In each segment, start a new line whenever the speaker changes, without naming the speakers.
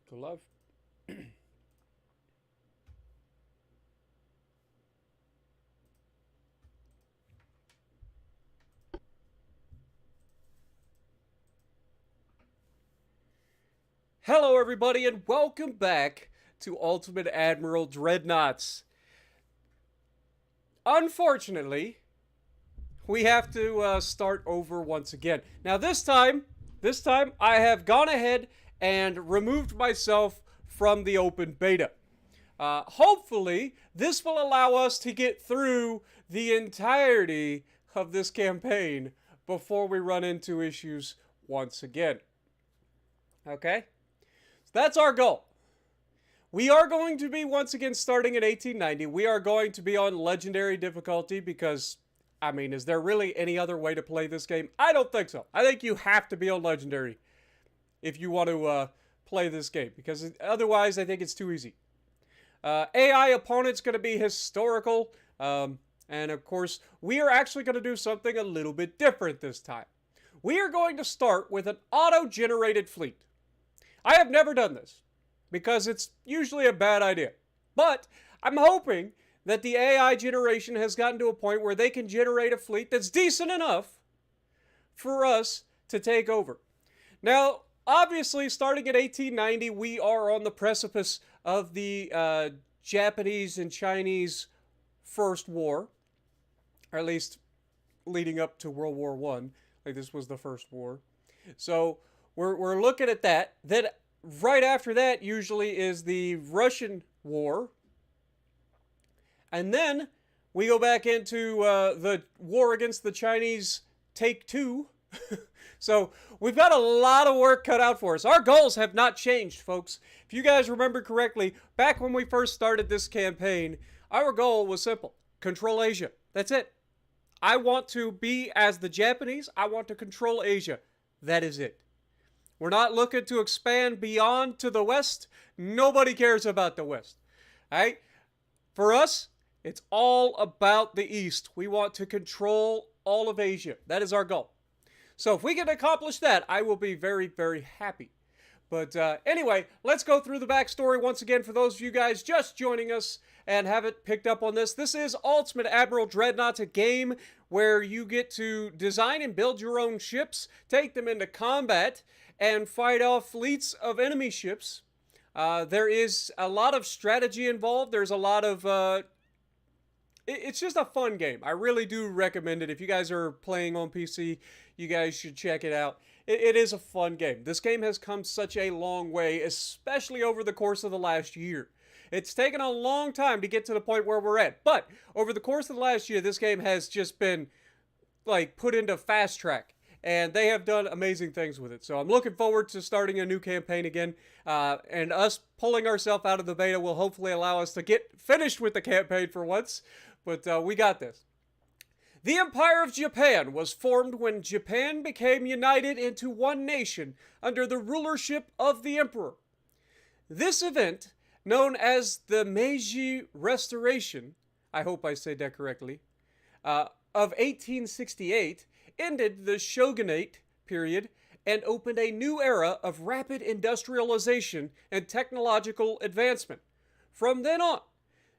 Go live. Hello, everybody, and welcome back to Ultimate Admiral Dreadnoughts. Unfortunately, we have to start over once again. Now, this time, I have gone ahead and removed myself from the open beta. Hopefully, this will allow us to get through the entirety of this campaign before we run into issues once again. Okay? So that's our goal. We are going to be once again starting at 1890. We are going to be on legendary difficulty because, I mean, is there really any other way to play this game? I don't think so. I think you have to be on legendary if you want to play this game, because otherwise I think it's too easy. AI opponent's going to be historical, and of course, we are actually going to do something a little bit different this time. We are going to start with an auto-generated fleet. I have never done this, because it's usually a bad idea. But I'm hoping that the AI generation has gotten to a point where they can generate a fleet that's decent enough for us to take over. Now, obviously, starting at 1890, we are on the precipice of the Japanese and Chinese First War, or at least leading up to World War I. Like, this was the first war. So we're looking at that. Then right after that usually is the Russian War. And then we go back into the war against the Chinese, take two. So we've got a lot of work cut out for us. Our goals have not changed, folks. If you guys remember correctly, back when we first started this campaign, our goal was simple. Control Asia. That's it. I want to be as the Japanese. I want to control Asia. That is it. We're not looking to expand beyond to the West. Nobody cares about the West. All right? For us, it's all about the East. We want to control all of Asia. That is our goal. So if we can accomplish that, I will be very, very happy. But anyway, let's go through the backstory once again for those of you guys just joining us and haven't picked up on this. This is Ultimate Admiral Dreadnoughts, a game where you get to design and build your own ships, take them into combat, and fight off fleets of enemy ships. There is a lot of strategy involved. There's a lot of... It's just a fun game. I really do recommend it. If you guys are playing on PC, you guys should check it out. It is a fun game. This game has come such a long way, especially over the course of the last year. It's taken a long time to get to the point where we're at. But over the course of the last year, this game has just been like put into fast track. And they have done amazing things with it. So I'm looking forward to starting a new campaign again. And us pulling ourselves out of the beta will hopefully allow us to get finished with the campaign for once. But we got this. The Empire of Japan was formed when Japan became united into one nation under the rulership of the emperor. This event, known as the Meiji Restoration, I hope I said that correctly, of 1868, ended the shogunate period and opened a new era of rapid industrialization and technological advancement. From then on,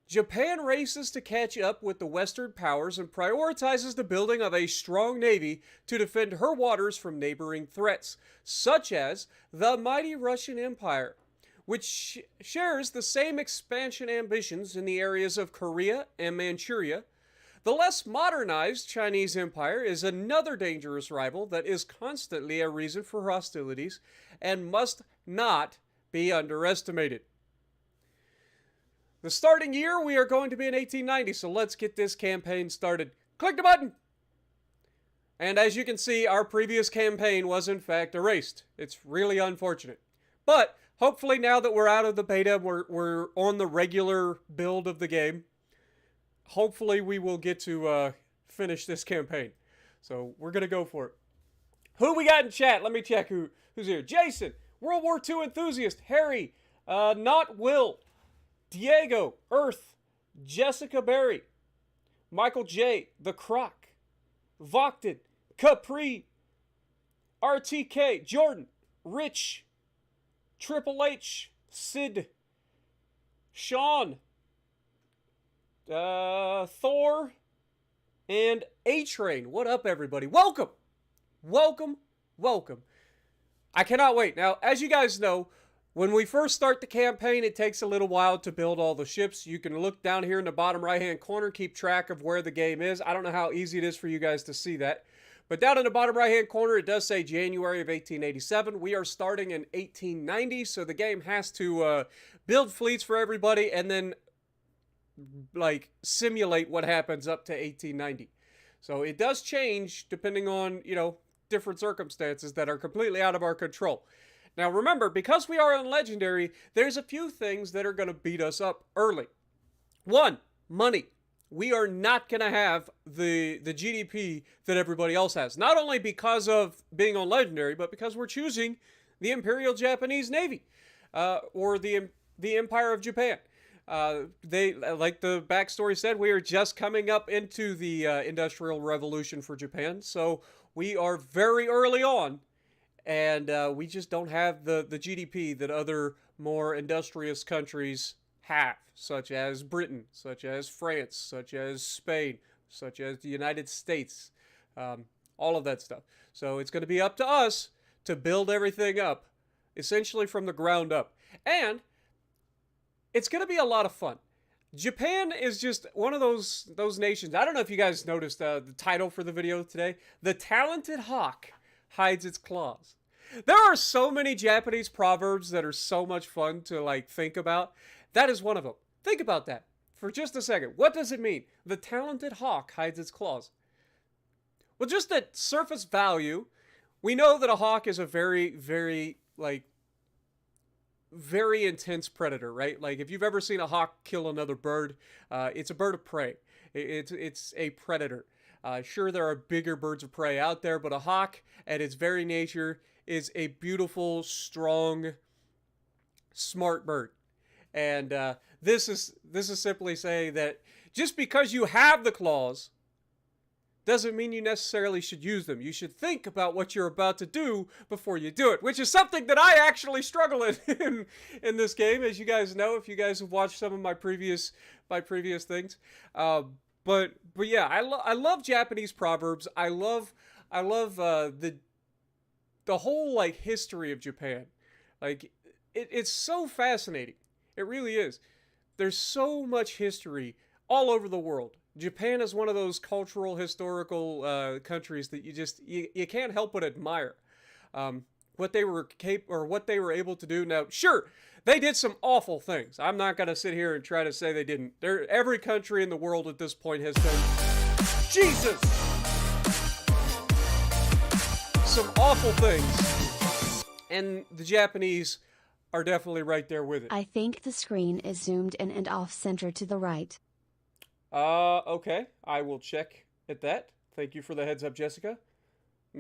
Japan races to catch up with the Western powers and prioritizes the building of a strong navy to defend her waters from neighboring threats, such as the mighty Russian Empire, which shares the same expansion ambitions in the areas of Korea and Manchuria. The less modernized Chinese Empire is another dangerous rival that is constantly a reason for hostilities and must not be underestimated. The starting year, we are going to be in 1890, so let's get this campaign started. Click the button! And as you can see, our previous campaign was in fact erased. It's really unfortunate. But hopefully now that we're out of the beta, we're on the regular build of the game. Hopefully we will get to finish this campaign. So we're going to go for it. Who we got in chat? Let me check who's here. Jason, World War II enthusiast. Harry, not Will. Diego, Earth, Jessica Berry, Michael J, The Croc, Vocted, Capri, RTK, Jordan, Rich, Triple H, Sid, Sean, Thor, and A-Train. What up, everybody? Welcome! Welcome, welcome. I cannot wait. Now, as you guys know, when we first start the campaign, it takes a little while to build all the ships. You can look down here in the bottom right-hand corner, keep track of where the game is. I don't know how easy it is for you guys to see that. But down in the bottom right-hand corner, it does say January of 1887. We are starting in 1890, so the game has to build fleets for everybody and then, like, simulate what happens up to 1890. So it does change depending on, you know, different circumstances that are completely out of our control. Now remember, because we are on Legendary, there's a few things that are going to beat us up early. One, money. We are not going to have the GDP that everybody else has. Not only because of being on Legendary, but because we're choosing the Imperial Japanese Navy, or the Empire of Japan. They, like the backstory said, we are just coming up into the Industrial Revolution for Japan, so we are very early on, and we just don't have the GDP that other more industrious countries have, such as Britain, such as France, such as Spain, such as the United States, all of that stuff. So it's going to be up to us to build everything up, essentially from the ground up. And it's going to be a lot of fun. Japan is just one of those nations. I don't know if you guys noticed the title for the video today. The talented hawk hides its claws. There are so many Japanese proverbs that are so much fun to, like, think about. That is one of them. Think about that for just a second. What does it mean? The talented hawk hides its claws. Well, just at surface value, we know that a hawk is a very, very, like, very intense predator, right? Like, if you've ever seen a hawk kill another bird, it's a bird of prey. It's a predator. Sure, there are bigger birds of prey out there, but a hawk, at its very nature, is a beautiful, strong, smart bird. And this is simply saying that just because you have the claws doesn't mean you necessarily should use them. You should think about what you're about to do before you do it, which is something that I actually struggle in this game, as you guys know, if you guys have watched some of my previous things. But yeah, I love Japanese proverbs. I love the whole, like, history of Japan. Like, it's so fascinating. It really is. There's so much history all over the world. Japan is one of those cultural, historical countries that you can't help but admire. What they were able to do. Now, sure, they did some awful things. I'm not going to sit here and try to say they didn't. Every country in the world at this point has done, Jesus, some awful things. And the Japanese are definitely right there with it.
I think the screen is zoomed in and off center to the right.
Okay. I will check at that. Thank you for the heads up, Jessica. Let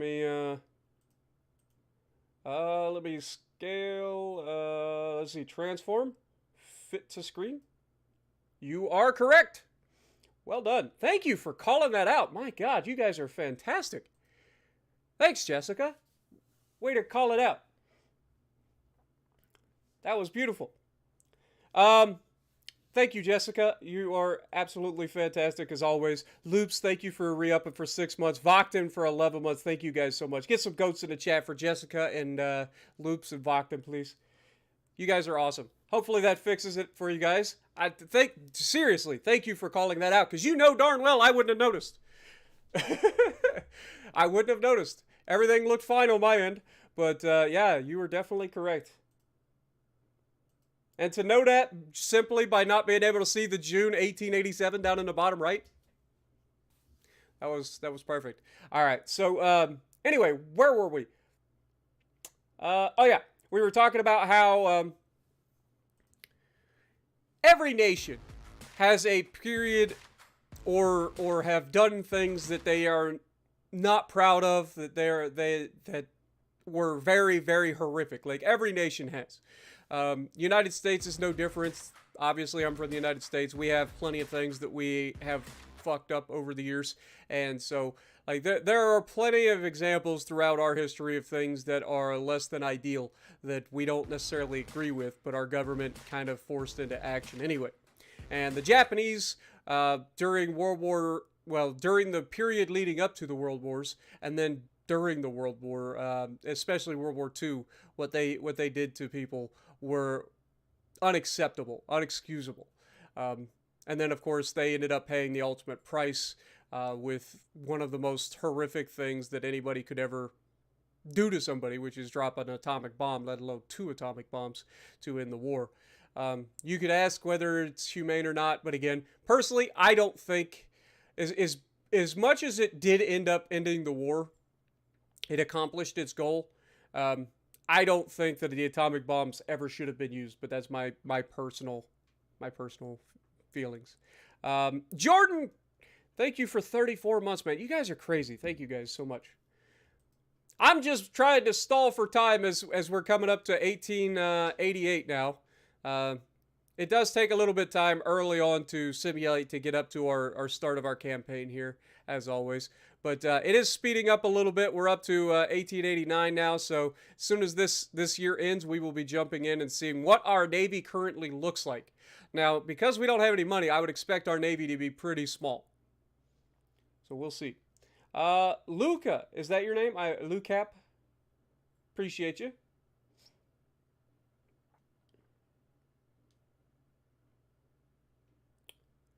me scale, let's see, transform, fit to screen. You are correct. Well done. Thank you for calling that out. My God, you guys are fantastic. Thanks, Jessica. Way to call it out. That was beautiful. Thank you, Jessica. You are absolutely fantastic as always. Loops, thank you for re-upping for 6 months. Vocton for 11 months. Thank you guys so much. Get some goats in the chat for Jessica and Loops and Vocton, please. You guys are awesome. Hopefully that fixes it for you guys. Seriously, thank you for calling that out, because you know darn well I wouldn't have noticed. I wouldn't have noticed. Everything looked fine on my end, but yeah, you were definitely correct. And to know that simply by not being able to see the June 1887 down in the bottom right, that was perfect. All right, so anyway, where were we? Oh yeah, we were talking about how every nation has a period or have done things that they are not proud of, that were very, very horrific. Like every nation has. United States is no different. Obviously, I'm from the United States. We have plenty of things that we have fucked up over the years. And so, Like there are plenty of examples throughout our history of things that are less than ideal that we don't necessarily agree with, but our government kind of forced into action anyway. And the Japanese, during during the period leading up to the World Wars, and then during the World War, especially World War II, what they did to people were unacceptable, unexcusable. And then, of course, they ended up paying the ultimate price with one of the most horrific things that anybody could ever do to somebody, which is drop an atomic bomb, let alone 2 atomic bombs to end the war. You could ask whether it's humane or not, but again, personally, I don't think, as much as it did end up ending the war, it accomplished its goal. I don't think that the atomic bombs ever should have been used, but that's my personal feelings. Jordan, thank you for 34 months, man. You guys are crazy. Thank you guys so much. I'm just trying to stall for time as we're coming up to 1888 now. It does take a little bit of time early on to simulate to get up to our start of our campaign here, as always. But it is speeding up a little bit. We're up to 1889 now, so as soon as this year ends, we will be jumping in and seeing what our Navy currently looks like. Now, because we don't have any money, I would expect our Navy to be pretty small. So we'll see. Luca, is that your name? Lucap? Appreciate you.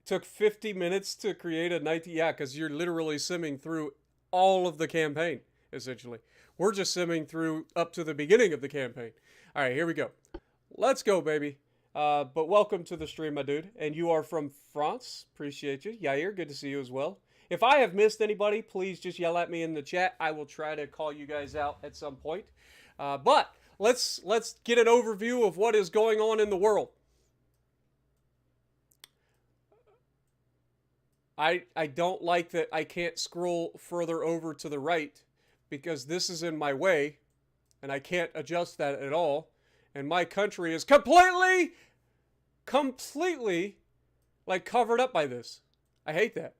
Took 50 minutes to create a 19... Yeah, because you're literally simming through all of the campaign, essentially. We're just simming through up to the beginning of the campaign. All right, here we go. Let's go, baby. But welcome to the stream, my dude. And you are from France. Appreciate you. Yair, good to see you as well. If I have missed anybody, please just yell at me in the chat. I will try to call you guys out at some point. But let's get an overview of what is going on in the world. I don't like that I can't scroll further over to the right because this is in my way and I can't adjust that at all. And my country is completely like covered up by this. I hate that.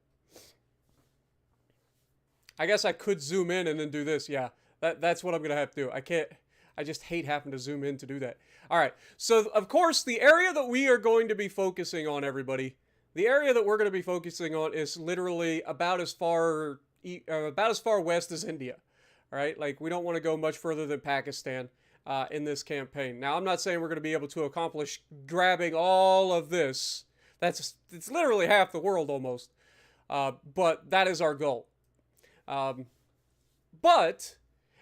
I guess I could zoom in and then do this. Yeah, that's what I'm going to have to do. I just hate having to zoom in to do that. All right. So, of course, the area that we are going to be focusing on, everybody, the area that we're going to be focusing on is literally about as far west as India. All right. Like, we don't want to go much further than Pakistan in this campaign. Now, I'm not saying we're going to be able to accomplish grabbing all of this. It's literally half the world almost. But that is our goal. But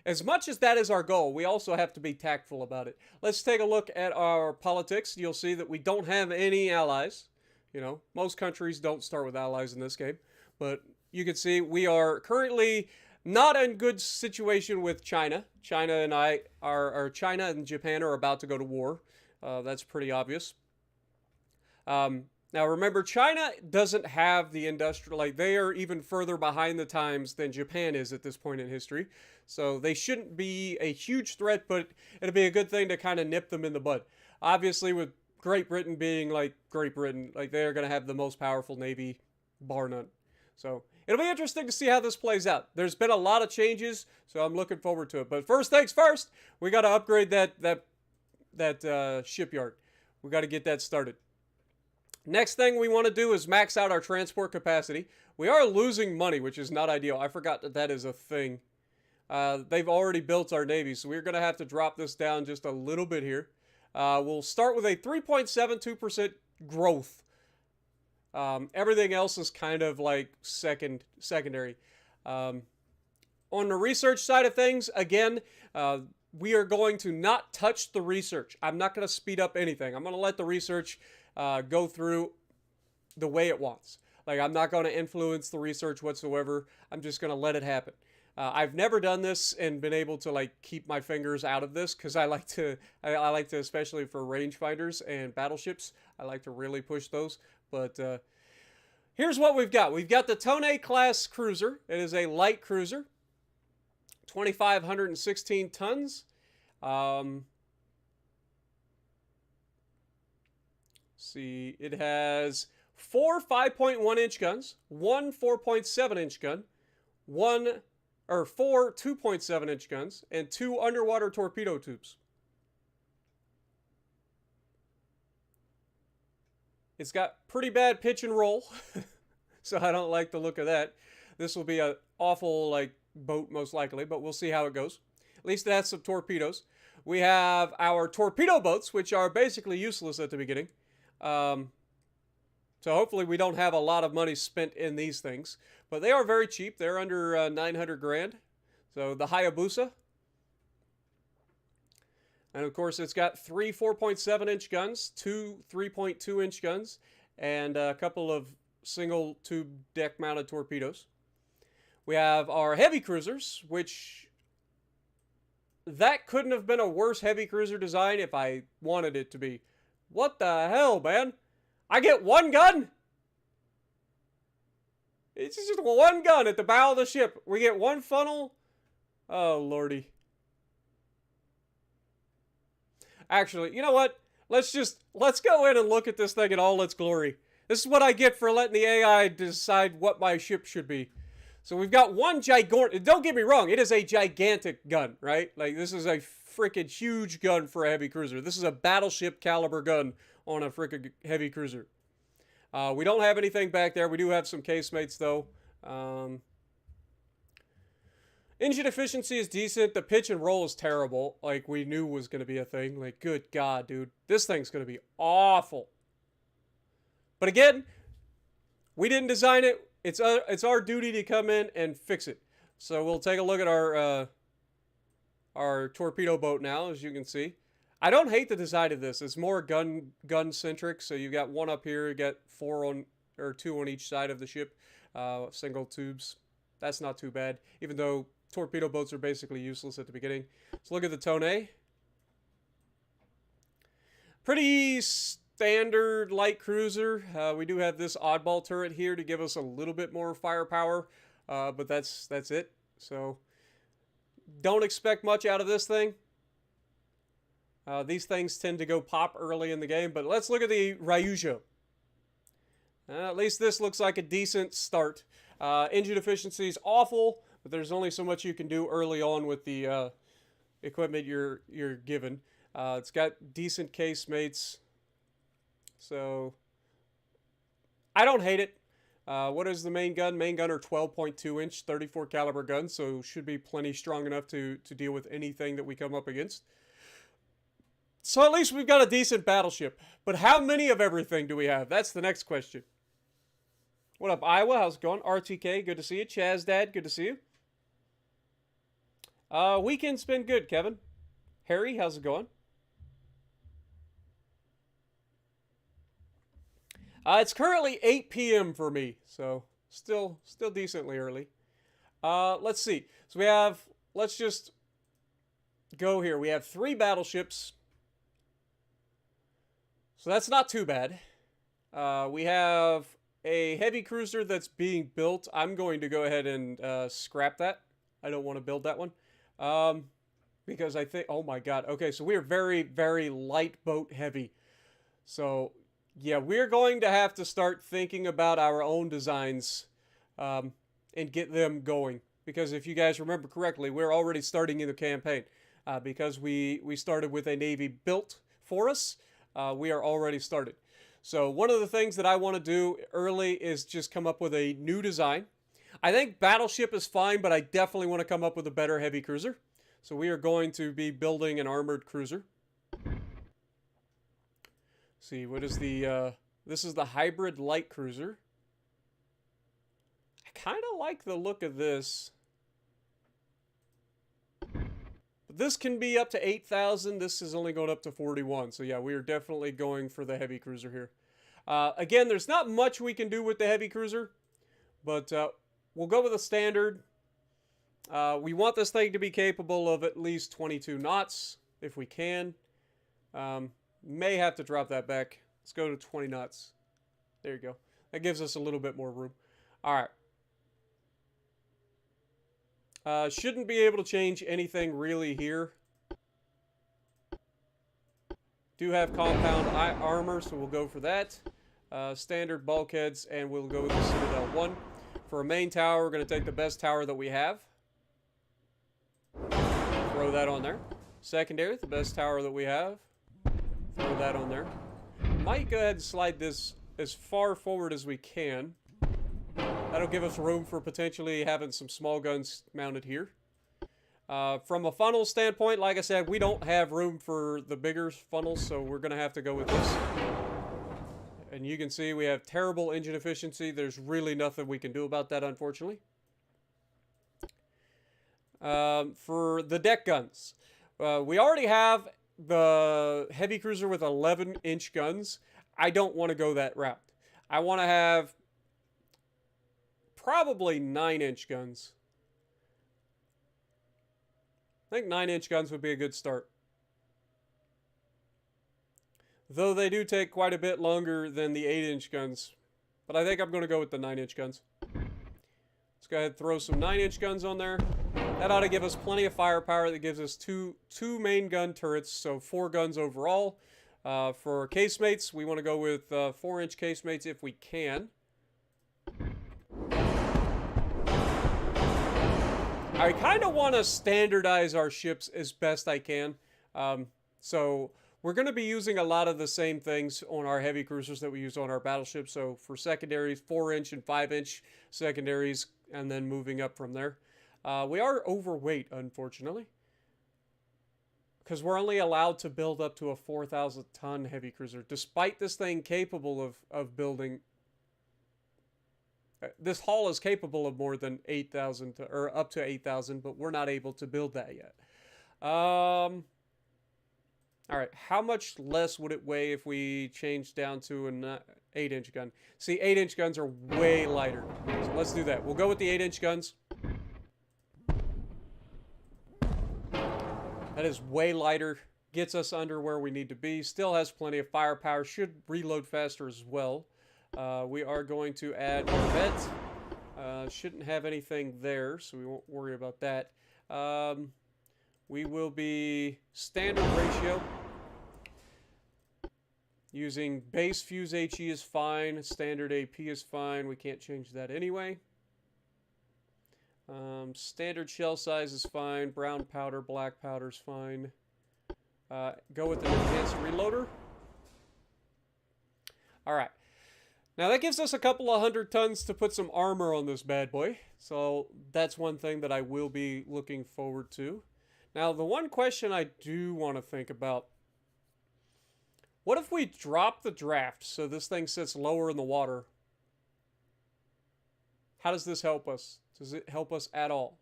as much as that is our goal, we also have to be tactful about it. Let's take a look at our politics. You'll see that we don't have any allies. You know, most countries don't start with allies in this game. But you can see we are currently not in good situation with China. China and Japan are about to go to war. That's pretty obvious. Now, remember, China doesn't have the industrial, like, they are even further behind the times than Japan is at this point in history. So they shouldn't be a huge threat, but it'll be a good thing to kind of nip them in the bud. Obviously, with Great Britain being like Great Britain, like, they're going to have the most powerful navy, bar none. So it'll be interesting to see how this plays out. There's been a lot of changes, so I'm looking forward to it. But first things first, we got to upgrade that shipyard. We got to get that started. Next thing we want to do is max out our transport capacity. We are losing money, which is not ideal. I forgot that is a thing. They've already built our Navy, so we're going to have to drop this down just a little bit here. We'll start with a 3.72% growth. Everything else is kind of like secondary. On the research side of things, again, we are going to not touch the research. I'm not going to speed up anything. I'm going to let the research go through the way it wants. Like, I'm not going to influence the research whatsoever. I'm just going to let it happen. I've never done this and been able to, like, keep my fingers out of this because I like to, especially for rangefinders and battleships, I like to really push those. But here's what we've got. We've got the Tone class cruiser. It is a light cruiser, 2,516 tons. See, it has 4 5.1-inch guns, one 4.7-inch gun, four 2.7-inch guns, and 2 underwater torpedo tubes. It's got pretty bad pitch and roll, so I don't like the look of that. This will be an awful boat most likely, but we'll see how it goes. At least it has some torpedoes. We have our torpedo boats, which are basically useless at the beginning. So hopefully we don't have a lot of money spent in these things. But they are very cheap. They're under 900 grand. So the Hayabusa. And of course it's got 3 4.7-inch guns, 2 3.2-inch guns, and a couple of single tube deck mounted torpedoes. We have our heavy cruisers, which that couldn't have been a worse heavy cruiser design if I wanted it to be. What the hell, man? I get one gun? It's just one gun at the bow of the ship. We get one funnel? Oh, lordy. Actually, you know what? Let's go in and look at this thing in all its glory. This is what I get for letting the AI decide what my ship should be. So we've got one gigantic, don't get me wrong, it is a gigantic gun, right? Like, this is a freaking huge gun for a heavy cruiser. This is a battleship caliber gun on a freaking heavy cruiser. We don't have anything back there. We do have some casemates, though. Engine efficiency is decent. The pitch and roll is terrible, like we knew was going to be a thing. Like, good God, dude. This thing's going to be awful. But again, we didn't design it. It's our duty to come in and fix it. So we'll take a look at our torpedo boat now, as you can see. I don't hate the design of this. It's more gun centric. So you got one up here, you got 2 on each side of the ship, single tubes. That's not too bad, even though torpedo boats are basically useless at the beginning. Let's look at the Tone. Pretty standard light cruiser. We do have this oddball turret here to give us a little bit more firepower, but that's it. So don't expect much out of this thing. These things tend to go pop early in the game, but let's look at the Ryujo. At least this looks like a decent start. Engine efficiency is awful, but there's only so much you can do early on with the equipment you're given. It's got decent casemates, so I don't hate it. What is the main gun? Main gun are 12.2-inch, 34 caliber guns, so should be plenty strong enough to deal with anything that we come up against. So at least we've got a decent battleship. But how many of everything do we have? That's the next question. What up, Iowa? How's it going? RTK, good to see you. Chaz Dad, good to see you. Weekend's been good, Kevin. Harry, how's it going? It's currently 8 p.m. for me, so still decently early. Let's see. So we have, let's just go here. We have 3 battleships. So that's not too bad. We have a heavy cruiser that's being built. I'm going to go ahead and scrap that. I don't want to build that one. Because I think, oh my God. Okay, so we're very, very light boat heavy. So, yeah, we're going to have to start thinking about our own designs and get them going. Because if you guys remember correctly, we're already starting in the campaign. Because we started with a Navy built for us. We are already started. So one of the things that I want to do early is just come up with a new design. I think battleship is fine, but I definitely want to come up with a better heavy cruiser. So we are going to be building an armored cruiser. Let's see, what is the, this is the hybrid light cruiser. I kind of like the look of this. This can be up to 8,000. This is only going up to 41. So yeah, we are definitely going for the heavy cruiser here. Again, there's not much we can do with the heavy cruiser, but we'll go with a standard. We want this thing to be capable of at least 22 knots if we can. May have to drop that back. Let's go to 20 knots. There you go. That gives us a little bit more room. All right. Shouldn't be able to change anything really here. Do have compound armor, so we'll go for that. Standard bulkheads, and we'll go with the Citadel 1. For a main tower, we're going to take the best tower that we have. Throw that on there. Secondary, the best tower that we have. Throw that on there. Might go ahead and slide this as far forward as we can. That'll give us room for potentially having some small guns mounted here. From a funnel standpoint, like I said, we don't have room for the bigger funnels, so we're going to have to go with this. And you can see we have terrible engine efficiency. There's really nothing we can do about that, unfortunately. For the deck guns, we already have the heavy cruiser with 11-inch guns. I don't want to go that route. I want to have probably 9-inch guns. I think 9-inch guns would be a good start. Though they do take quite a bit longer than the 8-inch guns. But I think I'm going to go with the 9-inch guns. Let's go ahead and throw some 9-inch guns on there. That ought to give us plenty of firepower. That gives us two main gun turrets, so 4 guns overall. For casemates, we want to go with 4-inch casemates if we can. I kind of want to standardize our ships as best I can. So we're going to be using a lot of the same things on our heavy cruisers that we use on our battleships. So for secondaries, 4-inch and 5-inch secondaries, and then moving up from there. We are overweight, unfortunately, because we're only allowed to build up to a 4,000-ton heavy cruiser, despite this thing capable of building. This hull is capable of more than 8,000, or up to 8,000, but we're not able to build that yet. All right, how much less would it weigh if we changed down to an 8-inch gun? See, 8-inch guns are way lighter, so let's do that. We'll go with the 8-inch guns. That is way lighter, gets us under where we need to be, still has plenty of firepower, should reload faster as well. We are going to add Corvette. Shouldn't have anything there, so we won't worry about that. We will be standard ratio. Using base fuse HE is fine, standard AP is fine, we can't change that anyway. Standard shell size is fine. Brown powder, black powder is fine. Go with an enhanced reloader. Alright. Now that gives us a couple of 100 tons to put some armor on this bad boy. So that's one thing that I will be looking forward to. Now the one question I do want to think about. What if we drop the draft so this thing sits lower in the water? How does this help us? Does it help us at all?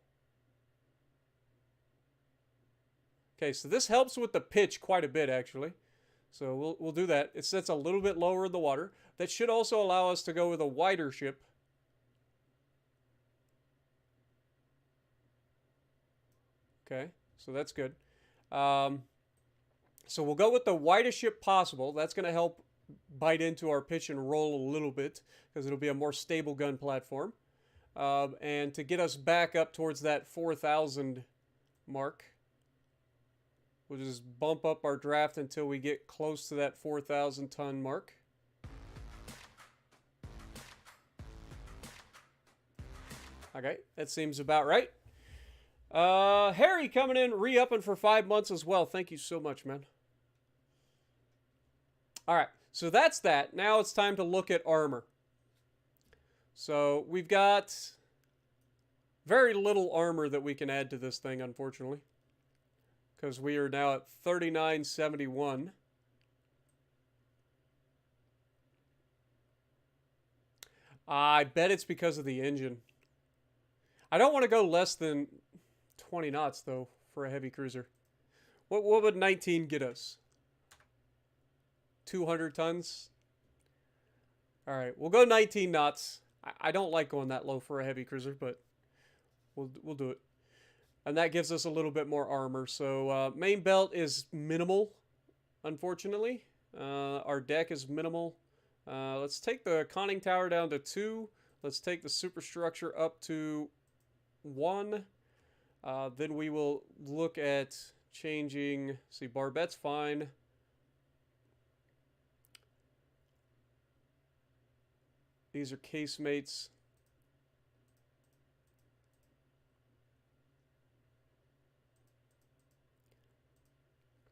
Okay, so this helps with the pitch quite a bit, actually. So we'll do that. It sits a little bit lower in the water. That should also allow us to go with a wider ship. Okay, so that's good. So we'll go with the widest ship possible. That's going to help bite into our pitch and roll a little bit, because it'll be a more stable gun platform. And to get us back up towards that 4,000 mark, we'll just bump up our draft until we get close to that 4,000 ton mark. Okay, that seems about right. Harry coming in, re-upping for 5 months as well. Thank you so much, man. All right, so that's that. Now it's time to look at armor. So we've got very little armor that we can add to this thing, unfortunately, because we are now at 3971. I bet it's because of the engine. I don't want to go less than 20 knots, though, for a heavy cruiser. What would 19 get us? 200 tons? All right, we'll go 19 knots. I don't like going that low for a heavy cruiser, but we'll do it. And that gives us a little bit more armor. So main belt is minimal, unfortunately. Our deck is minimal. Let's take the conning tower down to 2. Let's take the superstructure up to 1. Then we will look at changing. See, barbette's fine. These are casemates.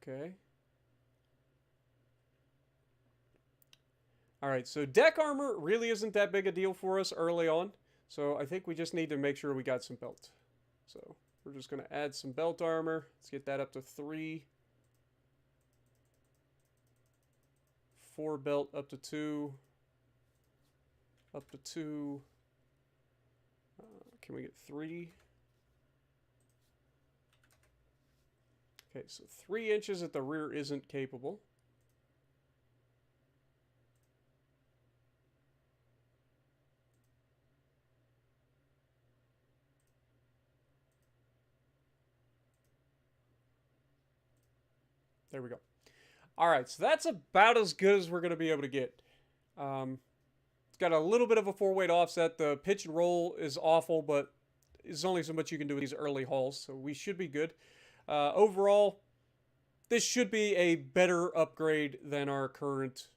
Okay. Alright, so deck armor really isn't that big a deal for us early on. So I think we just need to make sure we got some belt. So we're just going to add some belt armor. Let's get that up to 3. 4 belt up to 2. Up to 2. Can we get 3? Okay, so 3 inches at the rear isn't capable. There we go. All right, so that's about as good as we're going to be able to get. It's got a little bit of a 4-weight offset. The pitch and roll is awful, but there's only so much you can do with these early hauls, so we should be good. Overall, this should be a better upgrade than our current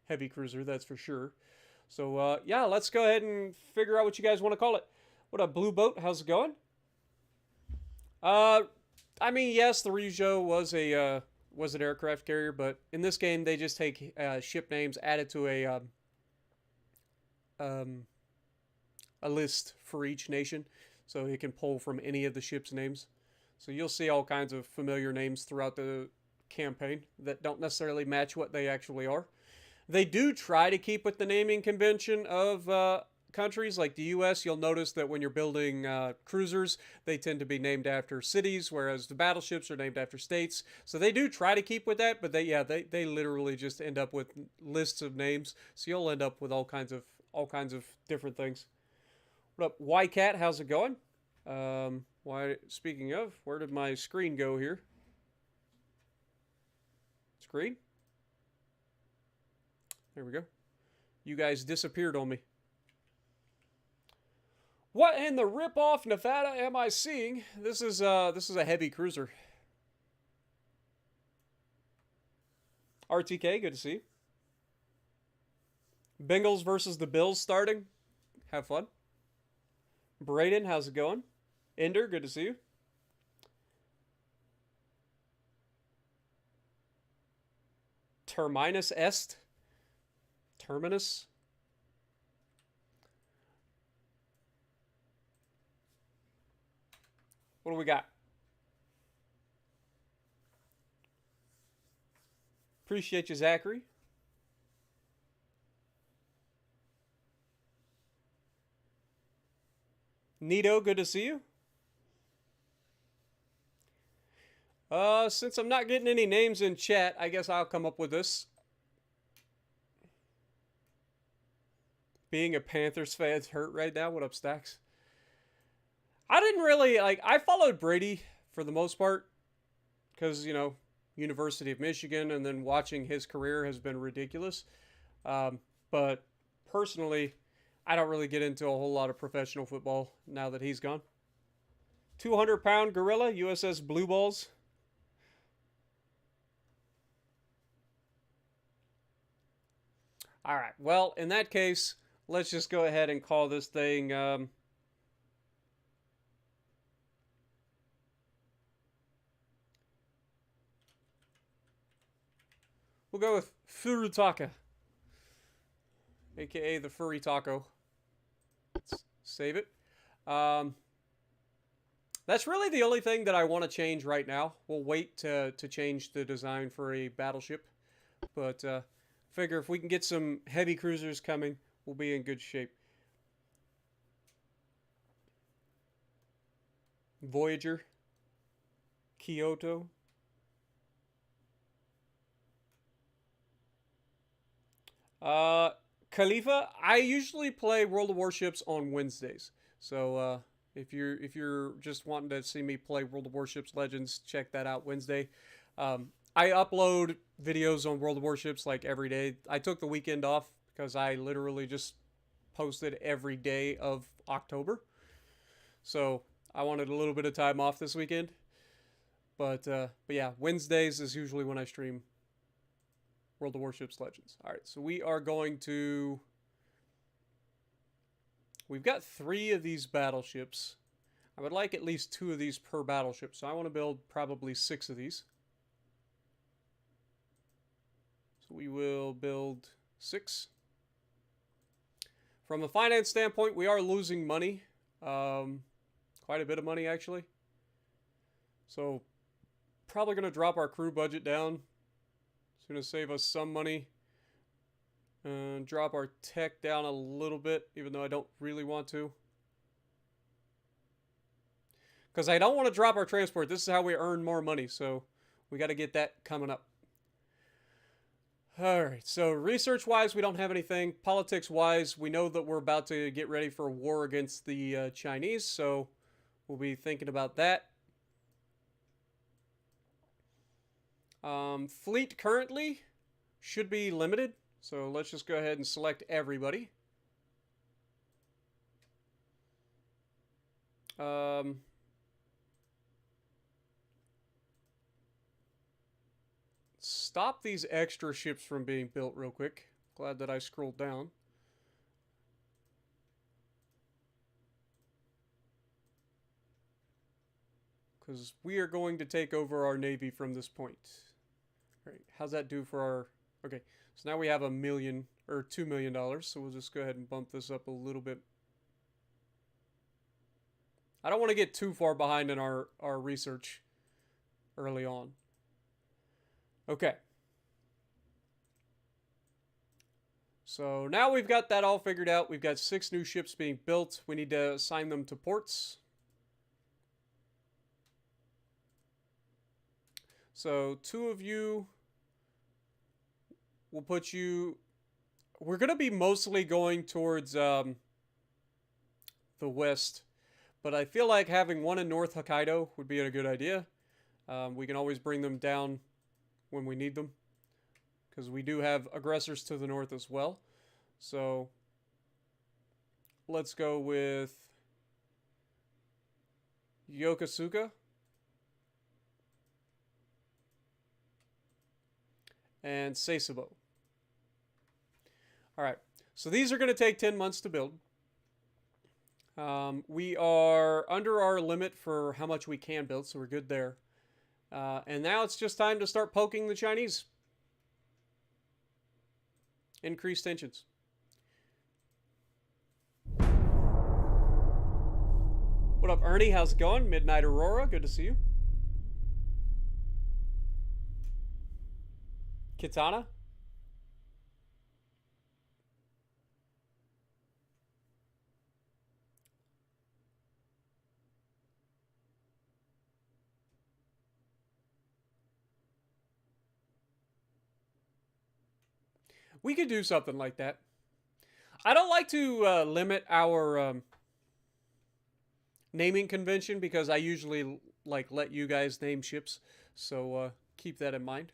heavy cruiser, that's for sure. So, yeah, let's go ahead and figure out what you guys want to call it. What up, Blue Boat? How's it going? I mean, yes, the Ryujo was an aircraft carrier, but in this game, they just take ship names, add it to a list for each nation, so it can pull from any of the ship's names. So you'll see all kinds of familiar names throughout the campaign that don't necessarily match what they actually are. They do try to keep with the naming convention of countries. Like the U.S., you'll notice that when you're building cruisers, they tend to be named after cities, whereas the battleships are named after states. So they do try to keep with that, but they literally just end up with lists of names. So you'll end up with all kinds of different things. What up, YCat? How's it going? Speaking of, where did my screen go here? Screen? There we go. You guys disappeared on me. What in the rip-off Nevada am I seeing? This is a heavy cruiser. RTK, good to see you. Bengals versus the Bills starting. Have fun. Braden, how's it going? Ender, good to see you. Terminus est. Terminus. What do we got? Appreciate you, Zachary. Nito, good to see you. Since I'm not getting any names in chat, I guess I'll come up with this. Being a Panthers fan's hurt right now. What up, Stacks? I didn't really, I followed Brady for the most part. Because, you know, University of Michigan, and then watching his career has been ridiculous. But personally, I don't really get into a whole lot of professional football now that he's gone. 200-pound gorilla, USS Blue Balls. All right. Well, in that case, let's just go ahead and call this thing. We'll go with Furutaka, aka the Furry Taco. Let's save it. That's really the only thing that I want to change right now. We'll wait to change the design for a battleship, but figure if we can get some heavy cruisers coming, we'll be in good shape. Voyager, Kyoto. Khalifa, I usually play World of Warships on Wednesdays. So if you're just wanting to see me play World of Warships Legends, check that out Wednesday. I upload videos on World of Warships like every day. I took the weekend off because I literally just posted every day of October. So I wanted a little bit of time off this weekend. But yeah, Wednesdays is usually when I stream World of Warships Legends. All right, so we are going to... We've got 3 of these battleships. I would like at least 2 of these per battleship, so I want to build probably 6 of these. So we will build 6. From a finance standpoint, we are losing money. Quite a bit of money, actually. So, probably going to drop our crew budget down. It's going to save us some money. And drop our tech down a little bit, even though I don't really want to. Because I don't want to drop our transport. This is how we earn more money, so we got to get that coming up. Alright, so research-wise, we don't have anything. Politics-wise, we know that we're about to get ready for a war against the Chinese, so we'll be thinking about that. Fleet currently should be limited, so let's just go ahead and select everybody. Stop these extra ships from being built real quick. Glad that I scrolled down. Because we are going to take over our navy from this point. All right, how's that do for our... Okay, so now we have $1 million, or $2 million, so we'll just go ahead and bump this up a little bit. I don't want to get too far behind in our research early on. Okay. So now we've got that all figured out. We've got 6 new ships being built. We need to assign them to ports. So 2 of you, we'll put you... We're going to be mostly going towards the west. But I feel like having 1 in North Hokkaido would be a good idea. We can always bring them down when we need them, because we do have aggressors to the north as well. So let's go with Yokosuka and Sasebo. All right, so these are going to take 10 months to build. We are under our limit for how much we can build, so we're good there. And now it's just time to start poking the Chinese. Increase tensions. What up, Ernie? How's it going? Midnight Aurora, good to see you. Kitana? We could do something like that. I don't like to limit our naming convention because I usually like let you guys name ships. So keep that in mind.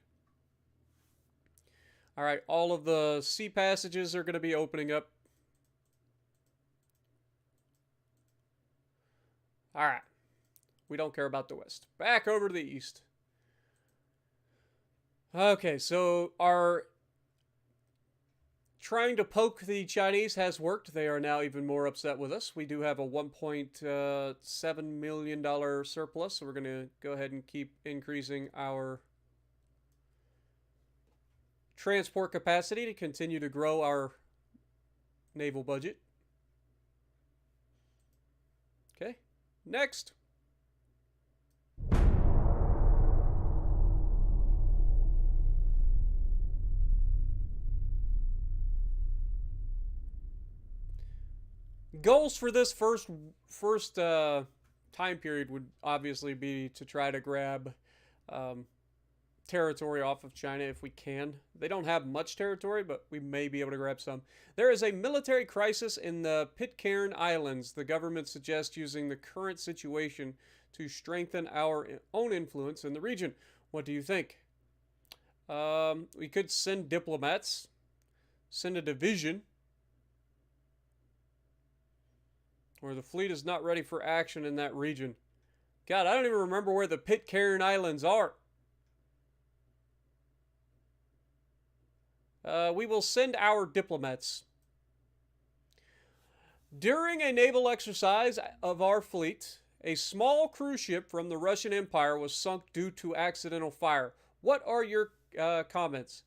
All right, all of the sea passages are going to be opening up. All right. We don't care about the west. Back over to the east. Okay, so our trying to poke the Chinese has worked. They are now even more upset with us. We do have a $1.7 million surplus, so we're going to go ahead and keep increasing our transport capacity to continue to grow our naval budget. Okay, next. Goals for this first time period would obviously be to try to grab territory off of China if we can. They don't have much territory, but we may be able to grab some. There is a military crisis in the Pitcairn Islands. The government suggests using the current situation to strengthen our own influence in the region. What do you think? We could send diplomats, send a division, where the fleet is not ready for action in that region. God, I don't even remember where the Pitcairn Islands are. We will send our diplomats. During a naval exercise of our fleet, a small cruise ship from the Russian Empire was sunk due to accidental fire. What are your comments?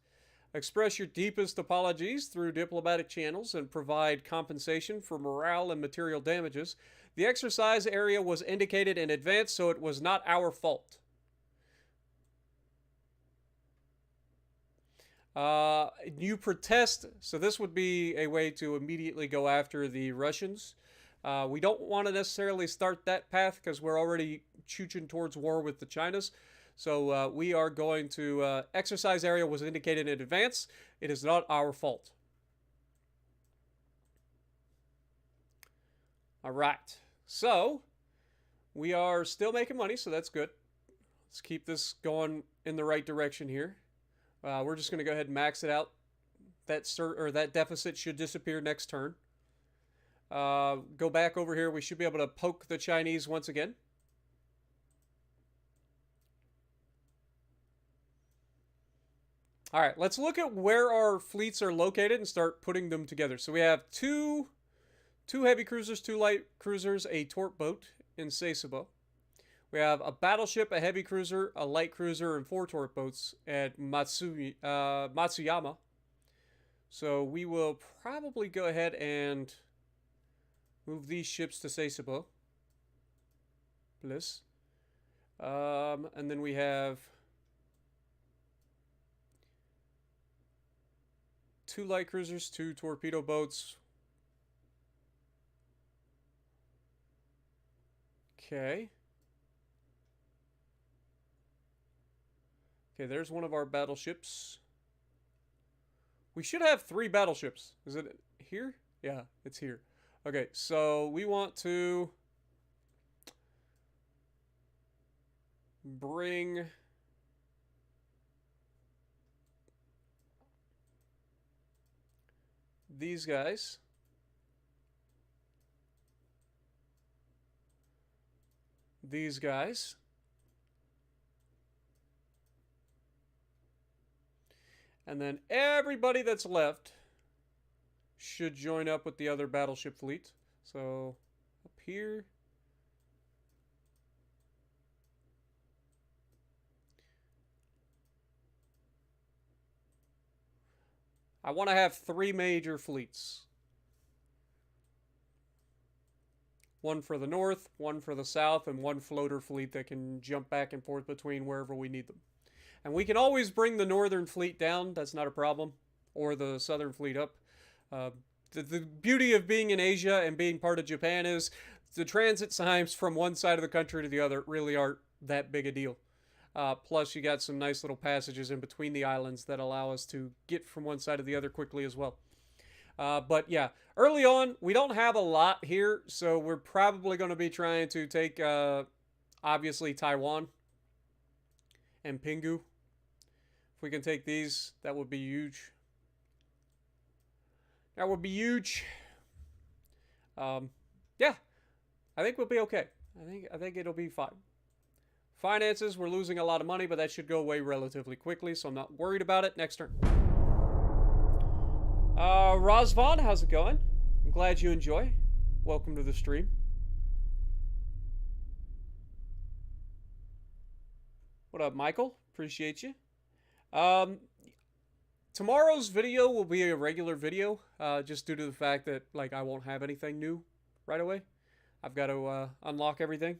Express your deepest apologies through diplomatic channels and provide compensation for morale and material damages. The exercise area was indicated in advance, so it was not our fault. You protest, so this would be a way to immediately go after the Russians. We don't want to necessarily start that path because we're already chooching towards war with the Chinas. So we are going to exercise area was indicated in advance. It is not our fault. All right. So we are still making money, so that's good. Let's keep this going in the right direction here. We're just going to go ahead and max it out. That deficit should disappear next turn. Go back over here. We should be able to poke the Chinese once again. All right, let's look at where our fleets are located and start putting them together. So we have two heavy cruisers, 2 light cruisers, a torp boat in Sasebo. We have a battleship, a heavy cruiser, a light cruiser, and 4 torp boats at Matsuyama. So we will probably go ahead and move these ships to Sasebo. Bliss. And then we have 2 light cruisers, 2 torpedo boats. Okay. Okay, there's one of our battleships. We should have 3 battleships. Is it here? Yeah, it's here. Okay, so we want to bring these guys. These guys. And then everybody that's left should join up with the other battleship fleet. So up here. I want to have 3 major fleets. One for the north, one for the south, and 1 floater fleet that can jump back and forth between wherever we need them. And we can always bring the northern fleet down. That's not a problem. Or the southern fleet up. The beauty of being in Asia and being part of Japan is the transit times from one side of the country to the other really aren't that big a deal. Plus, you got some nice little passages in between the islands that allow us to get from one side to the other quickly as well. But yeah, early on, we don't have a lot here, so we're probably going to be trying to take, obviously, Taiwan and Pingu. If we can take these, that would be huge. That would be huge. Yeah, I think we'll be okay. I think it'll be fine. Finances, we're losing a lot of money, but that should go away relatively quickly, so I'm not worried about it. Next turn. Razvan, how's it going? I'm glad you enjoy. Welcome to the stream. What up, Michael? Appreciate you. Tomorrow's video will be a regular video, just due to the fact that, like, I won't have anything new right away. I've got to unlock everything.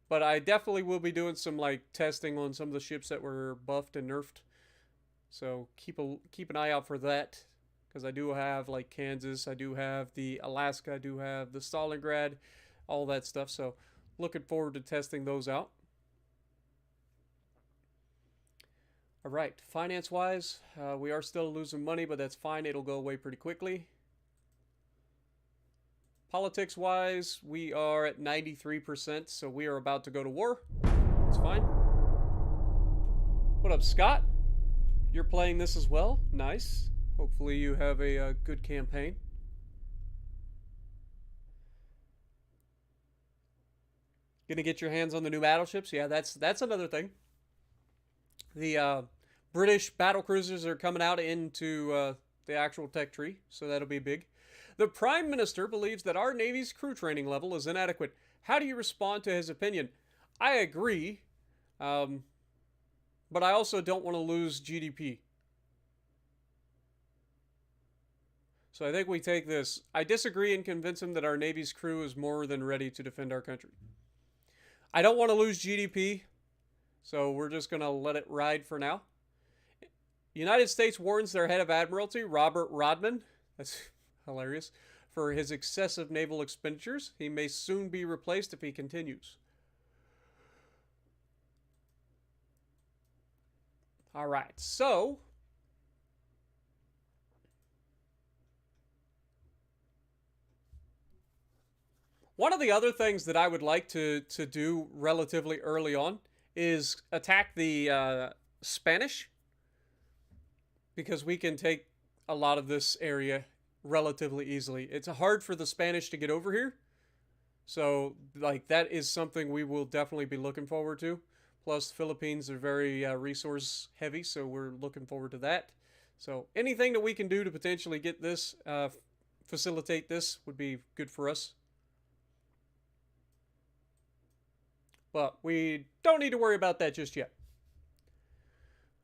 But I definitely will be doing some, like, testing on some of the ships that were buffed and nerfed. So keep an eye out for that. Because I do have, like, Kansas, I do have the Alaska, I do have the Stalingrad, all that stuff. So looking forward to testing those out. All right, finance-wise, we are still losing money, but that's fine. It'll go away pretty quickly. Politics-wise, we are at 93%, so we are about to go to war. It's fine. What up, Scott? You're playing this as well? Nice. Hopefully you have a good campaign. Gonna get your hands on the new battleships? Yeah, that's another thing. The British battle cruisers are coming out into the actual tech tree, so that'll be big. The Prime Minister believes that our Navy's crew training level is inadequate. How do you respond to his opinion? I agree. but I also don't want to lose GDP. So I think we take this. I disagree and convince him that our Navy's crew is more than ready to defend our country. I don't want to lose GDP, so we're just going to let it ride for now. United States warns their head of Admiralty, Robert Rodman, that's hilarious, for his excessive naval expenditures. He may soon be replaced if he continues. All right, so one of the other things that I would like to do relatively early on is attack the Spanish, because we can take a lot of this area relatively easily. It's hard for the Spanish to get over here, so like that is something we will definitely be looking forward to. Plus, Philippines are very resource heavy, so we're looking forward to that. So anything that we can do to potentially get this, facilitate this, would be good for us. But we don't need to worry about that just yet.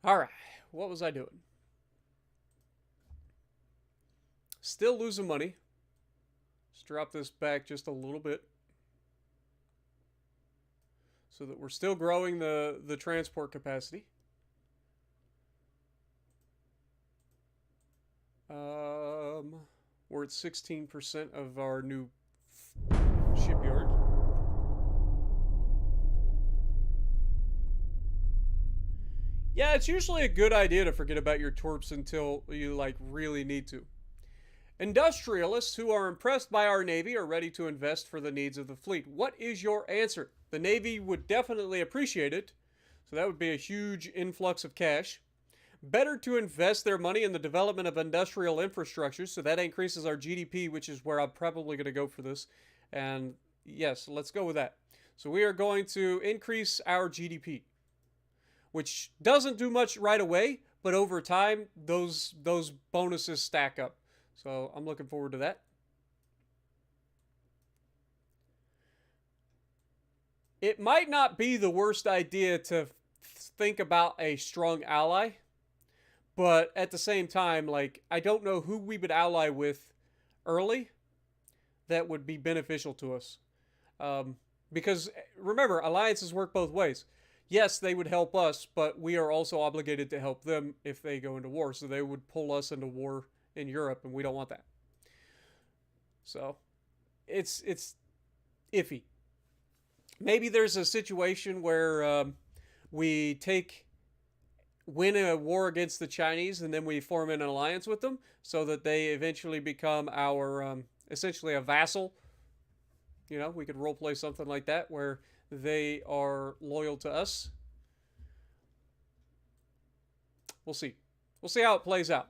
All right, what was I doing? Still losing money. Let's drop this back just a little bit, so that we're still growing the transport capacity. We're at 16% of our new shipyard. Yeah, it's usually a good idea to forget about your torps until you like really need to. Industrialists who are impressed by our Navy are ready to invest for the needs of the fleet. What is your answer? The Navy would definitely appreciate it, so that would be a huge influx of cash. Better to invest their money in the development of industrial infrastructure, so that increases our GDP, which is where I'm probably going to go for this. And yes, let's go with that. So we are going to increase our GDP, which doesn't do much right away, but over time, those bonuses stack up. So I'm looking forward to that. It might not be the worst idea to think about a strong ally, but at the same time, like, I don't know who we would ally with early that would be beneficial to us. Because remember, alliances work both ways. Yes, they would help us, but we are also obligated to help them if they go into war. So they would pull us into war in Europe, and we don't want that. So it's iffy. Maybe there's a situation where we win a war against the Chinese, and then we form an alliance with them, so that they eventually become our essentially a vassal. You know, we could role play something like that where they are loyal to us. We'll see. We'll see how it plays out.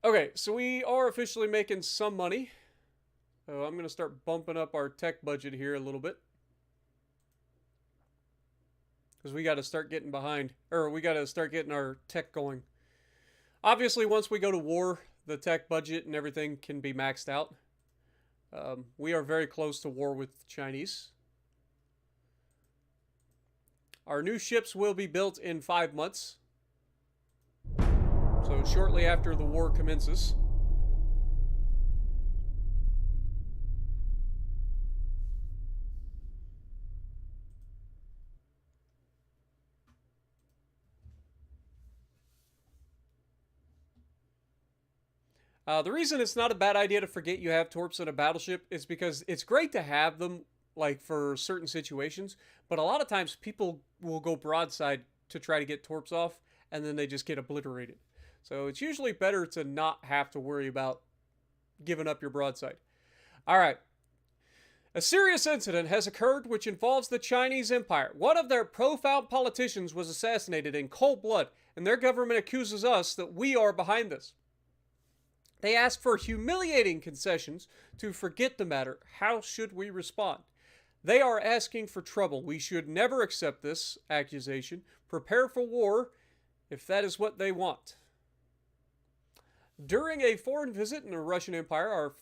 Okay, so we are officially making some money. So I'm going to start bumping up our tech budget here a little bit, because we got to start getting behind, or we got to start getting our tech going. Obviously, once we go to war, the tech budget and everything can be maxed out. We are very close to war with the Chinese. Our new ships will be built in 5 months. So shortly after the war commences. The reason it's not a bad idea to forget you have torps in a battleship is because it's great to have them, like, for certain situations, but a lot of times people will go broadside to try to get torps off, and then they just get obliterated. So it's usually better to not have to worry about giving up your broadside. All right. A serious incident has occurred which involves the Chinese Empire. One of their profound politicians was assassinated in cold blood, and their government accuses us that we are behind this. They ask for humiliating concessions to forget the matter. How should we respond? They are asking for trouble. We should never accept this accusation. Prepare for war if that is what they want. During a foreign visit in the Russian Empire,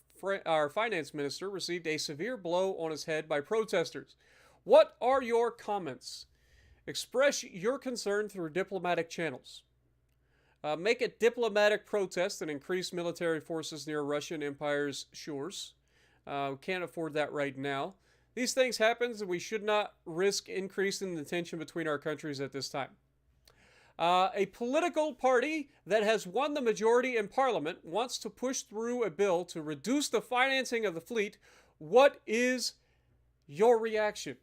our finance minister received a severe blow on his head by protesters. What are your comments? Express your concern through diplomatic channels. Make a diplomatic protest and increase military forces near Russian Empire's shores. Can't afford that right now. These things happen, and we should not risk increasing the tension between our countries at this time. A political party that has won the majority in Parliament wants to push through a bill to reduce the financing of the fleet. What is your reaction?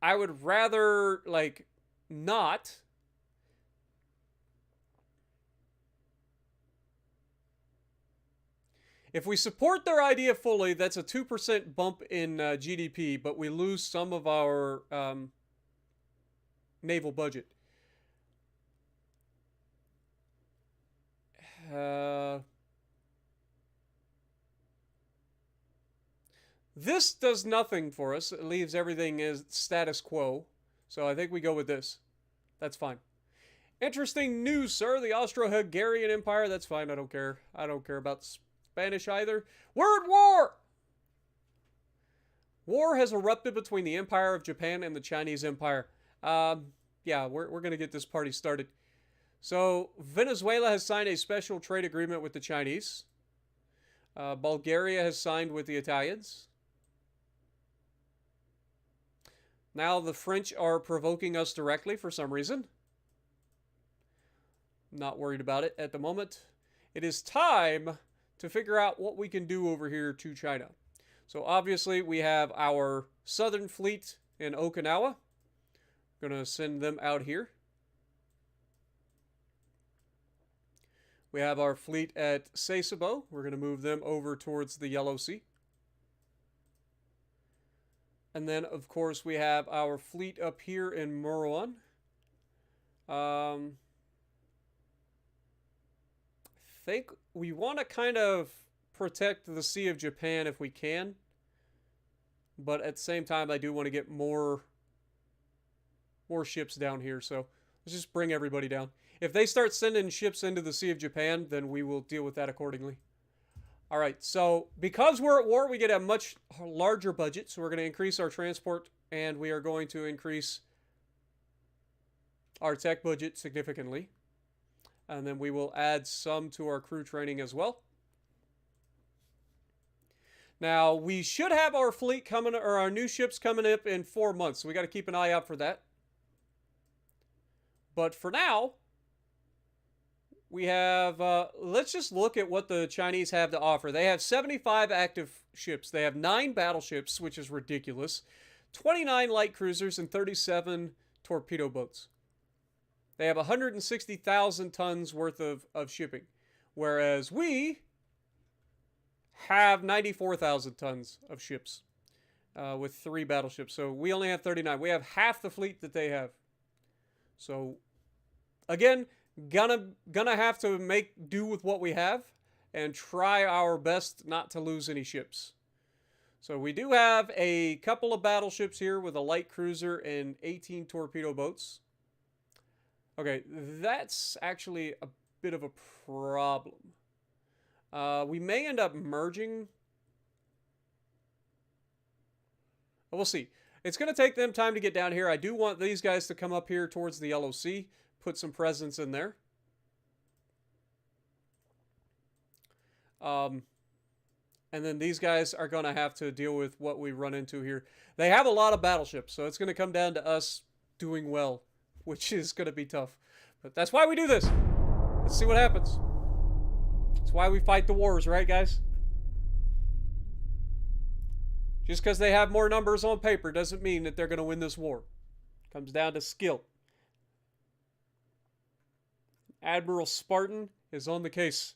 I would rather, like, not. If we support their idea fully, that's a 2% bump in GDP, but we lose some of our naval budget. This does nothing for us. It leaves everything as status quo. So I think we go with this. That's fine. Interesting news, sir. The Austro-Hungarian Empire. That's fine. I don't care. I don't care about Spanish either. We're at war! War has erupted between the Empire of Japan and the Chinese Empire. Yeah, we're going to get this party started. So, Venezuela has signed a special trade agreement with the Chinese. Bulgaria has signed with the Italians. Now the French are provoking us directly for some reason. Not worried about it at the moment. It is time to figure out what we can do over here to China. So obviously we have our southern fleet in Okinawa. Gonna send them out here. We have our fleet at Sasebo. We're gonna move them over towards the Yellow Sea. And then, of course, we have our fleet up here in Muruan. I think we want to kind of protect the Sea of Japan if we can. But at the same time, I do want to get more ships down here. So let's just bring everybody down. If they start sending ships into the Sea of Japan, then we will deal with that accordingly. All right, so because we're at war, we get a much larger budget. So we're going to increase our transport, and we are going to increase our tech budget significantly. And then we will add some to our crew training as well. Now, we should have our fleet coming, or our new ships coming up in 4 months. So we got to keep an eye out for that. But for now, we have, let's just look at what the Chinese have to offer. They have 75 active ships. They have 9 battleships, which is ridiculous, 29 light cruisers, and 37 torpedo boats. They have 160,000 tons worth of shipping, whereas we have 94,000 tons of ships with 3 battleships. So we only have 39. We have half the fleet that they have. So, again, gonna have to make do with what we have and try our best not to lose any ships. So we do have a couple of battleships here with a light cruiser and 18 torpedo boats. Okay, that's actually a bit of a problem. We may end up merging. We'll see. It's going to take them time to get down here. I do want these guys to come up here towards the Yellow Sea. Put some presence in there. And then these guys are going to have to deal with what we run into here. They have a lot of battleships, so it's going to come down to us doing well, which is going to be tough. But that's why we do this. Let's see what happens. That's why we fight the wars, right, guys? Just because they have more numbers on paper doesn't mean that they're going to win this war. It comes down to skill. Admiral Spartan is on the case.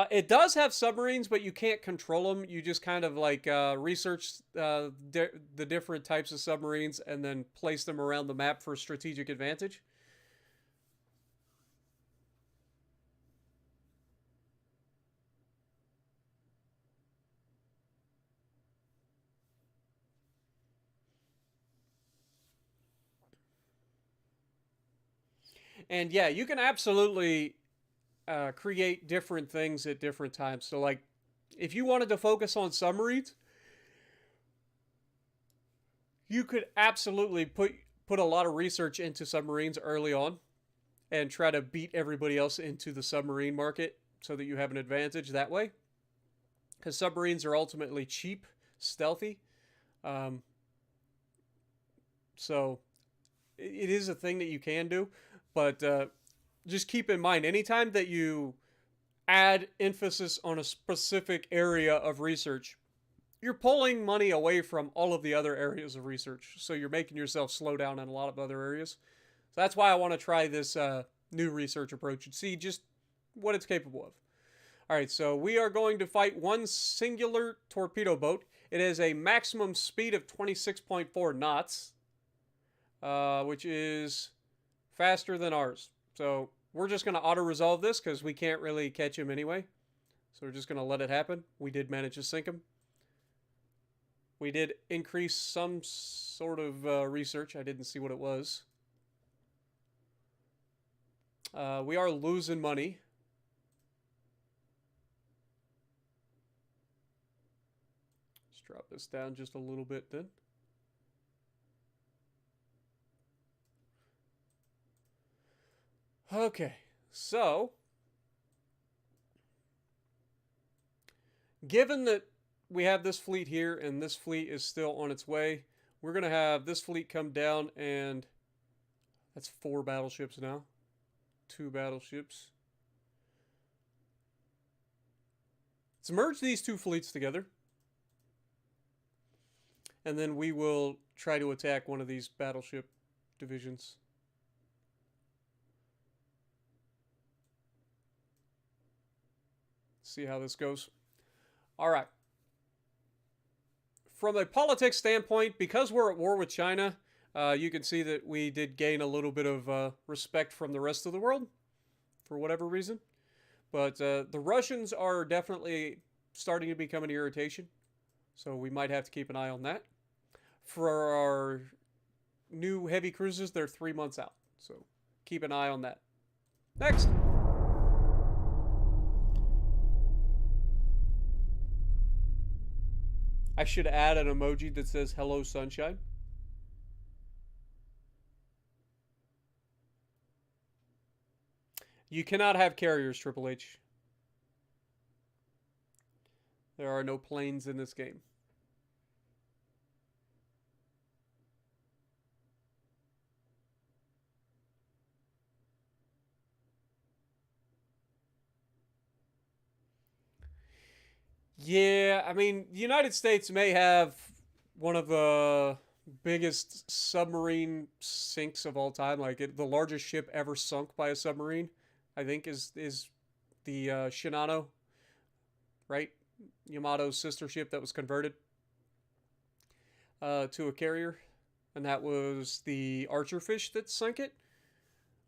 It does have submarines, but you can't control them. You just kind of like research the different types of submarines and then place them around the map for strategic advantage. And yeah, you can absolutely create different things at different times. So like, if you wanted to focus on submarines, You could absolutely put a lot of research into submarines early on and try to beat everybody else into the submarine market so that you have an advantage that way. Because submarines are ultimately cheap, stealthy. So it is a thing that you can do. But just keep in mind, anytime that you add emphasis on a specific area of research, you're pulling money away from all of the other areas of research. So you're making yourself slow down in a lot of other areas. So that's why I want to try this new research approach and see just what it's capable of. All right, so we are going to fight one singular torpedo boat. It has a maximum speed of 26.4 knots, which is faster than ours. So we're just going to auto-resolve this because we can't really catch him anyway. So we're just going to let it happen. We did manage to sink him. We did increase some sort of research. I didn't see what it was. We are losing money. Let's drop this down just a little bit then. Okay, so given that we have this fleet here and this fleet is still on its way, we're going to have this fleet come down, and that's 4 battleships now. 2 battleships. Let's merge these 2 fleets together. And then we will try to attack one of these battleship divisions. See how this goes. All right. From a politics standpoint, because we're at war with China, you can see that we did gain a little bit of respect from the rest of the world for whatever reason. But the Russians are definitely starting to become an irritation. So we might have to keep an eye on that. For our new heavy cruisers, they're 3 months out. So keep an eye on that. Next. I should add an emoji that says hello sunshine. You cannot have carriers, Triple H. There are no planes in this game. Yeah, I mean, the United States may have one of the biggest submarine sinks of all time. Like, the largest ship ever sunk by a submarine, I think, is the Shinano, right? Yamato's sister ship that was converted to a carrier. And that was the Archerfish that sunk it.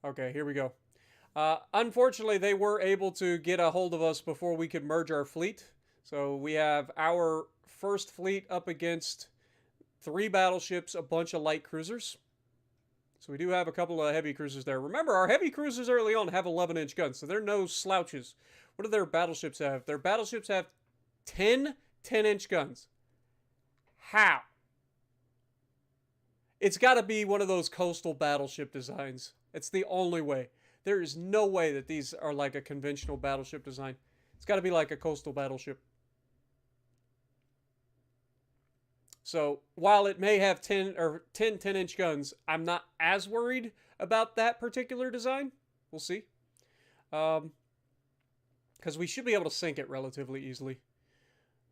Okay, here we go. Unfortunately, they were able to get a hold of us before we could merge our fleet. So we have our first fleet up against 3 battleships, a bunch of light cruisers. So we do have a couple of heavy cruisers there. Remember, our heavy cruisers early on have 11-inch guns, so they're no slouches. What do their battleships have? Their battleships have 10 10-inch guns. How? It's got to be one of those coastal battleship designs. It's the only way. There is no way that these are like a conventional battleship design. It's got to be like a coastal battleship. So while it may have 10 10-inch guns, I'm not as worried about that particular design. We'll see. Because we should be able to sink it relatively easily.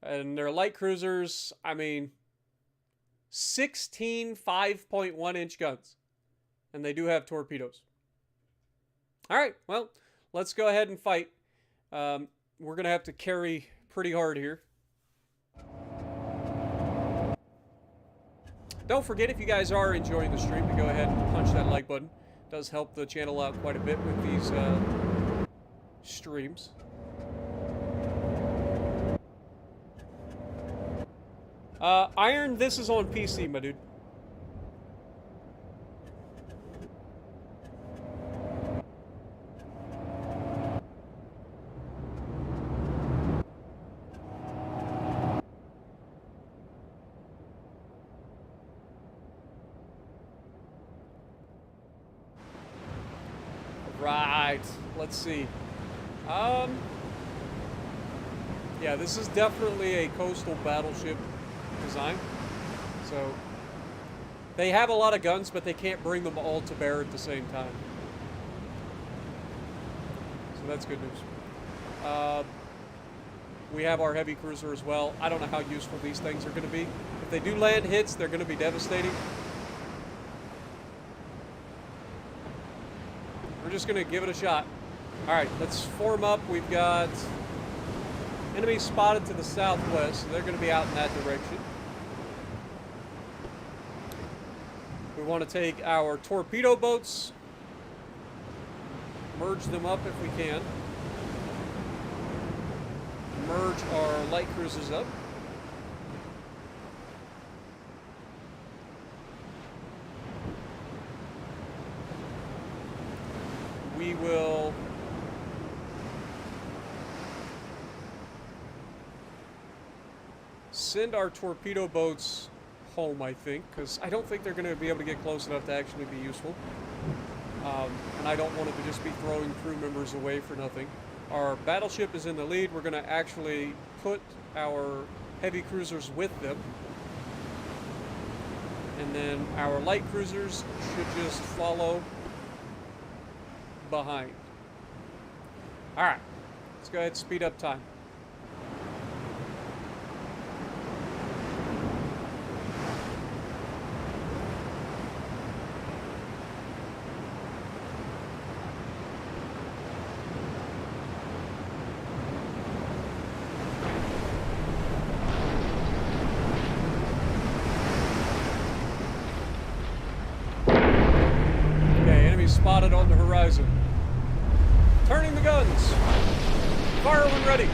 And they're light cruisers. I mean, 16 5.1-inch guns. And they do have torpedoes. All right, well, let's go ahead and fight. We're going to have to carry pretty hard here. Don't forget, if you guys are enjoying the stream, to go ahead and punch that like button. It does help the channel out quite a bit with these streams. Iron, this is on PC, my dude. Alright, let's see. Yeah, this is definitely a coastal battleship design. So, they have a lot of guns, but they can't bring them all to bear at the same time. So that's good news. We have our heavy cruiser as well. I don't know how useful these things are going to be. If they do land hits, they're going to be devastating. We're just going to give it a shot. Alright, let's form up. We've got enemies spotted to the southwest, so they're going to be out in that direction. We want to take our torpedo boats, merge them up if we can. Merge our light cruisers up. We will send our torpedo boats home, I think, because I don't think they're going to be able to get close enough to actually be useful. And I don't want it to just be throwing crew members away for nothing. Our battleship is in the lead. We're going to actually put our heavy cruisers with them. And then our light cruisers should just follow behind. Alright, let's go ahead and speed up time. Spotted on the horizon. Turning the guns. Fire when ready.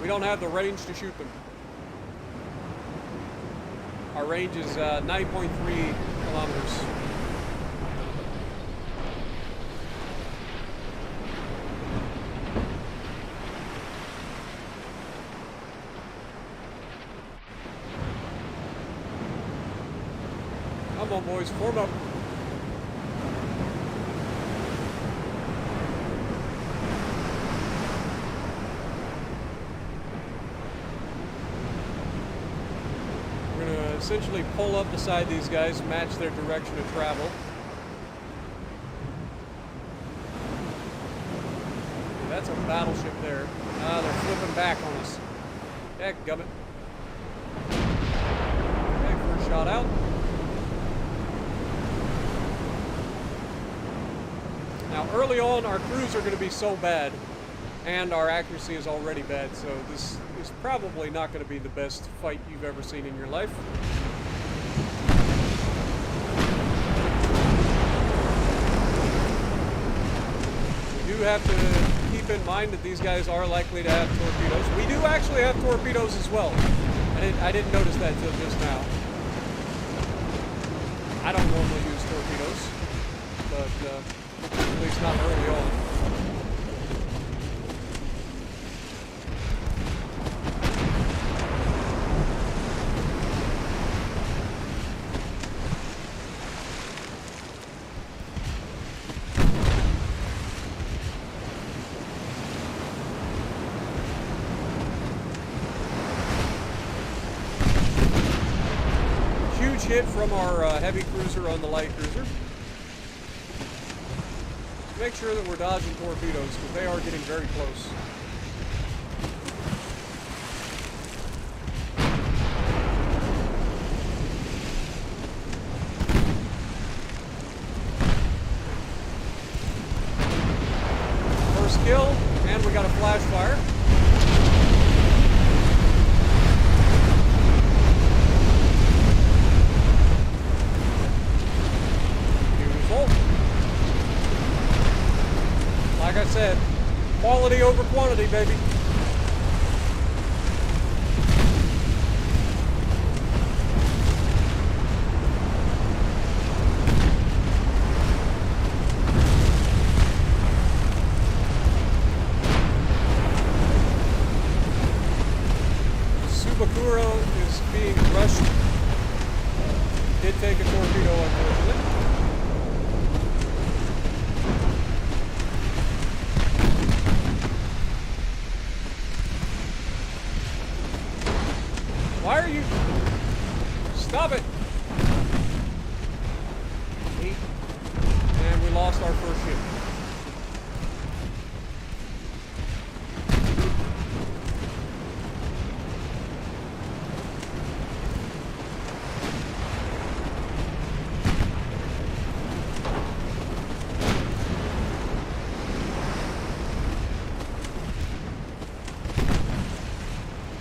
We don't have the range to shoot them. Our range is 9.3 kilometers. Come on, boys, form up. Essentially pull up beside these guys, match their direction of travel. That's a battleship there. They're flipping back on us. Heck, gummit. Okay, first shot out. Now, early on, our crews are going to be so bad, and our accuracy is already bad, so this is probably not going to be the best fight you've ever seen in your life. We do have to keep in mind that these guys are likely to have torpedoes. We do actually have torpedoes as well. I didn't notice that until just now. I don't normally use torpedoes, but at least not early on. Hit from our heavy cruiser on the light cruiser. Make sure that we're dodging torpedoes because they are getting very close. First kill, and we got a flash fire. Like I said, quality over quantity, baby. Bakuro is being rushed. Did take a torpedo, unfortunately. Why are you... Stop it! 8. And we lost our first ship.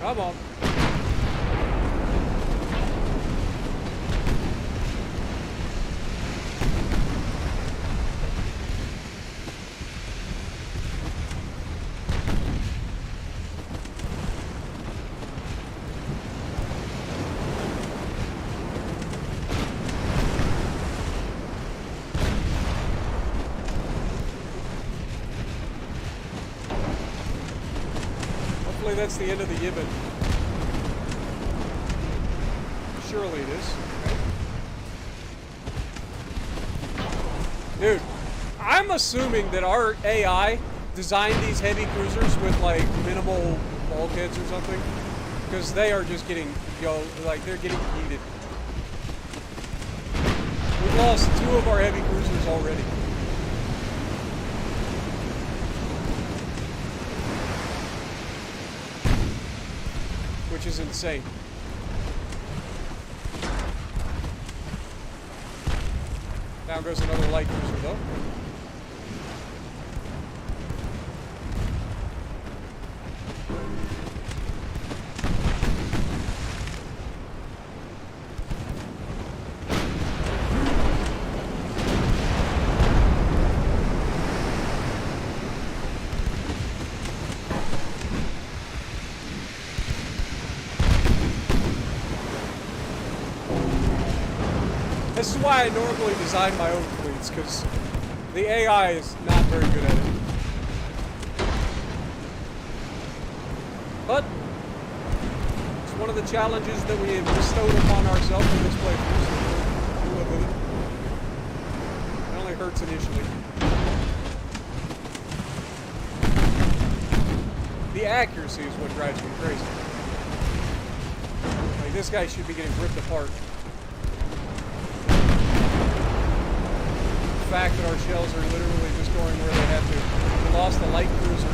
Come on. Hopefully that's the end of the Yibin. Surely it is. Okay. Dude, I'm assuming that our AI designed these heavy cruisers with like minimal bulkheads or something. Because they are just getting, like they're getting heated. We've lost 2 of our heavy cruisers already. Which is insane. Down goes another light cruiser, though. This is why I normally design my own fleets, because the AI is not very good at it. But it's one of the challenges that we have bestowed upon ourselves in this playthrough, so we'll live with it. It only hurts initially. The accuracy is what drives me crazy. Like, this guy should be getting ripped apart. The fact that our shells are literally just going where they have to. We lost the light cruiser.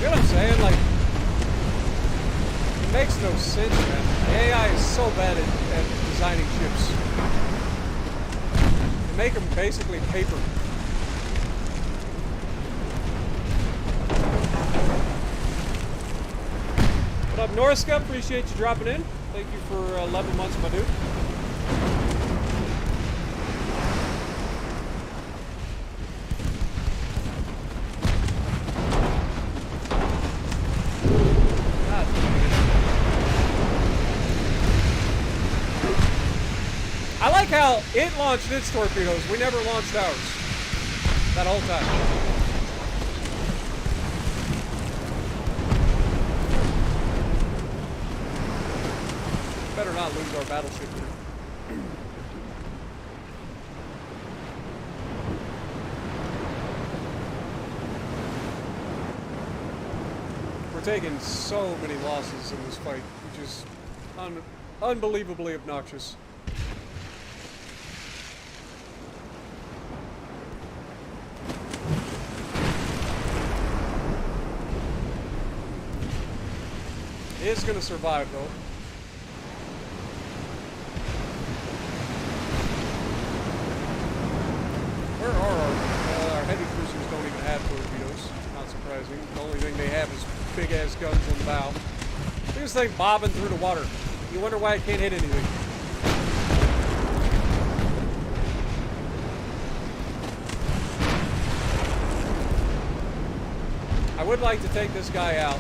You know what I'm saying? Like, it makes no sense, man. The AI is so bad at designing ships. They make them basically paper. What up, Norska? Appreciate you dropping in. Thank you for 11 months, my dude. I like how it launched its torpedoes. We never launched ours. That whole time. Better not lose our battleship here. We're taking so many losses in this fight, which is unbelievably obnoxious. It's gonna survive, though. Where are our heavy cruisers don't even have torpedoes. Not surprising. The only thing they have is big-ass guns on the bow. Look at this thing bobbing through the water. You wonder why it can't hit anything. I would like to take this guy out.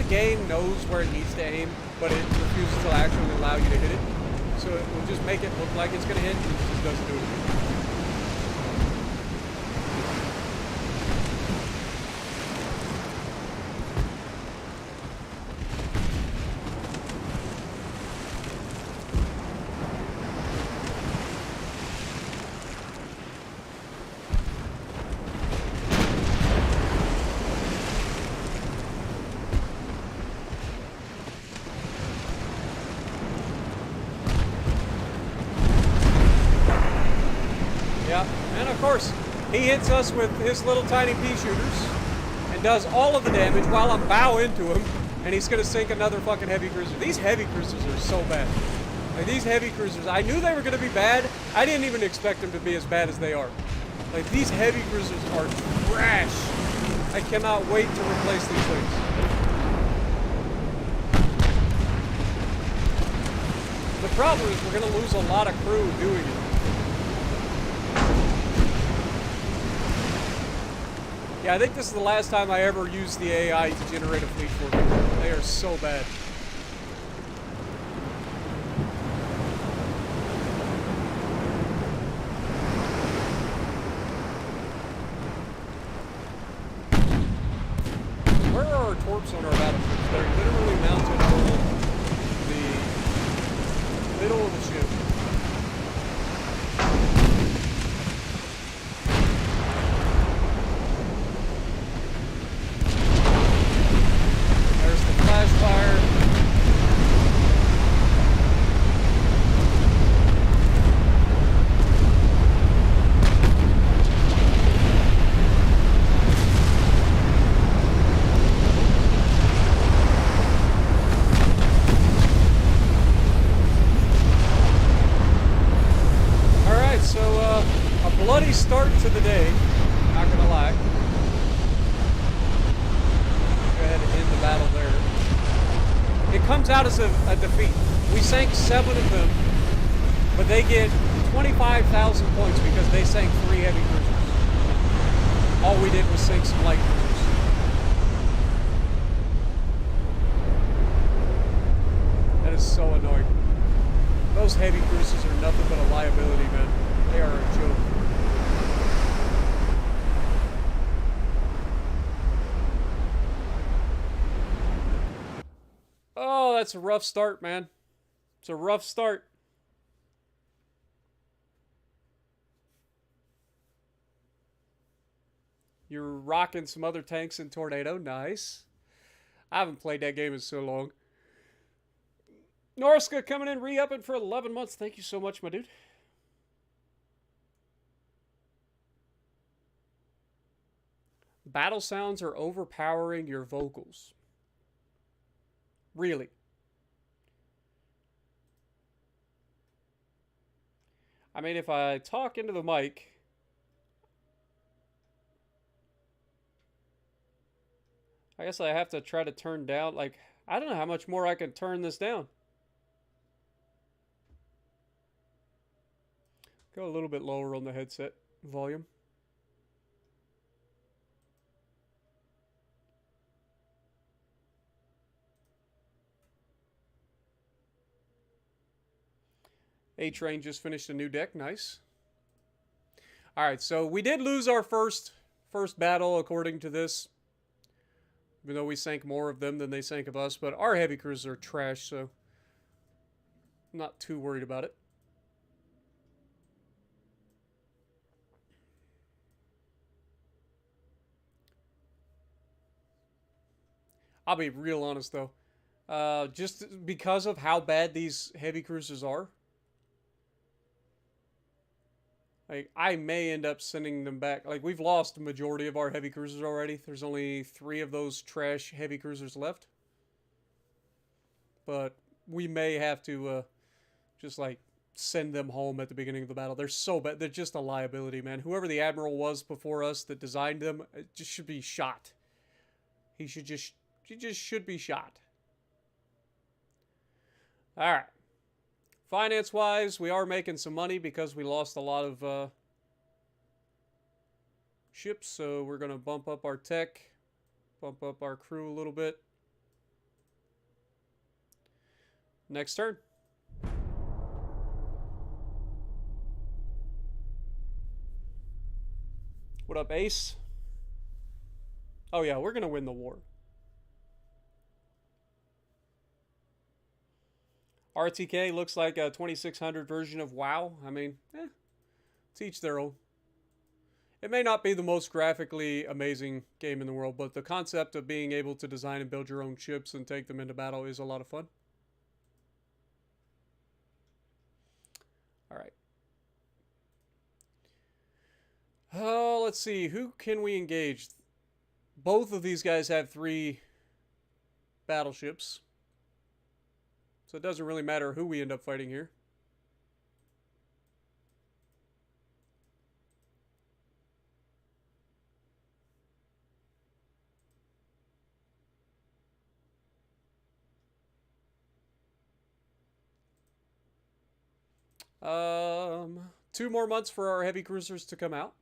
game knows where it needs to aim, but it refuses to actually allow you to hit it. So it will just make it look like it's going to hit, and it just doesn't do it. And of course, he hits us with his little tiny pea shooters and does all of the damage while I'm bow into him, and he's gonna sink another fucking heavy cruiser. These heavy cruisers are so bad. Like, these heavy cruisers, I knew they were gonna be bad. I didn't even expect them to be as bad as they are. Like, these heavy cruisers are trash. I cannot wait to replace these things. The problem is we're gonna lose a lot of crew doing it. Yeah, I think this is the last time I ever used the AI to generate a fleet for me. They are so bad. Where are our torps on our battleships? They're literally mounted on the middle of the ship. Bloody start to the day, not gonna lie. Go ahead and end the battle there. It comes out as a defeat. We sank 7 of them, but they get 25,000 points because they sank 3 heavy cruisers. All we did was sink some light cruisers. That is so annoying. Those heavy cruisers are nothing but a liability, man. They are a joke. Oh, that's a rough start, man. It's a rough start. You're rocking some other tanks in Tornado. Nice. I haven't played that game in so long. Norska coming in, re-upping for 11 months. Thank you so much, my dude. Battle sounds are overpowering your vocals. Really? I mean, if I talk into the mic, I guess I have to try to turn down, like, I don't know how much more I can turn this down. Go a little bit lower on the headset volume. A-Train just finished a new deck. Nice. Alright, so we did lose our first battle according to this. Even though we sank more of them than they sank of us. But our heavy cruisers are trash, so I'm not too worried about it. I'll be real honest, though. Just because of how bad these heavy cruisers are, like, I may end up sending them back. Like, we've lost the majority of our heavy cruisers already. There's only 3 of those trash heavy cruisers left. But we may have to just, like, send them home at the beginning of the battle. They're so bad. They're just a liability, man. Whoever the Admiral was before us that designed them, it just should be shot. He just should be shot. Alright. Finance-wise, we are making some money because we lost a lot of ships, so we're going to bump up our tech, bump up our crew a little bit. Next turn. What up, Ace? Oh yeah, we're gonna win the war. RTK looks like a 2600 version of WoW. I mean, to each their own. It may not be the most graphically amazing game in the world, but the concept of being able to design and build your own ships and take them into battle is a lot of fun. All right. Oh, let's see. Who can we engage? Both of these guys have 3 battleships. So it doesn't really matter who we end up fighting here. Um, 2 more months for our heavy cruisers to come out.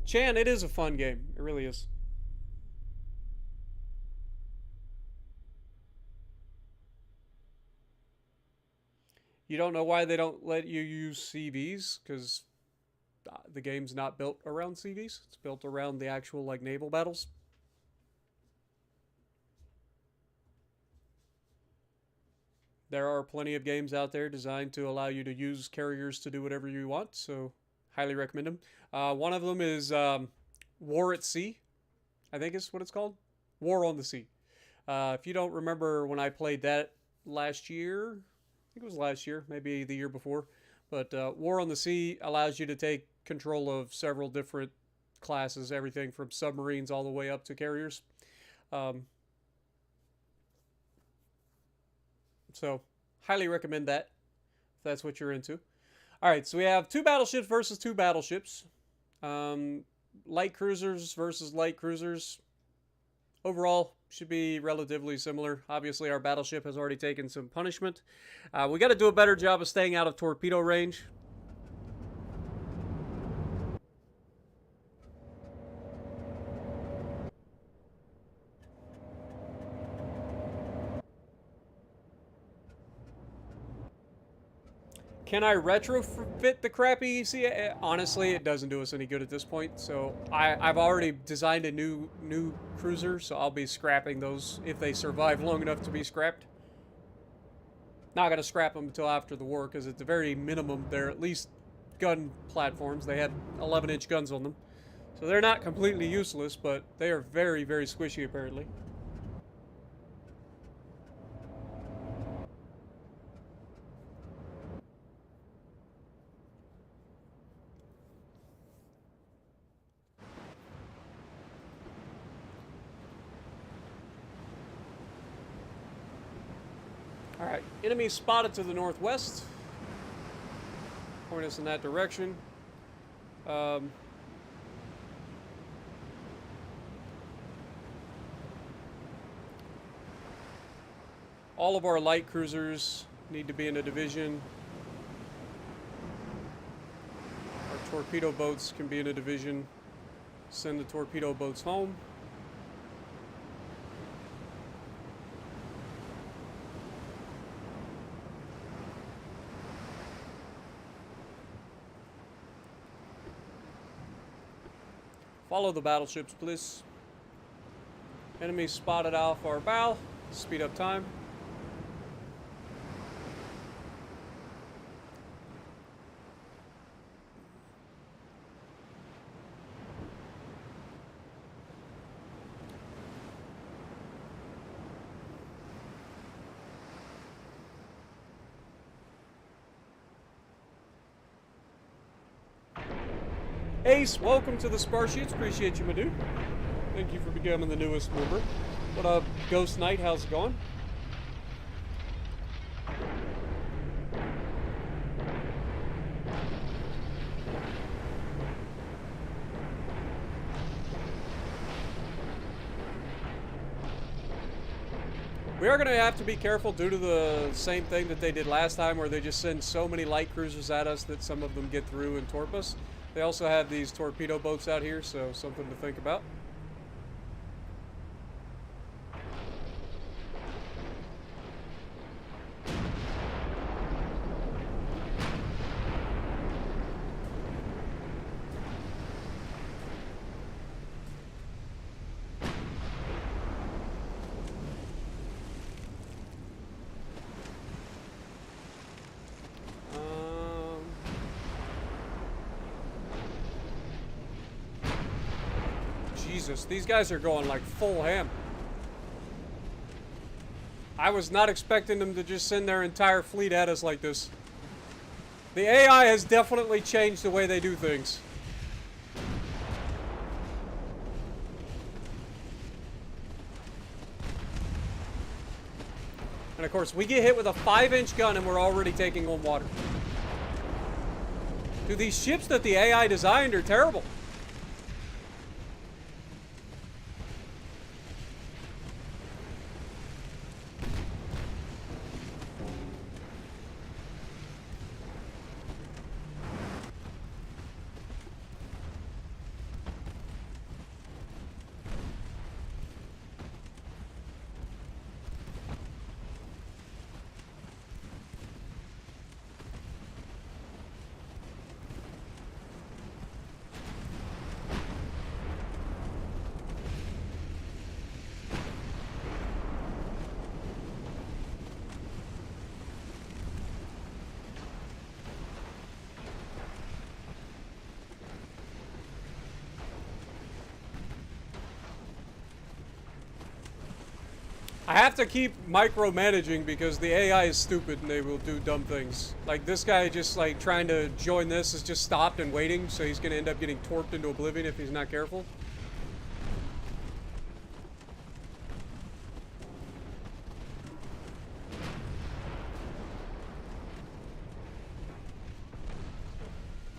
Chan, it is a fun game. It really is. You don't know why they don't let you use CVs? Because the game's not built around CVs. It's built around the actual, like, naval battles. There are plenty of games out there designed to allow you to use carriers to do whatever you want, so highly recommend them. One of them is War at Sea, I think is what it's called. War on the Sea. If you don't remember when I played that last year, I think it was last year, maybe the year before, but War on the Sea allows you to take control of several different classes, everything from submarines all the way up to carriers. So, highly recommend that, if that's what you're into. Alright, so we have 2 battleships versus 2 battleships. Light cruisers versus light cruisers. Overall, should be relatively similar. Obviously, our battleship has already taken some punishment. We got to do a better job of staying out of torpedo range. Can I retrofit the crappy EC? Honestly, it doesn't do us any good at this point. So I've already designed a new cruiser, so I'll be scrapping those if they survive long enough to be scrapped. Not going to scrap them until after the war, because at the very minimum, they're at least gun platforms. They have 11-inch guns on them. So they're not completely useless, but they are very, very squishy, apparently. Alright, enemy spotted to the northwest. Point us in that direction. All of our light cruisers need to be in a division. Our torpedo boats can be in a division. Send the torpedo boats home. Follow the battleships, please. Enemy spotted off our bow. Speed up time. Ace, welcome to the Sparships. Appreciate you, my dude. Thank you for becoming the newest member. What up, Ghost Knight? How's it going? We are going to have to be careful due to the same thing that they did last time, where they just send so many light cruisers at us that some of them get through and torp us. They also have these torpedo boats out here, so something to think about. Jesus, these guys are going like full ham. I was not expecting them to just send their entire fleet at us like this. The AI has definitely changed the way they do things. And of course, we get hit with a 5-inch gun and we're already taking on water. Dude, these ships that the AI designed are terrible. I have to keep micromanaging because the AI is stupid and they will do dumb things. Like this guy just like trying to join this is just stopped and waiting, so he's gonna end up getting torped into oblivion if he's not careful.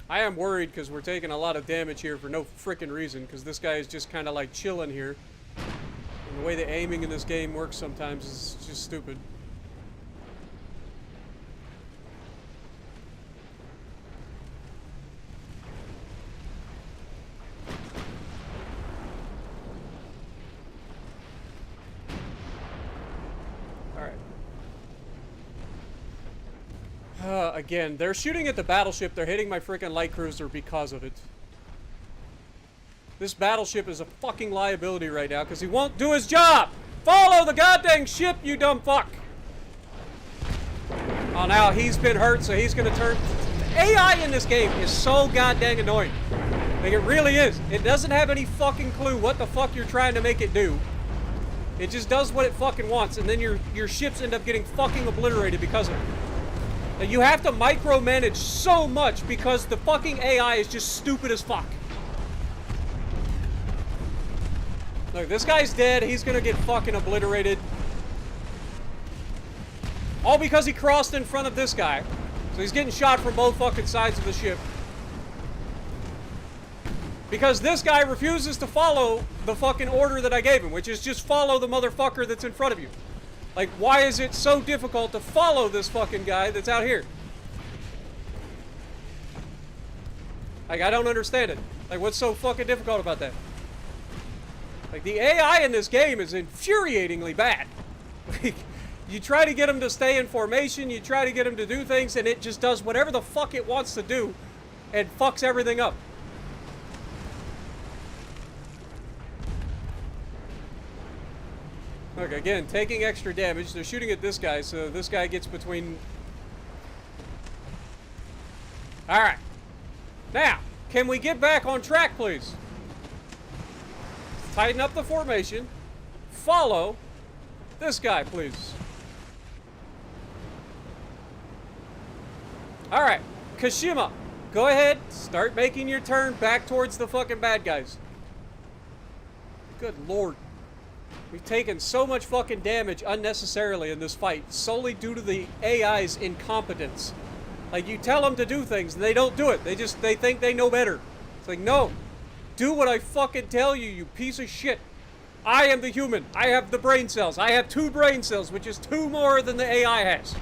I am worried because we're taking a lot of damage here for no frickin' reason, because this guy is just kind of like chilling here. And the way the aiming in this game works sometimes is just stupid. Again, they're shooting at the battleship. They're hitting my freaking light cruiser because of it. This battleship is a fucking liability right now because he won't do his job. Follow the goddamn ship, you dumb fuck. Oh, now he's been hurt, so he's gonna turn. The AI in this game is so goddamn annoying. Like, it really is. It doesn't have any fucking clue what the fuck you're trying to make it do. It just does what it fucking wants, and then your ships end up getting fucking obliterated because of it. Like, you have to micromanage so much because the fucking AI is just stupid as fuck. Look, this guy's dead. He's gonna get fucking obliterated. All because he crossed in front of this guy. So he's getting shot from both fucking sides of the ship. Because this guy refuses to follow the fucking order that I gave him, which is just follow the motherfucker that's in front of you. Like, why is it so difficult to follow this fucking guy that's out here? Like, I don't understand it. Like, what's so fucking difficult about that? Like, the AI in this game is infuriatingly bad. Like, you try to get him to stay in formation, you try to get him to do things, and it just does whatever the fuck it wants to do and fucks everything up. Look, again, taking extra damage. They're shooting at this guy, so this guy gets between... Alright. Now, can we get back on track, please? Tighten up the formation. Follow this guy, please. Alright. Kashima, go ahead. Start making your turn back towards the fucking bad guys. Good lord. We've taken so much fucking damage unnecessarily in this fight, solely due to the AI's incompetence. Like, you tell them to do things, and they don't do it. They think they know better. It's like, no. Do what I fucking tell you, you piece of shit. I am the human. I have the brain cells. I have 2 brain cells, which is 2 more than the AI has.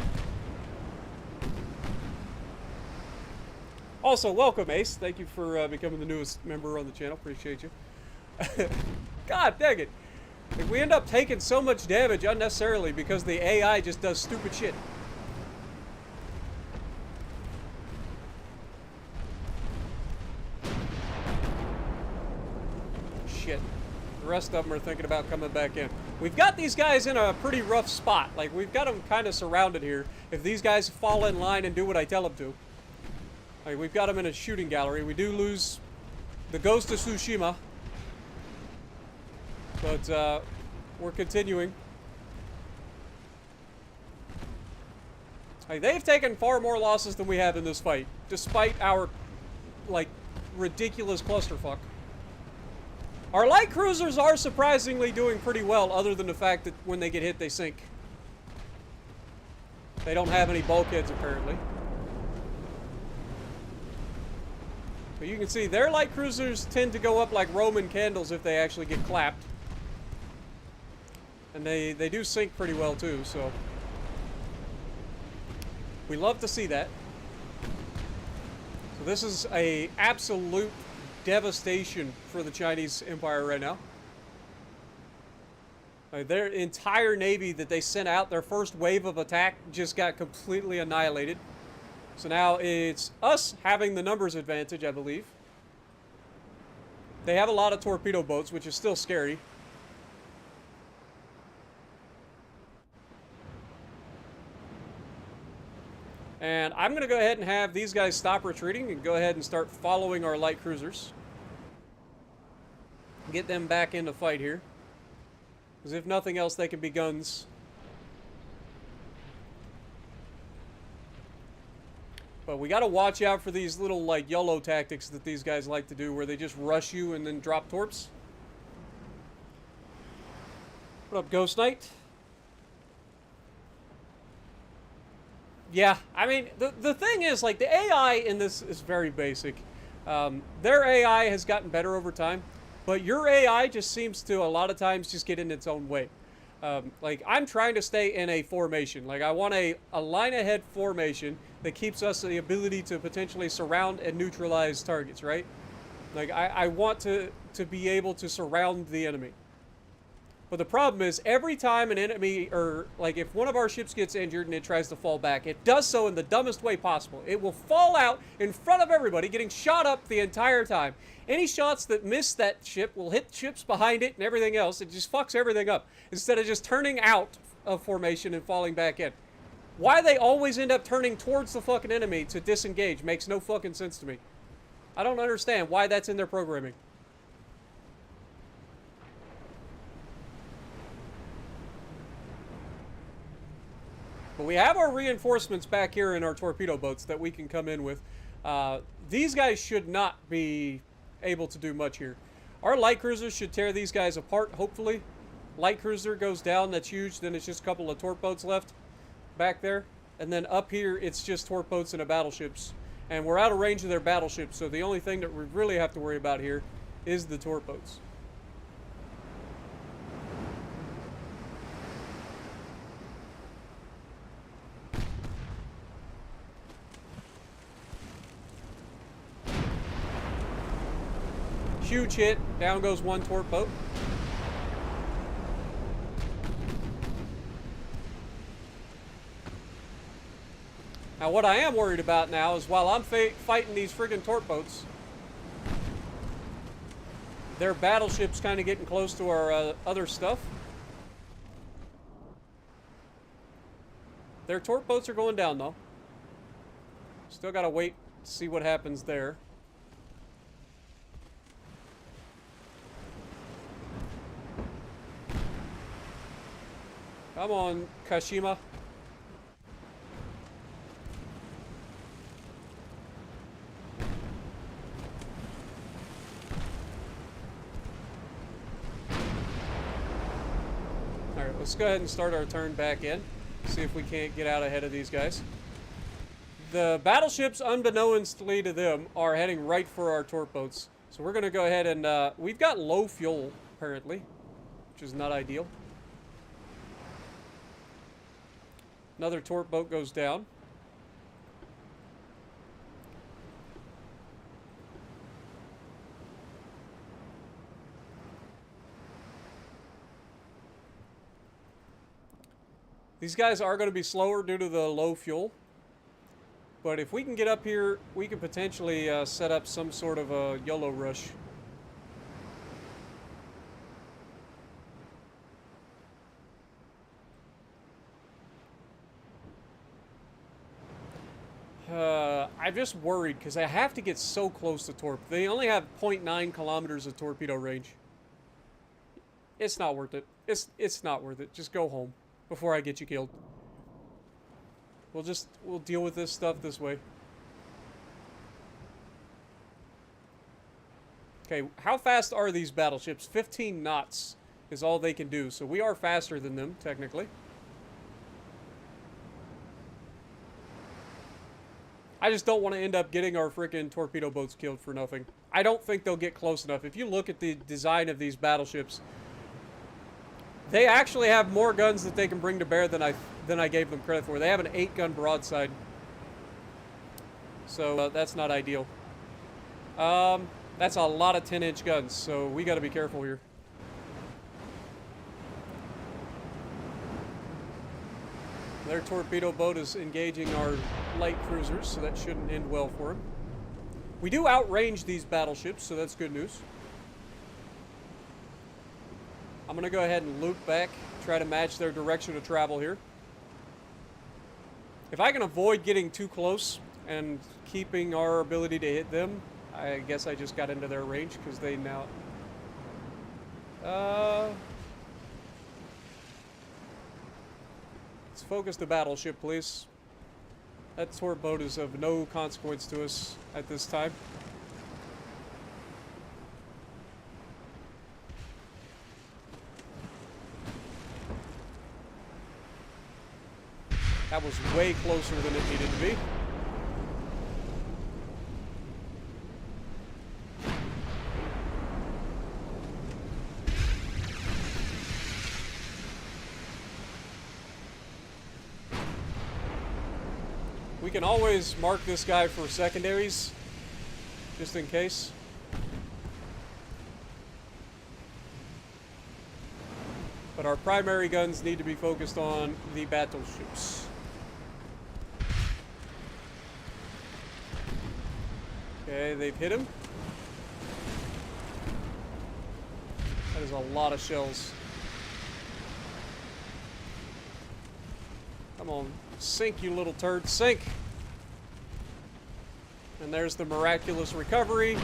Also, welcome, Ace. Thank you for becoming the newest member on the channel. Appreciate you. God dang it. Like, we end up taking so much damage unnecessarily because the AI just does stupid shit. Shit. The rest of them are thinking about coming back in. We've got these guys in a pretty rough spot. Like, we've got them kind of surrounded here. If these guys fall in line and do what I tell them to. Like, we've got them in a shooting gallery. We do lose the Ghost of Tsushima. But we're continuing. Like, they've taken far more losses than we have in this fight, despite our, like, ridiculous clusterfuck. Our light cruisers are surprisingly doing pretty well, other than the fact that when they get hit, they sink. They don't have any bulkheads, apparently. But you can see their light cruisers tend to go up like Roman candles if they actually get clapped. And they do sink pretty well, too, so... we love to see that. So this is a absolute devastation for the Chinese Empire right now. Their entire navy that they sent out, their first wave of attack, just got completely annihilated. So now it's us having the numbers advantage, I believe. They have a lot of torpedo boats, which is still scary. And I'm going to go ahead and have these guys stop retreating and go ahead and start following our light cruisers. Get them back into fight here. Because if nothing else, they can be guns. But we got to watch out for these little, like, YOLO tactics that these guys like to do, where they just rush you and then drop torps. What up, Ghost Knight? Yeah, I mean, the thing is, like, the AI in this is very basic. Their AI has gotten better over time, but your AI just seems to, a lot of times, just get in its own way. Like, I'm trying to stay in a formation. Like, I want a line-ahead formation that keeps us the ability to potentially surround and neutralize targets, right? Like, I want to be able to surround the enemy. But the problem is, every time an enemy, or, like, if one of our ships gets injured and it tries to fall back, it does so in the dumbest way possible. It will fall out in front of everybody, getting shot up the entire time. Any shots that miss that ship will hit ships behind it and everything else. It just fucks everything up, instead of just turning out of formation and falling back in. Why they always end up turning towards the fucking enemy to disengage makes no fucking sense to me. I don't understand why that's in their programming. But we have our reinforcements back here in our torpedo boats that we can come in with. These guys should not be able to do much here. Our light cruisers should tear these guys apart, hopefully. Light cruiser goes down, that's huge. Then it's just a couple of torp boats left back there. And then up here, it's just torp boats and battleships. And we're out of range of their battleships, so the only thing that we really have to worry about here is the torp boats. Huge hit. Down goes one torp boat. Now, what I am worried about now is while I'm fighting these friggin' torp boats, their battleship's kind of getting close to our other stuff. Their torp boats are going down, though. Still gotta wait to see what happens there. Come on, Kashima. Alright, let's go ahead and start our turn back in. See if we can't get out ahead of these guys. The battleships, unbeknownstly to them, are heading right for our torp boats. So we're going to go ahead and... we've got low fuel, apparently, which is not ideal. Another torp boat goes down. These guys are going to be slower due to the low fuel. But if we can get up here, we can potentially set up some sort of a YOLO rush. I'm just worried because I have to get so close to torp. They only have 0.9 kilometers of torpedo range. It's not worth it. It's not worth it. Just go home before I get you killed. We'll deal with this stuff this way. Okay, how fast are these battleships? 15 knots is all they can do, so we are faster than them, technically. I just don't want to end up getting our freaking torpedo boats killed for nothing. I don't think they'll get close enough. If you look at the design of these battleships, they actually have more guns that they can bring to bear than I gave them credit for. They have an 8-gun broadside. So that's not ideal. That's a lot of 10-inch guns, so we got to be careful here. Their torpedo boat is engaging our light cruisers, so that shouldn't end well for them. We do outrange these battleships, so that's good news. I'm going to go ahead and loop back, try to match their direction of travel here. If I can avoid getting too close and keeping our ability to hit them, I guess I just got into their range because they now... Let's focus the battleship, please. That torp boat is of no consequence to us at this time. That was way closer than it needed to be. We can always mark this guy for secondaries, just in case. But our primary guns need to be focused on the battleships. Okay, they've hit him. That is a lot of shells. Come on, sink, you little turd, sink! And there's the miraculous recovery.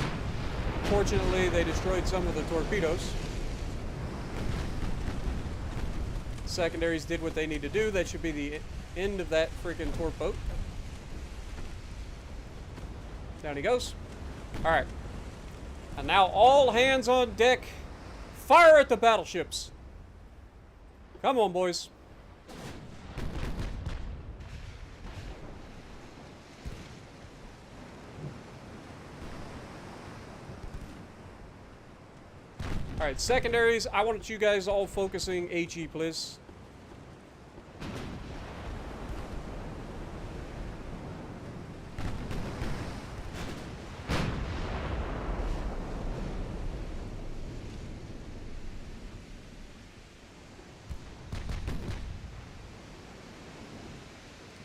Fortunately, they destroyed some of the torpedoes. Secondaries did what they need to do. That should be the end of that freaking torp boat. Down he goes. Alright. And now all hands on deck. Fire at the battleships. Come on, boys. Alright, secondaries, I want you guys all focusing HE, please.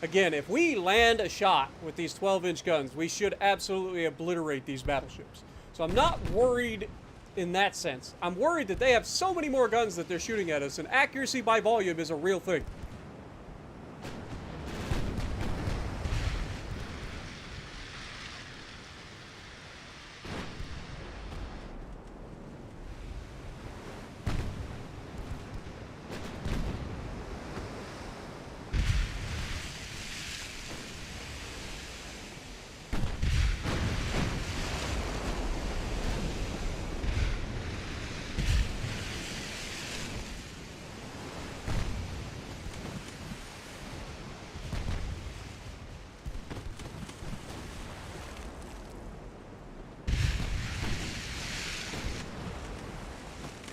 Again, if we land a shot with these 12-inch guns, we should absolutely obliterate these battleships. So I'm not worried in that sense. I'm worried that they have so many more guns that they're shooting at us, and accuracy by volume is a real thing.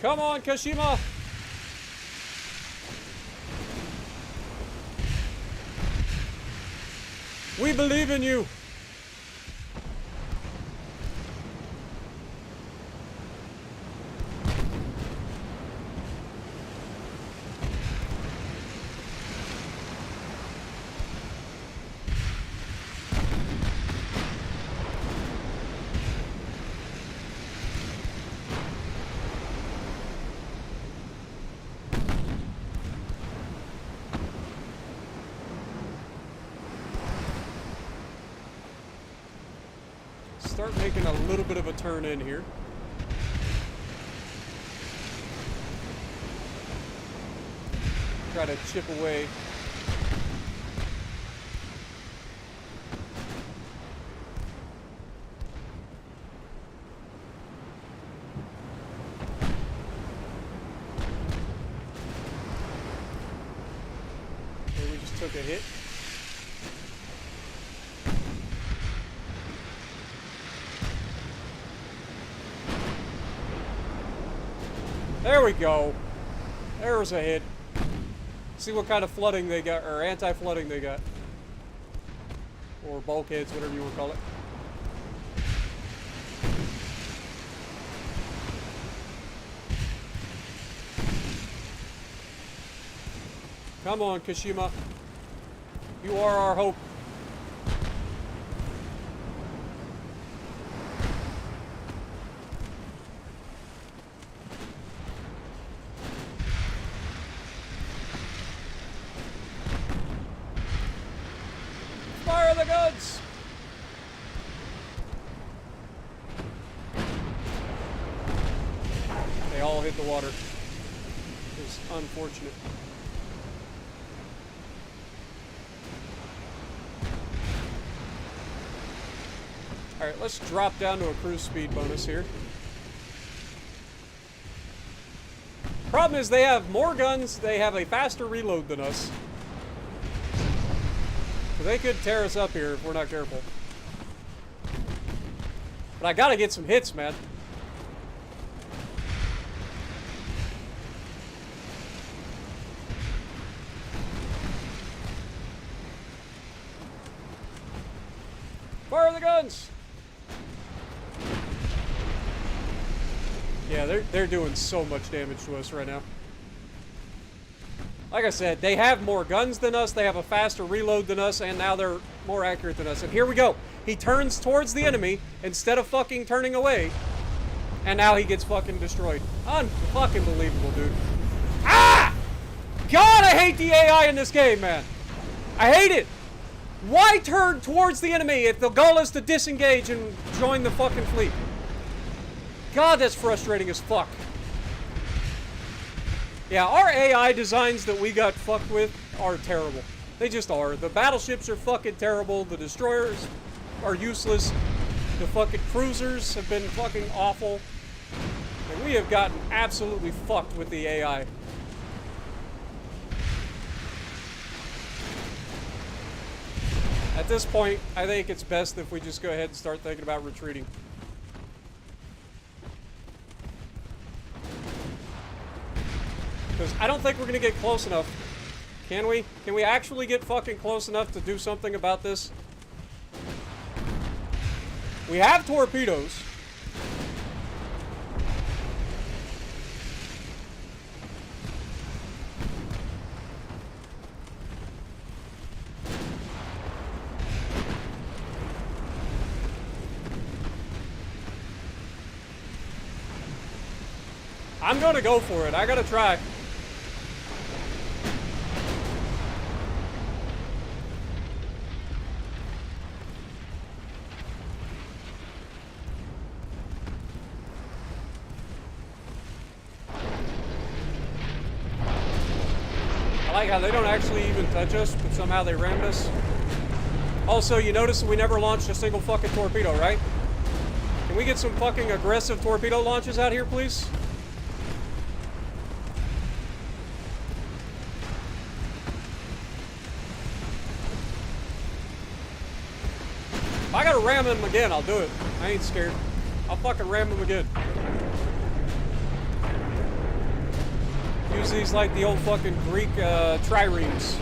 Come on, Kashima! We believe in you! Start making a little bit of a turn in here. Try to chip away. Okay, we just took a hit. There we go. There was a hit. See what kind of flooding they got, or anti-flooding they got. Or bulkheads, whatever you want to call it. Come on, Kashima. You are our hope. Fire the guns! They all hit the water. It's unfortunate. Alright, let's drop down to a cruise speed bonus here. Problem is they have more guns, they have a faster reload than us. So they could tear us up here if we're not careful. But I gotta get some hits, man. Fire the guns! Yeah, they're doing so much damage to us right now. Like I said, they have more guns than us, they have a faster reload than us, and now they're more accurate than us. And here we go. He turns towards the enemy instead of fucking turning away. And now he gets fucking destroyed. Unfucking believable, dude. Ah! God, I hate the AI in this game, man. I hate it. Why turn towards the enemy if the goal is to disengage and join the fucking fleet? God, that's frustrating as fuck. Yeah, our AI designs that we got fucked with are terrible. They just are. The battleships are fucking terrible. The destroyers are useless. The fucking cruisers have been fucking awful. And we have gotten absolutely fucked with the AI. At this point, I think it's best if we just go ahead and start thinking about retreating. Because I don't think we're going to get close enough. Can we? Can we actually get fucking close enough to do something about this? We have torpedoes. I'm going to go for it. I got to try. I like how they don't actually even touch us, but somehow they rammed us. Also, you notice that we never launched a single fucking torpedo, right? Can we get some fucking aggressive torpedo launches out here, please? If I gotta ram him again, I'll do it. I ain't scared. I'll fucking ram him again. Use these like the old fucking Greek triremes.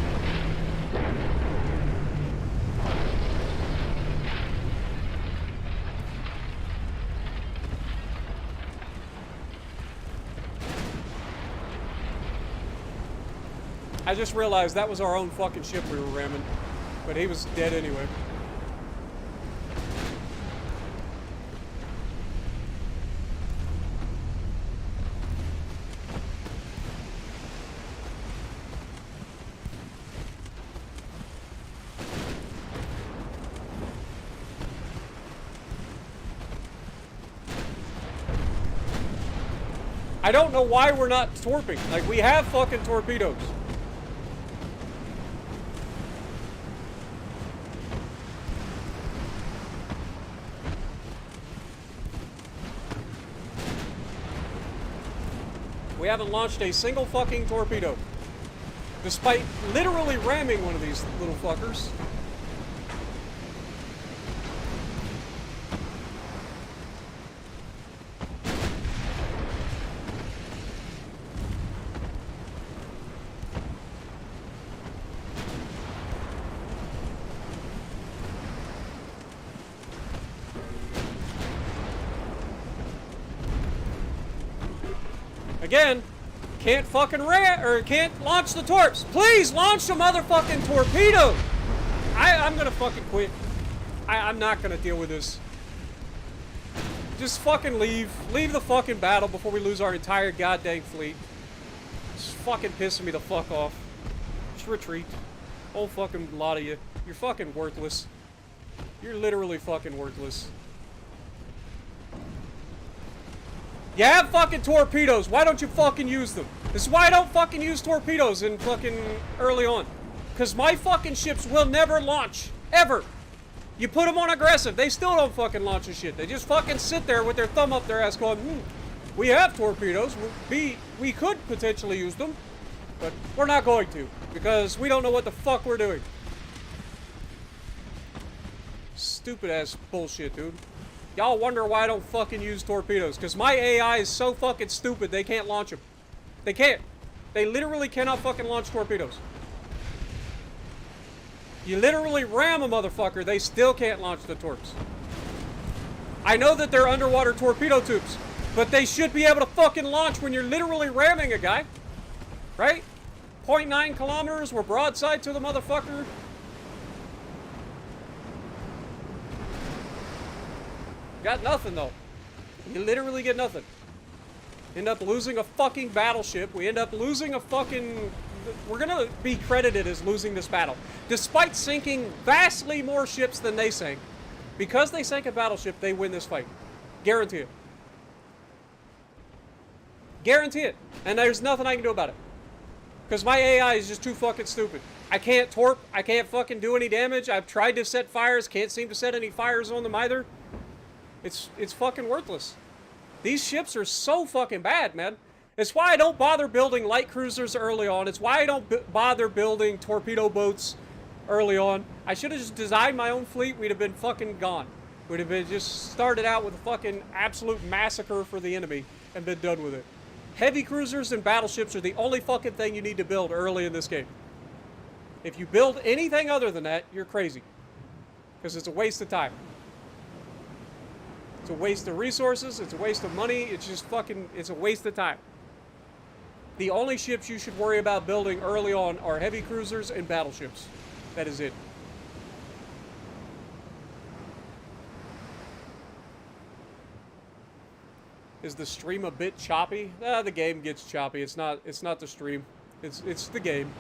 I just realized that was our own fucking ship we were ramming. But he was dead anyway. I don't know why we're not torping. Like, we have fucking torpedoes. We haven't launched a single fucking torpedo. Despite literally ramming one of these little fuckers. Again, can't fucking can't launch the torps. Please launch the motherfucking torpedo. I'm gonna fucking quit. I'm not gonna deal with this. Just fucking leave. Leave the fucking battle before we lose our entire goddamn fleet. It's fucking pissing me the fuck off. Just retreat. Whole fucking lot of you. You're fucking worthless. You're literally fucking worthless. You have fucking torpedoes. Why don't you fucking use them? This is why I don't fucking use torpedoes in fucking early on. Because my fucking ships will never launch. Ever. You put them on aggressive. They still don't fucking launch a shit. They just fucking sit there with their thumb up their ass going, we have torpedoes. We could potentially use them. But we're not going to. Because we don't know what the fuck we're doing. Stupid ass bullshit, dude. Y'all wonder why I don't fucking use torpedoes. Because my AI is so fucking stupid, they can't launch them. They can't. They literally cannot fucking launch torpedoes. You literally ram a motherfucker, they still can't launch the torps. I know that they're underwater torpedo tubes, but they should be able to fucking launch when you're literally ramming a guy. Right? 0.9 kilometers, we're broadside to the motherfucker. Got nothing, though. You literally get nothing. End up losing a fucking battleship. We end up losing a fucking... We're gonna be credited as losing this battle. Despite sinking vastly more ships than they sank. Because they sank a battleship, they win this fight. Guarantee it. Guarantee it. And there's nothing I can do about it. Because my AI is just too fucking stupid. I can't torp. I can't fucking do any damage. I've tried to set fires. Can't seem to set any fires on them either. It's fucking worthless. These ships are so fucking bad, man. It's why I don't bother building light cruisers early on. It's why I don't bother building torpedo boats early on. I should have just designed my own fleet. We'd have been fucking gone. We'd have been just started out with a fucking absolute massacre for the enemy and been done with it. Heavy cruisers and battleships are the only fucking thing you need to build early in this game. If you build anything other than that, you're crazy. Because it's a waste of time. It's a waste of resources, it's a waste of money, it's just fucking, it's a waste of time. The only ships you should worry about building early on are heavy cruisers and battleships. That is it. Is the stream a bit choppy? The game gets choppy. It's not the stream. It's the game.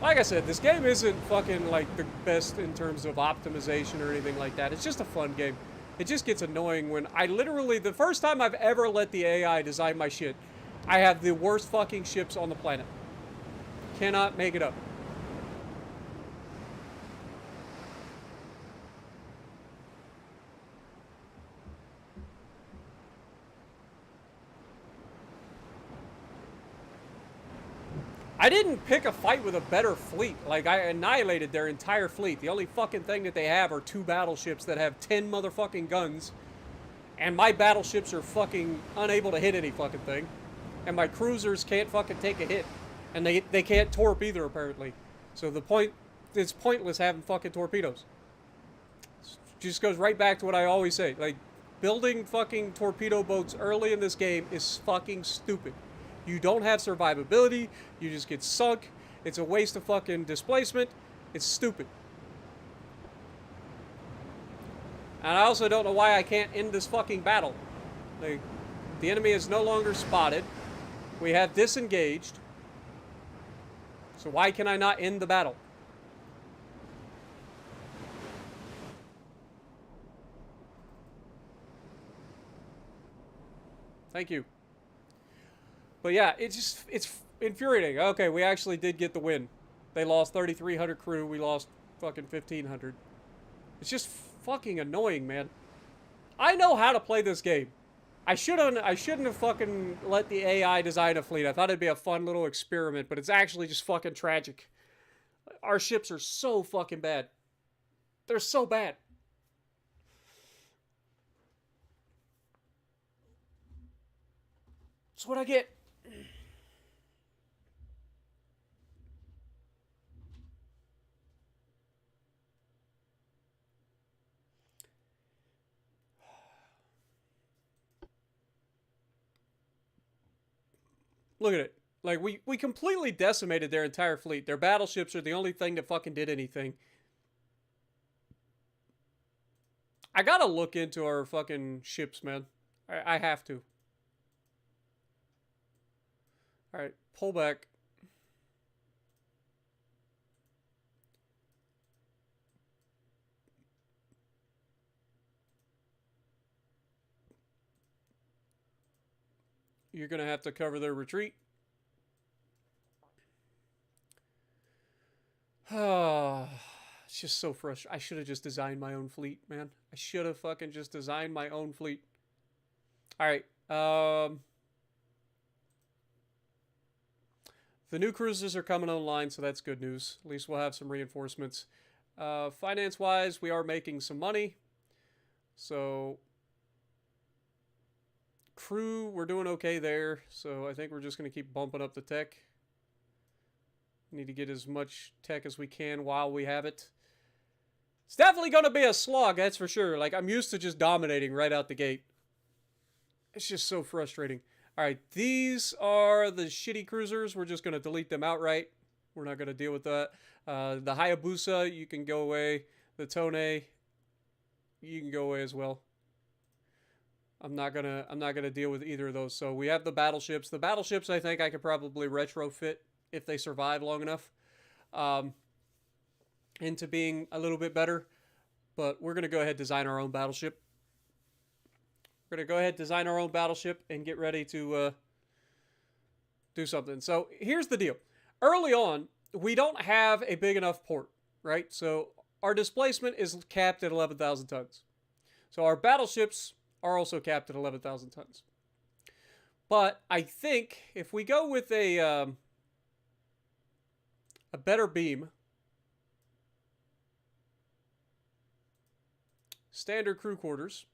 Like I said, this game isn't fucking like the best in terms of optimization or anything like that. It's just a fun game. It just gets annoying when I literally, the first time I've ever let the AI design my shit, I have the worst fucking ships on the planet. Cannot make it up. I didn't pick a fight with a better fleet. Like, I annihilated their entire fleet. The only fucking thing that they have are 2 battleships that have 10 motherfucking guns. And my battleships are fucking unable to hit any fucking thing. And my cruisers can't fucking take a hit. And they can't torp either, apparently. So it's pointless having fucking torpedoes. It just goes right back to what I always say. Like, building fucking torpedo boats early in this game is fucking stupid. You don't have survivability. You just get sunk. It's a waste of fucking displacement. It's stupid. And I also don't know why I can't end this fucking battle. Like, the enemy is no longer spotted. We have disengaged. So why can I not end the battle? Thank you. But yeah, it's infuriating. Okay, we actually did get the win. They lost 3,300 crew. We lost fucking 1,500. It's just fucking annoying, man. I know how to play this game. I shouldn't have fucking let the AI design a fleet. I thought it'd be a fun little experiment, but it's actually just fucking tragic. Our ships are so fucking bad. They're so bad. That's what I get. Look at it. Like, we completely decimated their entire fleet. Their battleships are the only thing that fucking did anything. I gotta look into our fucking ships, man. I have to. Alright, pull back. You're gonna have to cover their retreat. It's just so frustrating. I should have just designed my own fleet, man. I should have fucking just designed my own fleet. Alright, the new cruisers are coming online, so that's good news. At least we'll have some reinforcements. Finance-wise, we are making some money. So, crew, we're doing okay there. So I think we're just going to keep bumping up the tech. Need to get as much tech as we can while we have it. It's definitely going to be a slog, that's for sure. Like, I'm used to just dominating right out the gate. It's just so frustrating. Alright, these are the shitty cruisers. We're just going to delete them outright. We're not going to deal with that. The Hayabusa, you can go away. The Tone, you can go away as well. I'm not gonna deal with either of those. So we have the battleships. The battleships, I think I could probably retrofit if they survive long enough into being a little bit better. But we're gonna go ahead and design our own battleship. We're gonna go ahead and design our own battleship and get ready to do something. So here's the deal. Early on, we don't have a big enough port, right? So our displacement is capped at 11,000 tons. So our battleships are also capped at 11,000 tons. But I think if we go with a better beam, standard crew quarters,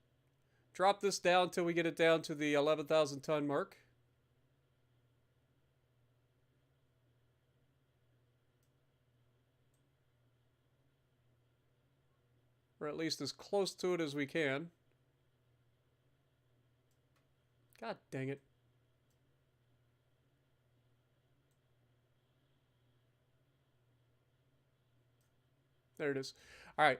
drop this down until we get it down to the 11,000 ton mark. Or at least as close to it as we can. God dang it. There it is. All right.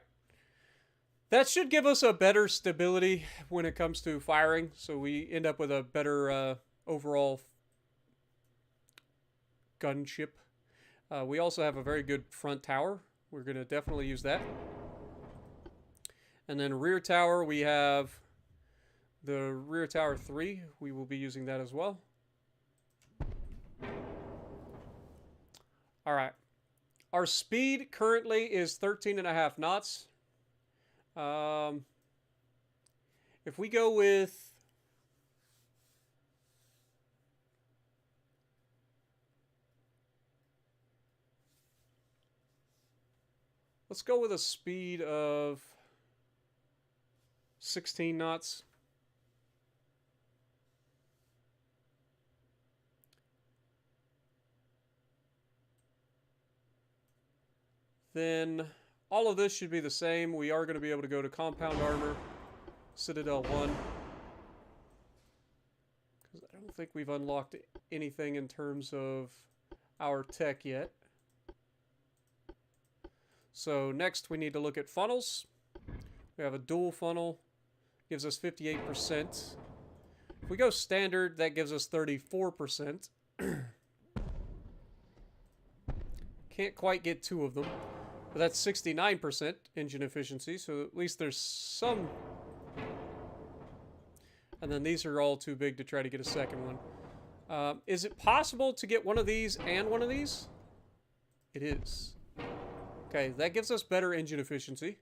That should give us a better stability when it comes to firing. So we end up with a better overall gunship. We also have a very good front tower. We're going to definitely use that. And then rear tower, we have the rear tower 3. We will be using that as well. All right. Our speed currently is 13.5 knots. If we go with... Let's go with a speed of 16 knots. Then all of this should be the same. We are going to be able to go to compound armor, Citadel 1. Because I don't think we've unlocked anything in terms of our tech yet. So next we need to look at funnels. We have a dual funnel, gives us 58%. If we go standard, that gives us 34%. Can't quite get 2 of them. But that's 69% engine efficiency, so at least there's some. And then these are all too big to try to get a second one. Is it possible to get one of these and one of these? It is. Okay, that gives us better engine efficiency.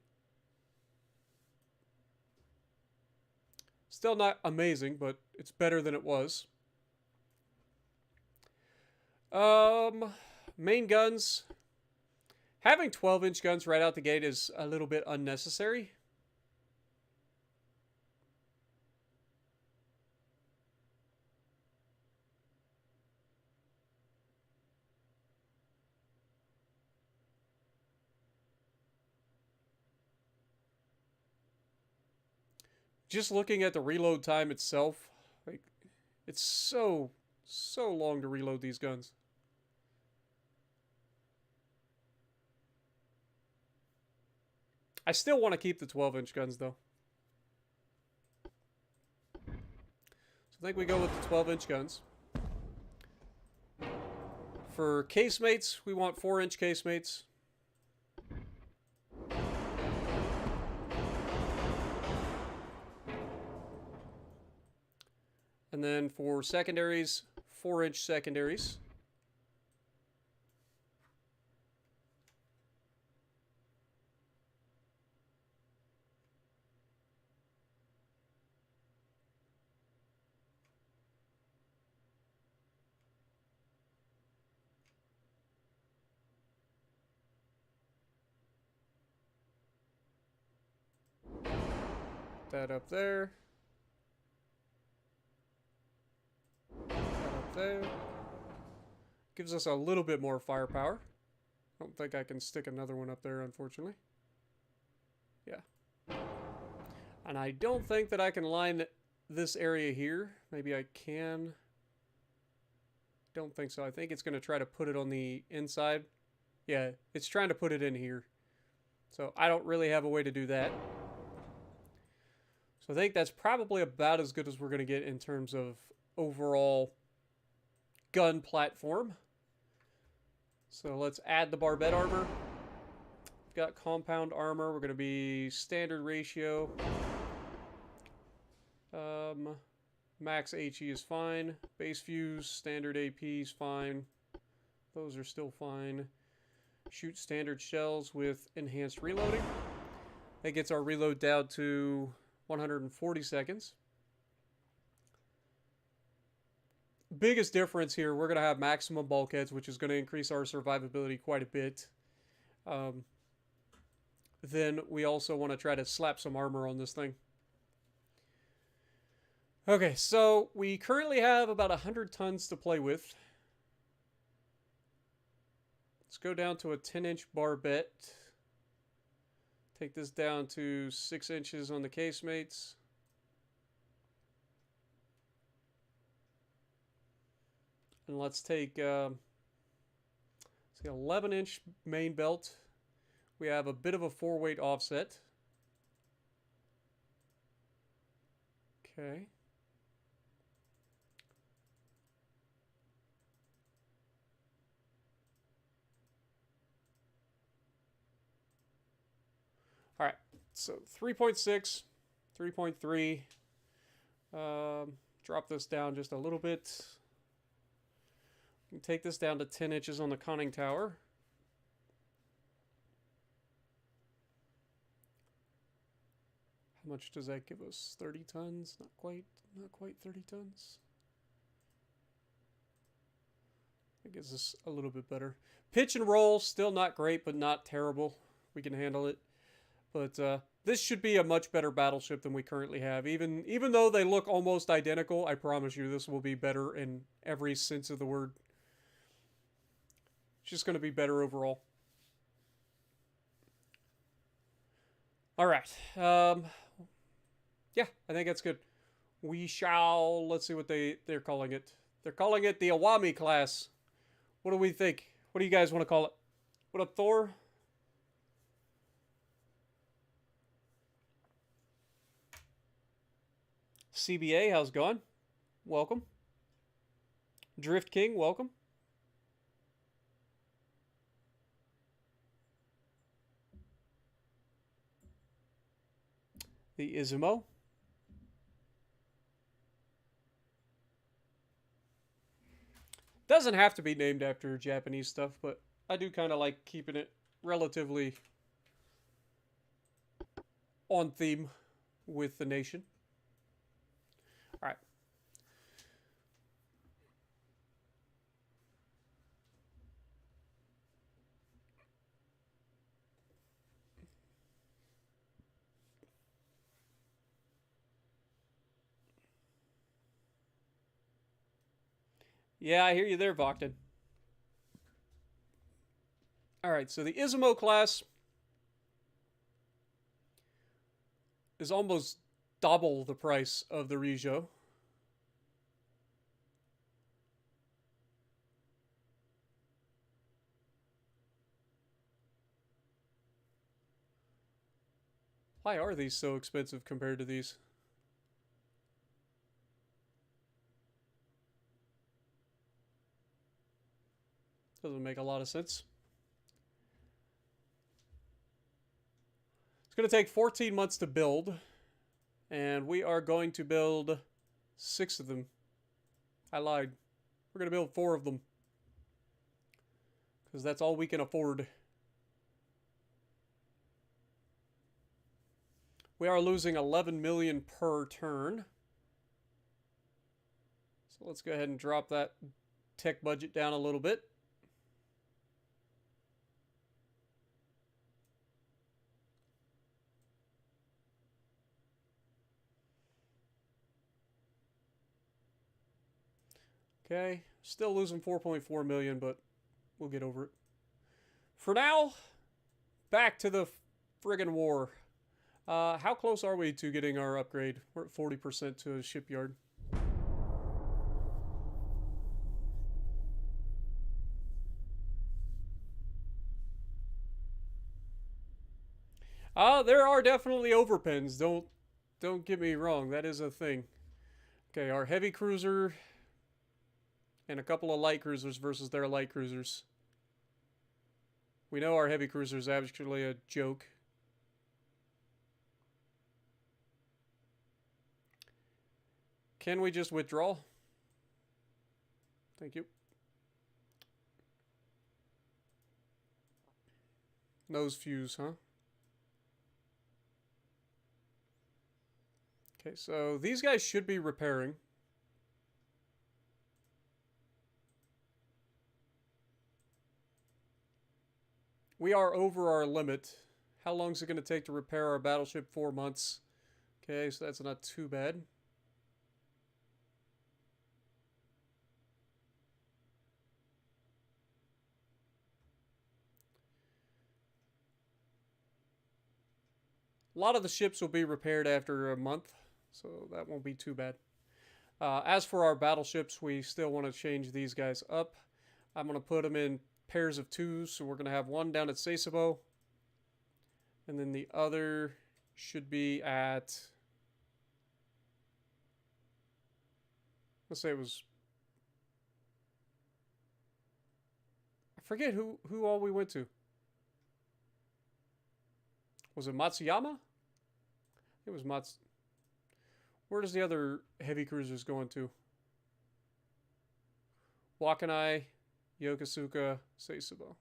Still not amazing, but it's better than it was. Main guns. Having 12-inch guns right out the gate is a little bit unnecessary. Just looking at the reload time itself, like, it's so long to reload these guns. I still want to keep the 12-inch guns, though. So I think we go with the 12-inch guns. For casemates, we want 4-inch casemates. And then for secondaries, 4-inch secondaries. That up there. That up there. Gives us a little bit more firepower. I don't think I can stick another one up there, unfortunately. Yeah. And I don't think that I can line this area here. Maybe I can. Don't think so. I think it's going to try to put it on the inside. Yeah, it's trying to put it in here. So I don't really have a way to do that. So I think that's probably about as good as we're going to get in terms of overall gun platform. So let's add the barbette armor. We've got compound armor. We're going to be standard ratio. Max HE is fine. Base fuse, standard AP is fine. Those are still fine. Shoot standard shells with enhanced reloading. That gets our reload down to 140 seconds. Biggest difference here, we're going to have maximum bulkheads, which is going to increase our survivability quite a bit. Then we also want to try to slap some armor on this thing. Okay, so we currently have about 100 tons to play with. Let's go down to a 10-inch barbette. Take this down to 6 inches on the casemates. And let's take 11-inch main belt. We have a bit of a 4-weight offset. Okay. All right, so 3.6, 3.3. Drop this down just a little bit. You can take this down to 10 inches on the conning tower. How much does that give us? 30 tons? Not quite 30 tons. That gives us a little bit better. Pitch and roll, still not great, but not terrible. We can handle it. But this should be a much better battleship than we currently have. Even though they look almost identical, I promise you this will be better in every sense of the word. It's just going to be better overall. All right. Yeah, I think that's good. We shall... Let's see what they're calling it. They're calling it the Awami class. What do we think? What do you guys want to call it? What up, Thor? CBA, how's it going? Welcome. Drift King, welcome. The Izumo. Doesn't have to be named after Japanese stuff, but I do kind of like keeping it relatively on theme with the nation. All right. Yeah, I hear you there, Vokton. All right, so the Izumo class is almost double the price of the Rijo. Why are these so expensive compared to these? Doesn't make a lot of sense. It's going to take 14 months to build, and we are going to build 6 of them. I lied. We're going to build 4 of them, because that's all we can afford. We are losing 11 million per turn. So let's go ahead and drop that tech budget down a little bit. Okay, still losing 4.4 million, but we'll get over it. For now, back to the friggin' war. How close are we to getting our upgrade? We're at 40% to a shipyard. There are definitely overpins. Don't get me wrong. That is a thing. Okay, our heavy cruiser and a couple of light cruisers versus their light cruisers. We know our heavy cruiser is actually a joke. Can we just withdraw? Thank you. Nose fuse, huh? Okay, so these guys should be repairing. We are over our limit. How long is it going to take to repair our battleship? 4 months. Okay, so that's not too bad. A lot of the ships will be repaired after a month, so that won't be too bad. As for our battleships, we still want to change these guys up. I'm going to put them in pairs of 2, so we're going to have one down at Sasebo, and then the other should be at, let's say it was, I forget who all we went to. Was it Matsuyama? It was Mats. Where does the other heavy cruisers go into? Wakanai, Yokosuka, Sasebo.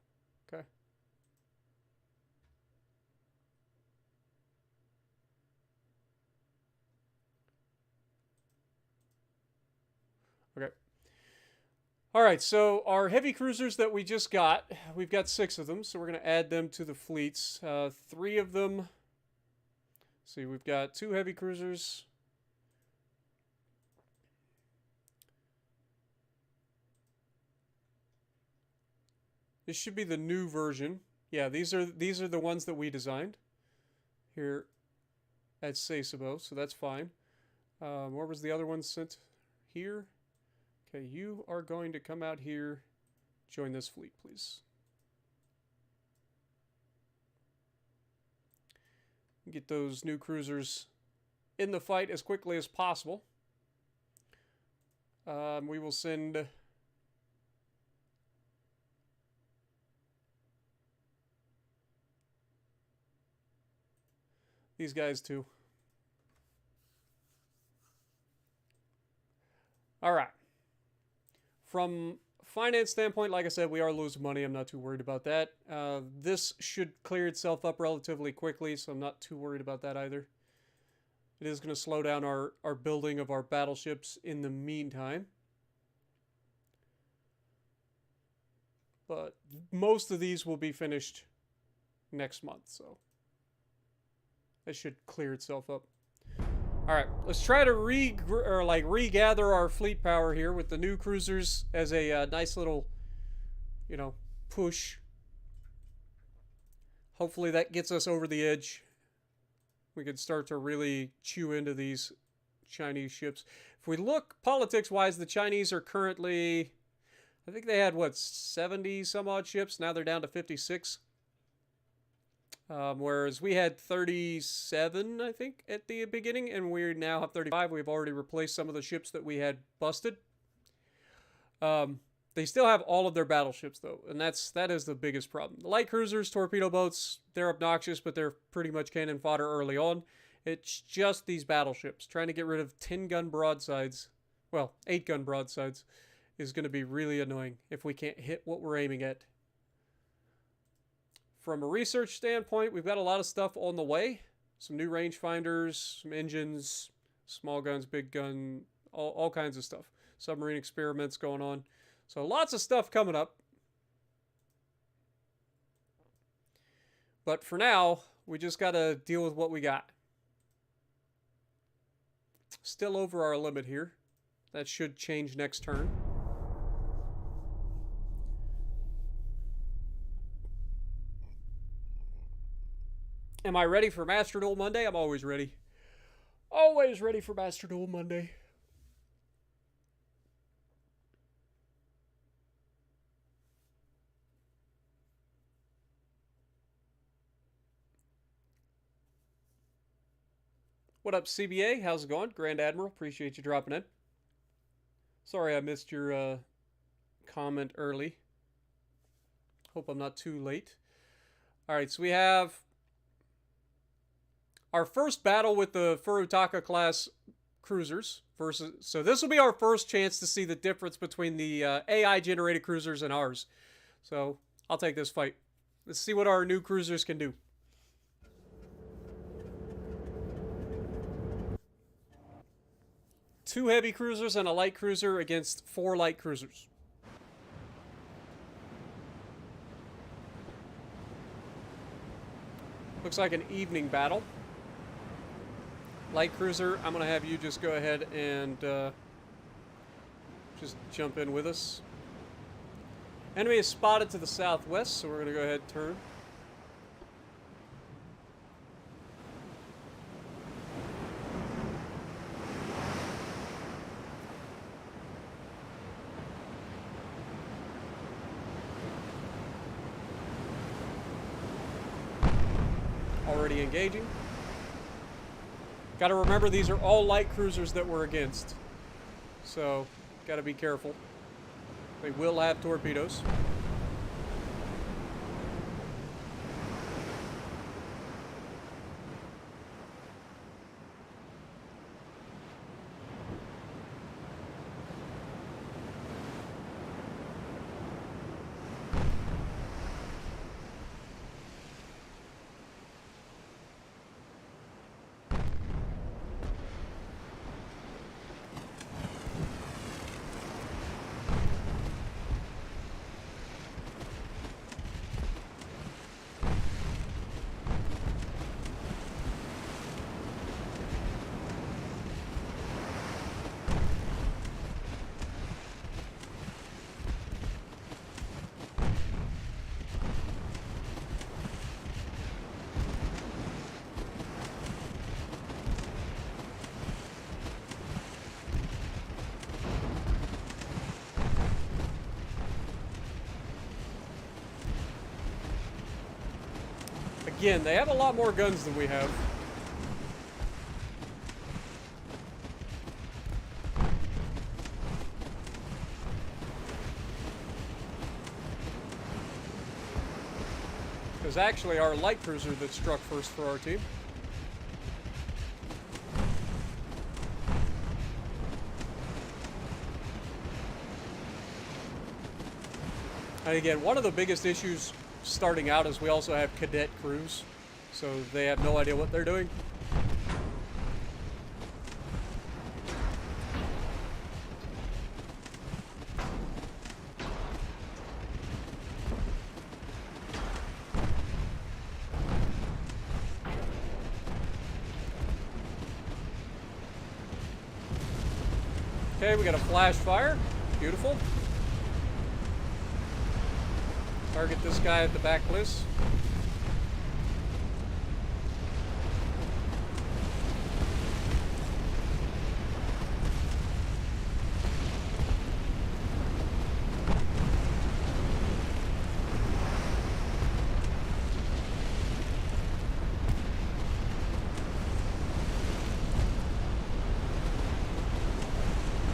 Okay. Okay. All right, so our heavy cruisers that we just got, we've got 6 of them, so we're going to add them to the fleets. 3 of them. See, we've got 2 heavy cruisers. This should be the new version. Yeah, these are the ones that we designed here at Sasebo, so that's fine. Where was the other one sent? Here. Okay, you are going to come out here, join this fleet, please. Get those new cruisers in the fight as quickly as possible. We will send these guys too. All right. From finance standpoint, like I said, we are losing money. I'm not too worried about that. This should clear itself up relatively quickly, so I'm not too worried about that either. It is going to slow down our building of our battleships in the meantime. But most of these will be finished next month, so that should clear itself up. All right, let's try to regather our fleet power here with the new cruisers as a nice little, you know, push. Hopefully that gets us over the edge. We can start to really chew into these Chinese ships. If we look politics-wise, the Chinese are currently, I think they had, what, 70 some odd ships? Now they're down to 56. Whereas we had 37, I think, at the beginning, and we now have 35. We've already replaced some of the ships that we had busted. They still have all of their battleships, though, and that is the biggest problem. The light cruisers, torpedo boats, they're obnoxious, but they're pretty much cannon fodder early on. It's just these battleships. Trying to get rid of 10-gun broadsides, well, 8-gun broadsides, is going to be really annoying if we can't hit what we're aiming at. From a research standpoint, we've got a lot of stuff on the way. Some new rangefinders, some engines, small guns, big gun, all kinds of stuff. Submarine experiments going on. So lots of stuff coming up. But for now, we just got to deal with what we got. Still over our limit here. That should change next turn. Am I ready for Master Duel Monday? I'm always ready. Always ready for Master Duel Monday. What up, CBA? How's it going? Grand Admiral, appreciate you dropping in. Sorry I missed your comment early. Hope I'm not too late. Alright, so we have our first battle with the Furutaka class cruisers versus, so this will be our first chance to see the difference between the AI generated cruisers and ours. So I'll take this fight. Let's see what our new cruisers can do. Two heavy cruisers and a light cruiser against 4 light cruisers. Looks like an evening battle. Light cruiser, I'm going to have you just go ahead and just jump in with us. Enemy is spotted to the southwest, so we're going to go ahead and turn. Already engaging. Got to remember these are all light cruisers that we're against. So, got to be careful. They will have torpedoes. Again, they have a lot more guns than we have. It was actually our light cruiser that struck first for our team. And again, one of the biggest issues starting out is we also have cadet crews, so they have no idea what they're doing. Okay, we got a flash fire. Beautiful. Target this guy at the back list.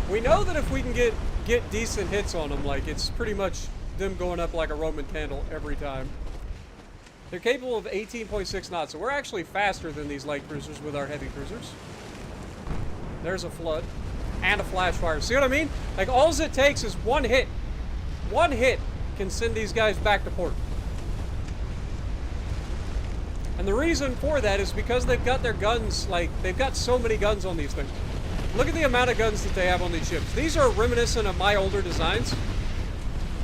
We know that if we can get decent hits on them, like, it's pretty much them going up like a Roman candle every time. They're capable of 18.6 knots, so we're actually faster than these light cruisers with our heavy cruisers. There's a flood and a flash fire. See what I mean? Like, all it takes is one hit. One hit can send these guys back to port. And the reason for that is because they've got their guns, like, they've got so many guns on these things. Look at the amount of guns that they have on these ships. These are reminiscent of my older designs.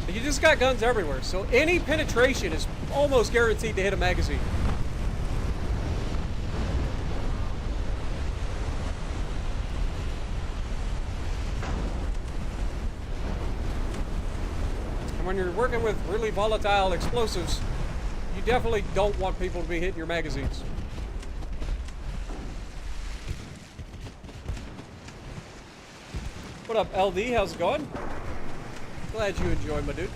You just got guns everywhere, so any penetration is almost guaranteed to hit a magazine. And when you're working with really volatile explosives, you definitely don't want people to be hitting your magazines. What up, LD? How's it going? Glad you enjoy, my dude.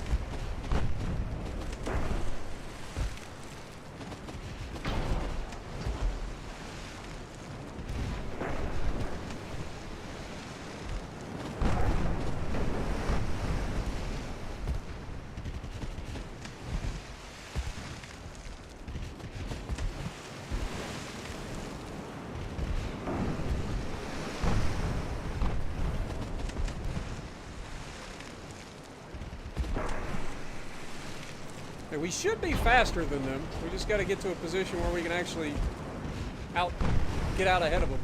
We should be faster than them. We just got to get to a position where we can actually get out ahead of them.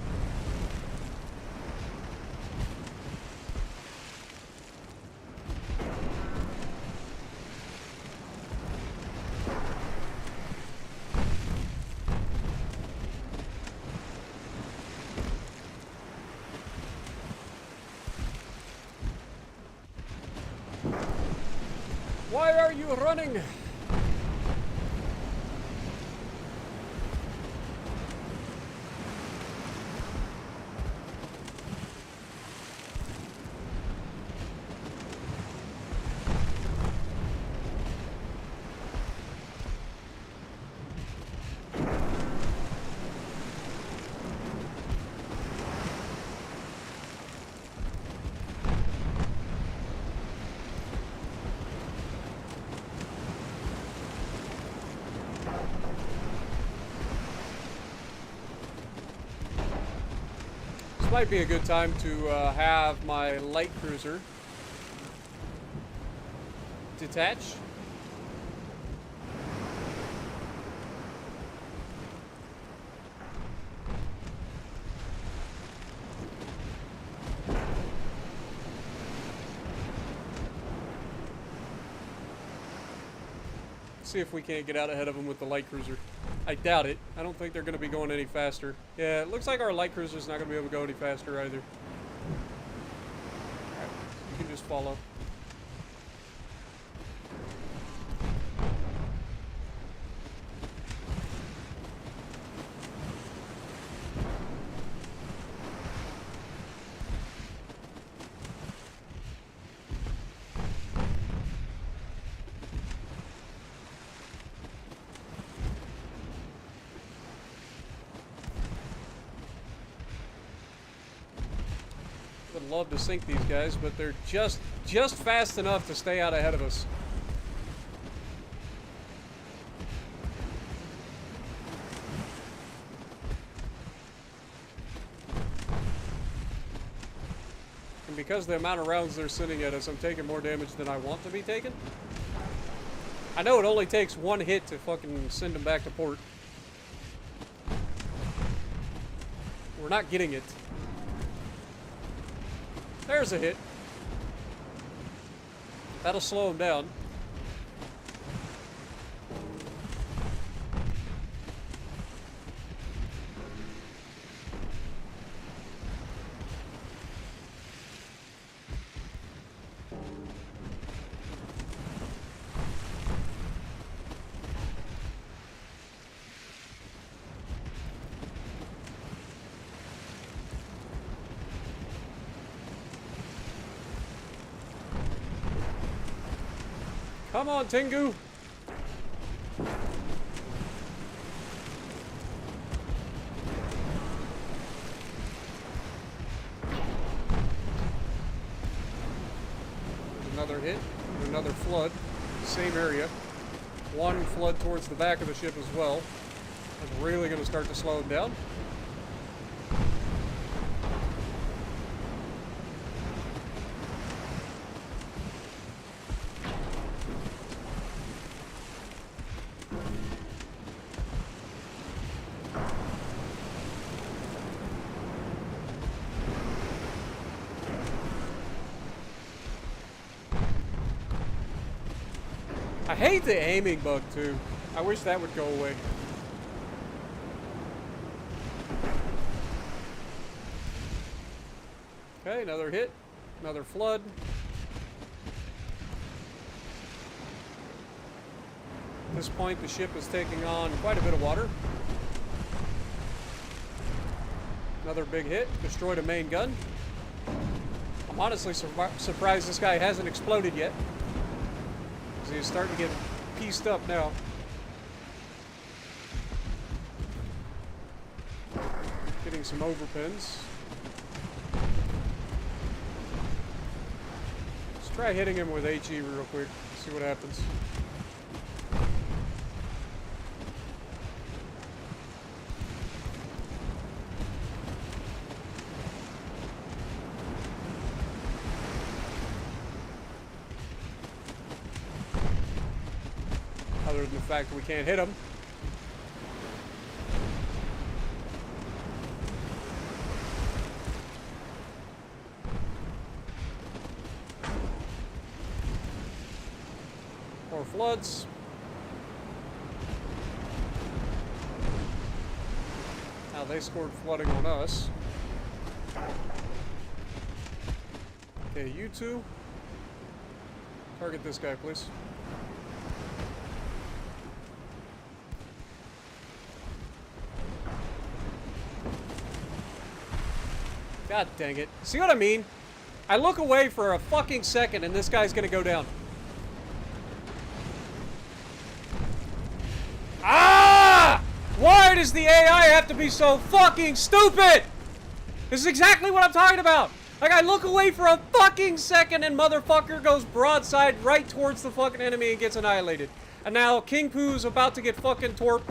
Why are you running? Might be a good time to have my light cruiser detach. See if we can't get out ahead of them with the light cruiser. I doubt it. I don't think they're going to be going any faster. Yeah, it looks like our light cruiser's not going to be able to go any faster either. Alright, you can just follow. Would love to sink these guys, but they're just fast enough to stay out ahead of us. And because the amount of rounds they're sending at us, I'm taking more damage than I want to be taking. I know it only takes one hit to fucking send them back to port. We're not getting it. There's a hit. That'll slow him down. Come on, Tengu. Another hit, another flood, same area. One flood towards the back of the ship as well. That's really going to start to slow him down. I hate the aiming bug too. I wish that would go away. Okay, another hit, another flood. At this point, the ship is taking on quite a bit of water. Another big hit, destroyed a main gun. I'm honestly surprised this guy hasn't exploded yet. He's starting to get pieced up now. Getting some overpins. Let's try hitting him with HE real quick. See what happens. Other than the fact that we can't hit him. More floods. Now they scored flooding on us. Okay, you two. Target this guy, please. God dang it. See what I mean? I look away for a fucking second and this guy's gonna go down. Ah! Why does the AI have to be so fucking stupid? This is exactly what I'm talking about. Like, I look away for a fucking second and motherfucker goes broadside right towards the fucking enemy and gets annihilated. And now King Poo's about to get fucking torped.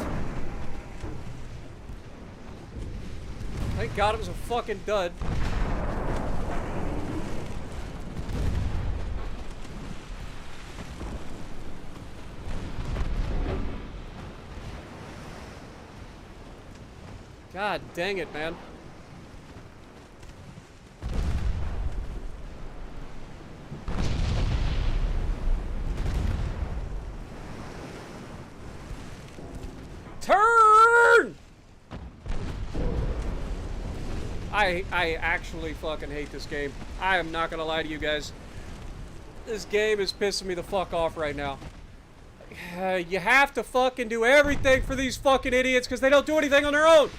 Thank God it was a fucking dud. God dang it, man. Turn! I actually fucking hate this game. I am not gonna lie to you guys. This game is pissing me the fuck off right now. You have to fucking do everything for these fucking idiots because they don't do anything on their own.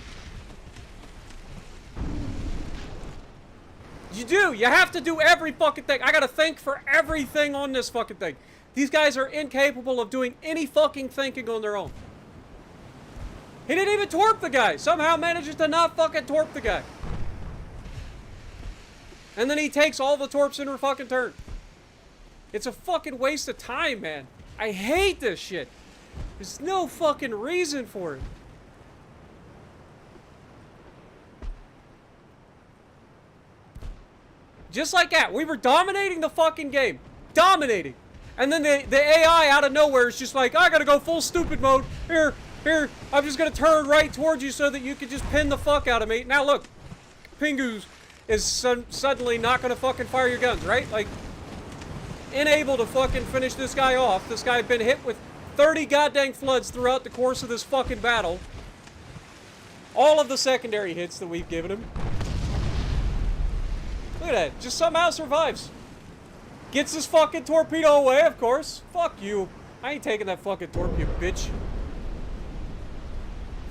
You do. You have to do every fucking thing. I gotta think for everything on this fucking thing. These guys are incapable of doing any fucking thinking on their own. He didn't even torp the guy. Somehow manages to not fucking torp the guy. And then he takes all the torps in her fucking turn. It's a fucking waste of time, man. I hate this shit. There's no fucking reason for it. Just like that. We were dominating the fucking game. Dominating. And then the AI out of nowhere is just like, I gotta go full stupid mode. Here, I'm just gonna turn right towards you so that you can just pin the fuck out of me. Now look, Pingu is suddenly not gonna fucking fire your guns, right? Like, unable to fucking finish this guy off. This guy had been hit with 30 goddamn floods throughout the course of this fucking battle. All of the secondary hits that we've given him. Look at that. Just somehow survives. Gets his fucking torpedo away, of course. Fuck you. I ain't taking that fucking torpedo, bitch.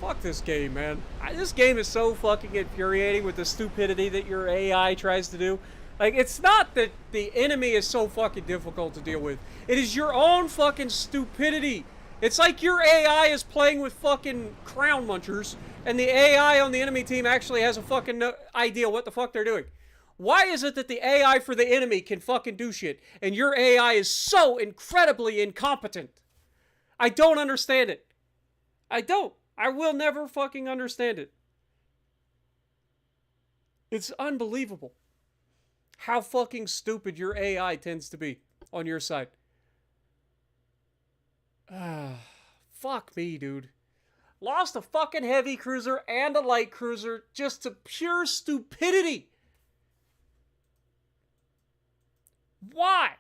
Fuck this game, man. This game is so fucking infuriating with the stupidity that your AI tries to do. Like, it's not that the enemy is so fucking difficult to deal with. It is your own fucking stupidity. It's like your AI is playing with fucking crown munchers, and the AI on the enemy team actually has a fucking idea what the fuck they're doing. Why is it that the AI for the enemy can fucking do shit, and your AI is so incredibly incompetent? I don't understand it. I don't. I will never fucking understand it. It's unbelievable how fucking stupid your AI tends to be on your side. Fuck me, dude. Lost a fucking heavy cruiser and a light cruiser just to pure stupidity. Why?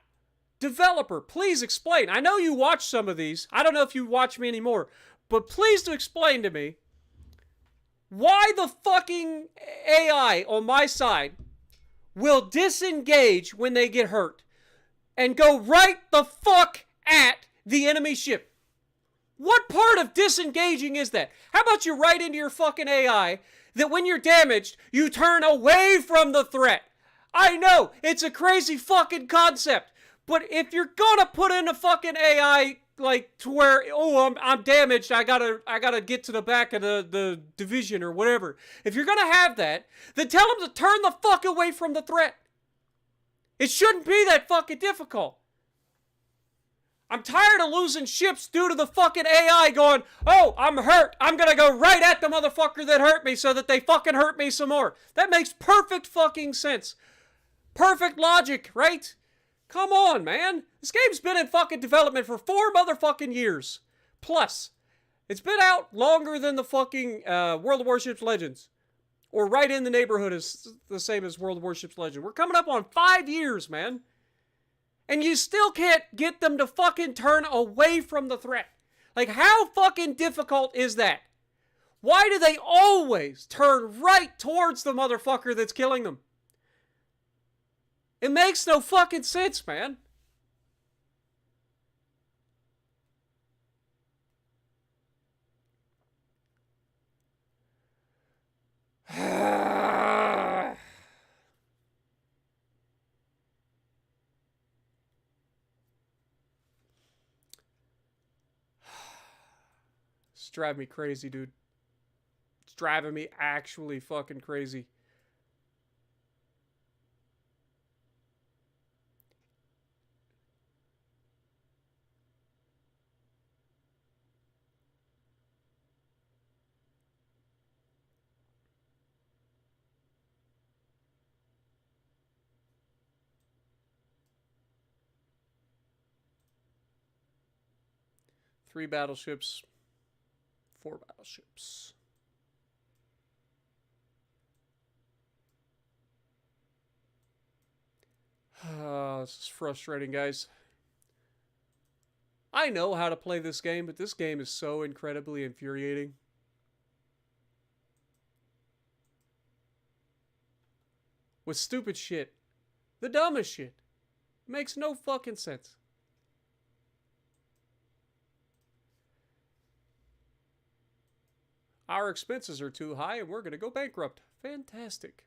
Developer, please explain. I know you watch some of these. I don't know if you watch me anymore. But please do explain to me why the fucking AI on my side will disengage when they get hurt and go right the fuck at the enemy ship. What part of disengaging is that? How about you write into your fucking AI that when you're damaged, you turn away from the threat? I know, it's a crazy fucking concept, but if you're gonna put in a fucking AI like to where, oh, I'm damaged, I gotta get to the back of the division or whatever. If you're gonna have that, then tell them to turn the fuck away from the threat. It shouldn't be that fucking difficult. I'm tired of losing ships due to the fucking AI going, oh, I'm hurt. I'm gonna go right at the motherfucker that hurt me so that they fucking hurt me some more. That makes perfect fucking sense. Perfect logic, right? Come on, man. This game's been in fucking development for 4 motherfucking years. Plus, it's been out longer than the fucking World of Warships Legends. Or right in the neighborhood is the same as World of Warships Legend. We're coming up on 5 years, man. And you still can't get them to fucking turn away from the threat. Like, how fucking difficult is that? Why do they always turn right towards the motherfucker that's killing them? It makes no fucking sense, man. It's driving me crazy, dude. It's driving me actually fucking crazy. Three battleships. 4 battleships. This is frustrating, guys. I know how to play this game, but this game is so incredibly infuriating. With stupid shit. The dumbest shit. Makes no fucking sense. Our expenses are too high and we're going to go bankrupt. Fantastic.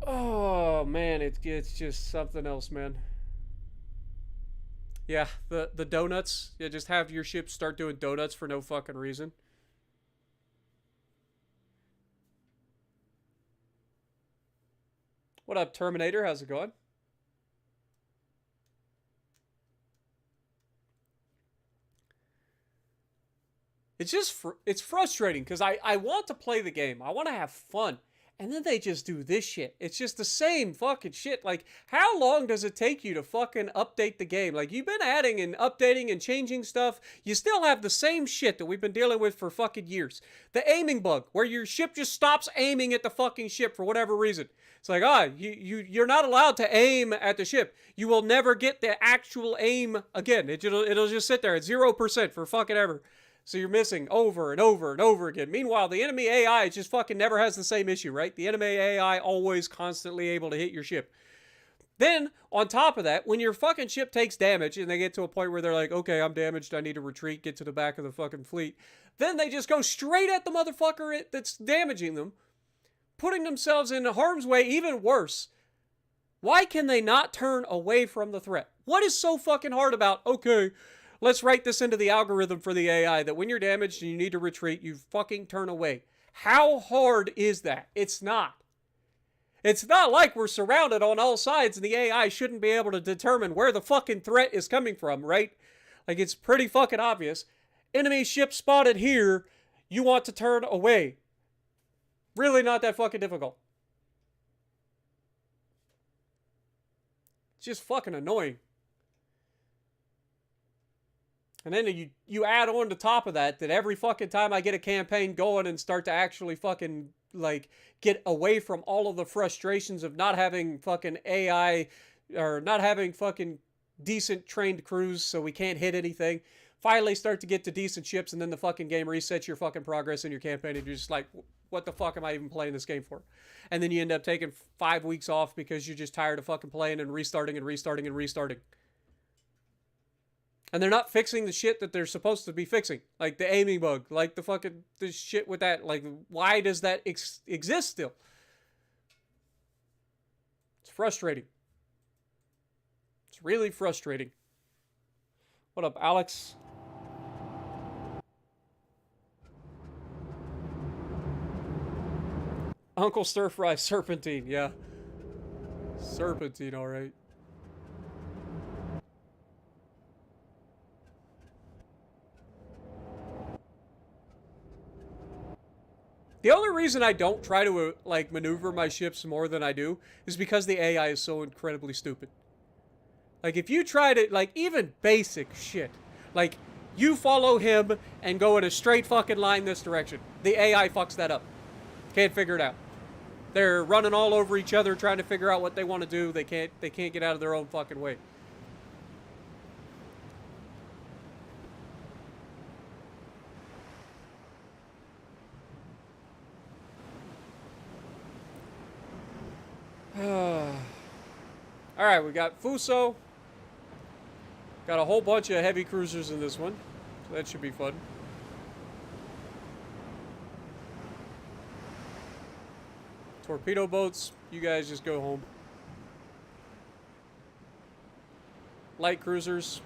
Oh, man, it's just something else, man. Yeah, the donuts. Yeah, just have your ship start doing donuts for no fucking reason. What up, Terminator? How's it going? It's just, it's frustrating because I want to play the game. I want to have fun. And then they just do this shit. It's just the same fucking shit. Like, how long does it take you to fucking update the game? Like, you've been adding and updating and changing stuff. You still have the same shit that we've been dealing with for fucking years. The aiming bug, where your ship just stops aiming at the fucking ship for whatever reason. It's like, you're not allowed to aim at the ship. You will never get the actual aim again. It'll just sit there at 0% for fucking ever. So you're missing over and over and over again. Meanwhile, the enemy AI just fucking never has the same issue, right? The enemy AI always constantly able to hit your ship. Then, on top of that, when your fucking ship takes damage and they get to a point where they're like, okay, I'm damaged, I need to retreat, get to the back of the fucking fleet, then they just go straight at the motherfucker that's damaging them, putting themselves in harm's way, even worse. Why can they not turn away from the threat? What is so fucking hard about, okay, let's write this into the algorithm for the AI that when you're damaged and you need to retreat, you fucking turn away? How hard is that? It's not. It's not like we're surrounded on all sides and the AI shouldn't be able to determine where the fucking threat is coming from, right? Like, it's pretty fucking obvious. Enemy ship spotted here. You want to turn away. Really not that fucking difficult. It's just fucking annoying. And then you add on to top of that every fucking time I get a campaign going and start to actually fucking, like, get away from all of the frustrations of not having fucking AI or not having fucking decent trained crews so we can't hit anything. Finally start to get to decent ships and then the fucking game resets your fucking progress in your campaign and you're just like, what the fuck am I even playing this game for? And then you end up taking 5 weeks off because you're just tired of fucking playing and restarting and restarting and restarting. And they're not fixing the shit that they're supposed to be fixing. Like the aiming bug. Like the shit with that. Like, why does that exist still? It's frustrating. It's really frustrating. What up, Alex? Uncle Stir Fry Serpentine, yeah. Serpentine, alright. The only reason I don't try to, like, maneuver my ships more than I do is because the AI is so incredibly stupid. Like, if you try to, like, even basic shit, like, you follow him and go in a straight fucking line this direction, the AI fucks that up. Can't figure it out. They're running all over each other trying to figure out what they want to do. They can't get out of their own fucking way. Alright, we got Fuso. Got a whole bunch of heavy cruisers in this one. So that should be fun. Torpedo boats, you guys just go home. Light cruisers.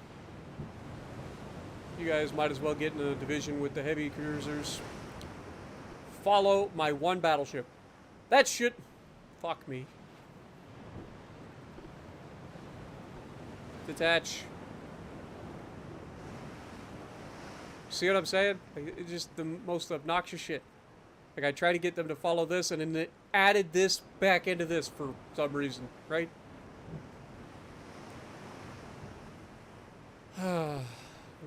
You guys might as well get in a division with the heavy cruisers. Follow my one battleship. That should... Fuck me. Detach. See what I'm saying? Like, it's just the most obnoxious shit. Like, I try to get them to follow this, and then it added this back into this for some reason, right? The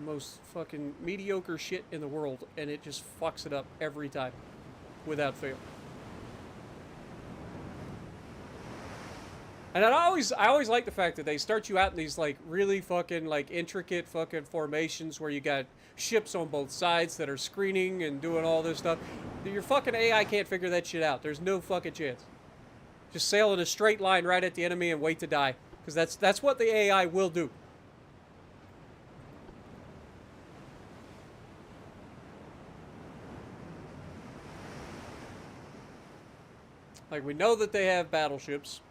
most fucking mediocre shit in the world, and it just fucks it up every time, without fail. And I always like the fact that they start you out in these, like, really fucking, like, intricate fucking formations where you got ships on both sides that are screening and doing all this stuff. Your fucking AI can't figure that shit out. There's no fucking chance. Just sail in a straight line right at the enemy and wait to die. Because that's what the AI will do. Like, we know that they have battleships.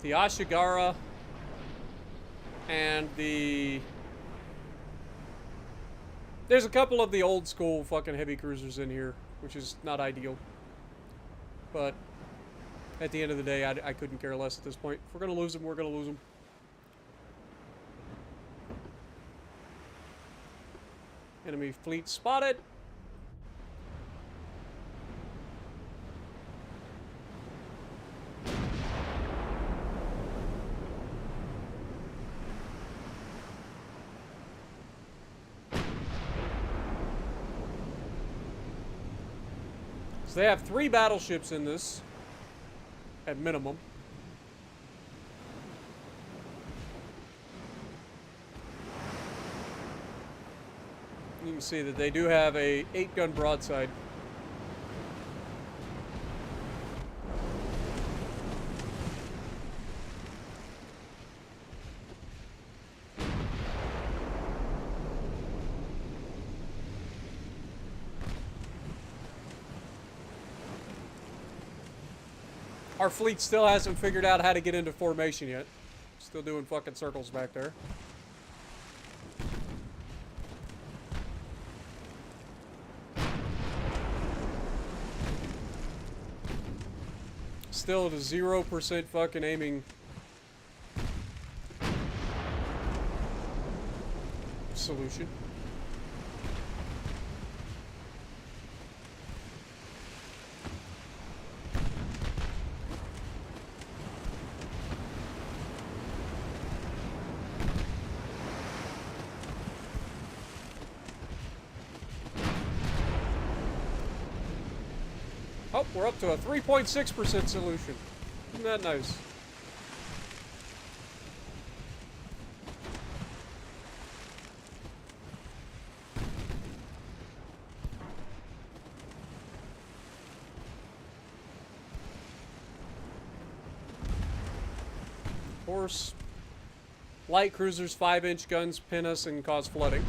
The Ashigara and the... There's a couple of the old school fucking heavy cruisers in here, which is not ideal. But at the end of the day, I couldn't care less at this point. If we're going to lose them, we're going to lose them. Enemy fleet spotted. So they have 3 battleships in this, at minimum. can see that they do have a 8-gun broadside. Our fleet still hasn't figured out how to get into formation yet. Still doing fucking circles back there. Still at a 0% fucking aiming solution. Oh, we're up to a 3.6% solution. Isn't that nice? Of course, light cruisers, 5-inch guns pin us and cause flooding.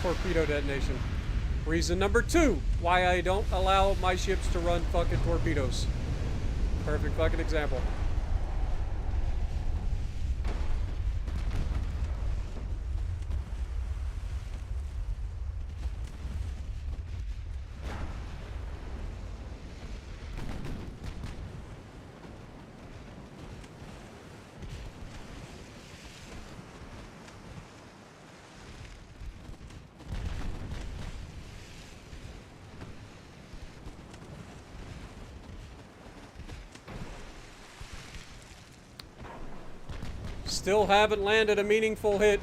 Torpedo detonation. Reason number 2 why I don't allow my ships to run fucking torpedoes. Perfect fucking example. Still haven't landed a meaningful hit.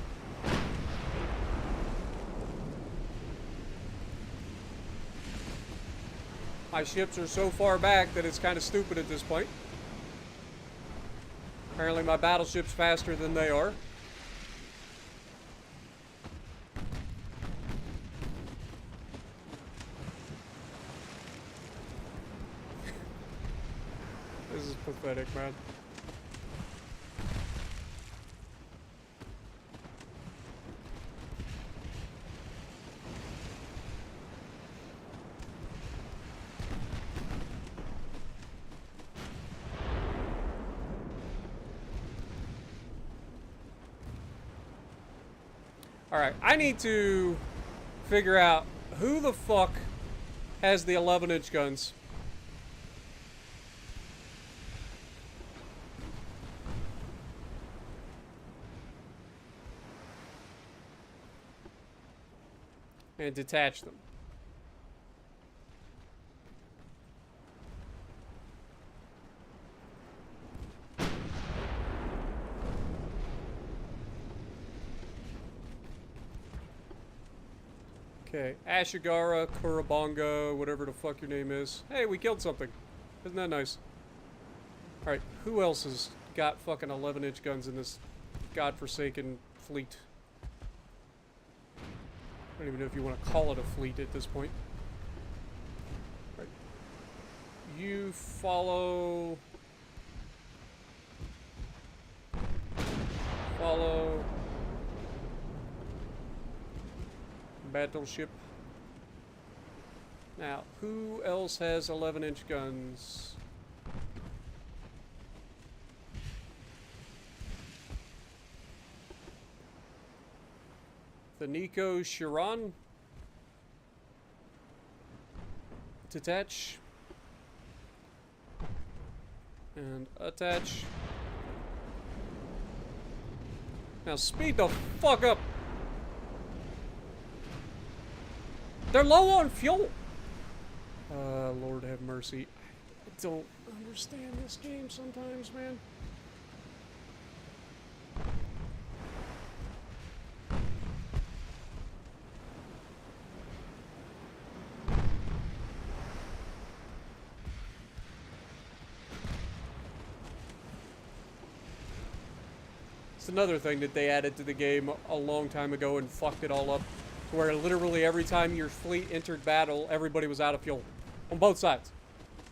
My ships are so far back that it's kind of stupid at this point. Apparently my battleship's faster than they are. This is pathetic, man. Alright, I need to figure out who the fuck has the 11-inch guns. And detach them. Okay, Ashigara, Kurabonga, whatever the fuck your name is. Hey, we killed something. Isn't that nice? Alright, who else has got fucking 11-inch guns in this godforsaken fleet? I don't even know if you want to call it a fleet at this point. Right. You follow... Battleship. Now, who else has 11-inch guns? The Nico Chiron. Detach. And attach. Now speed the fuck up. They're low on fuel. Lord have mercy. I don't understand this game sometimes, man. It's another thing that they added to the game a long time ago and fucked it all up. To where literally every time your fleet entered battle, everybody was out of fuel. On both sides.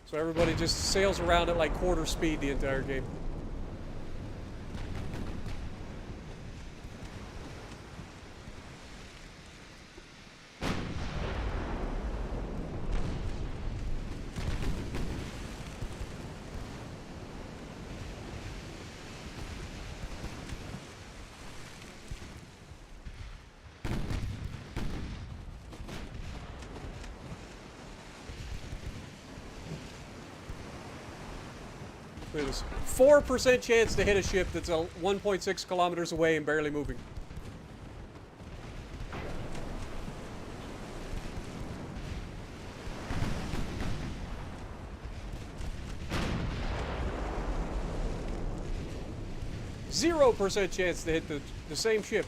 So everybody just sails around at like quarter speed the entire game. Look at this. 4% chance to hit a ship that's 1.6 kilometers away and barely moving. %0 chance to hit the same ship.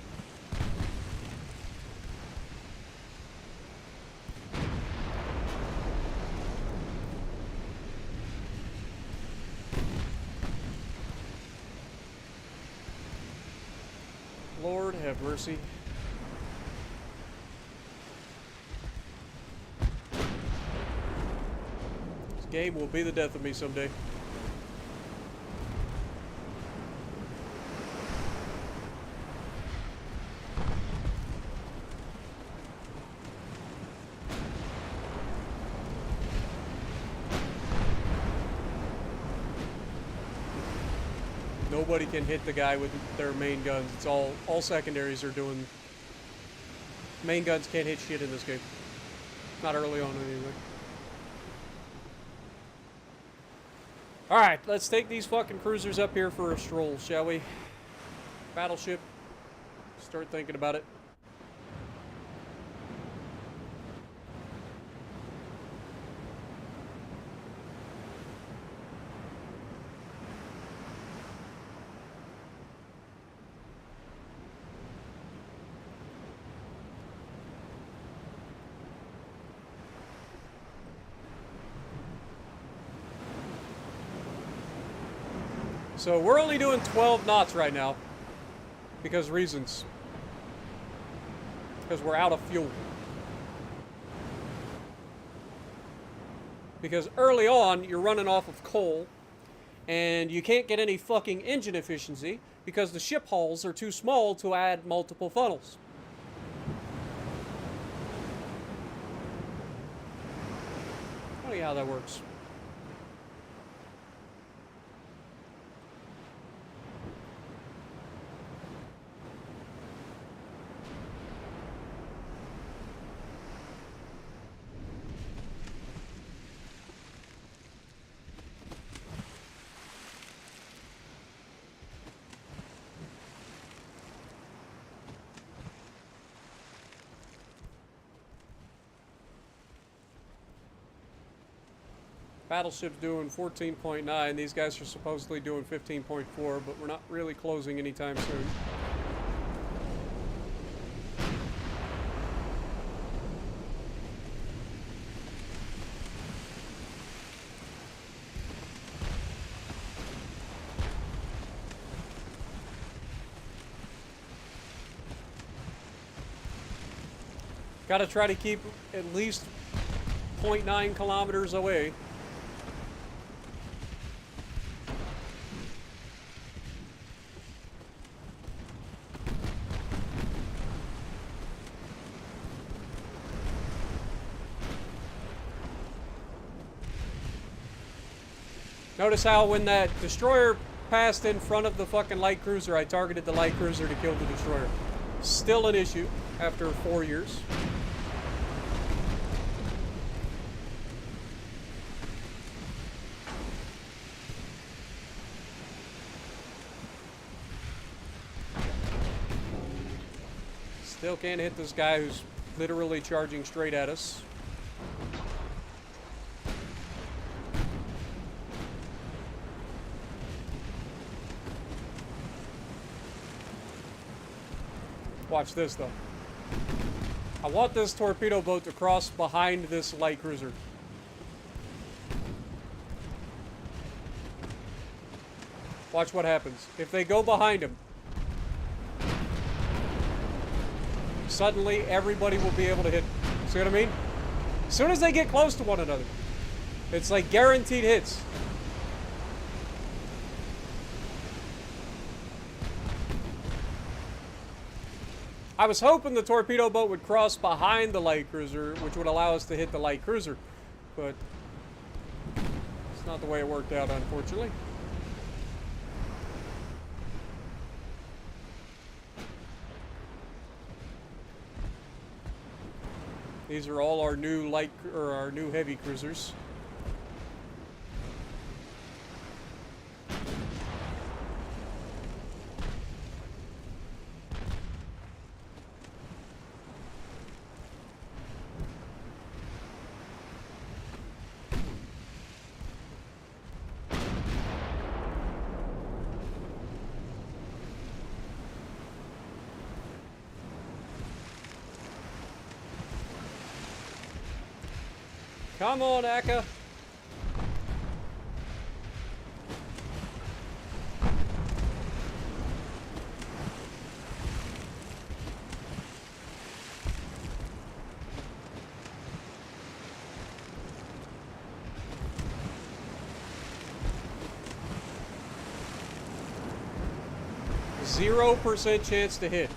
Lord have mercy. This game will be the death of me someday. Nobody can hit the guy with their main guns. It's all secondaries are doing. Main guns can't hit shit in this game. Not early on anyway. Alright, let's take these fucking cruisers up here for a stroll, shall we? Battleship. Start thinking about it. So we're only doing 12 knots right now. Because reasons. Because we're out of fuel. Because early on, you're running off of coal. And you can't get any fucking engine efficiency. Because the ship hulls are too small to add multiple funnels. Funny how that works. Battleship's doing 14.9. These guys are supposedly doing 15.4, but we're not really closing anytime soon. Gotta try to keep at least 0.9 kilometers away. Notice how when that destroyer passed in front of the fucking light cruiser, I targeted the light cruiser to kill the destroyer. Still an issue after 4 years. Still can't hit this guy who's literally charging straight at us. Watch this, though. I want this torpedo boat to cross behind this light cruiser. Watch what happens. If they go behind him, suddenly everybody will be able to hit. See what I mean? As soon as they get close to one another, it's like guaranteed hits. I was hoping the torpedo boat would cross behind the light cruiser, which would allow us to hit the light cruiser, but it's not the way it worked out, unfortunately. These are all our new our new heavy cruisers. Come on, Akka. %0 chance to hit.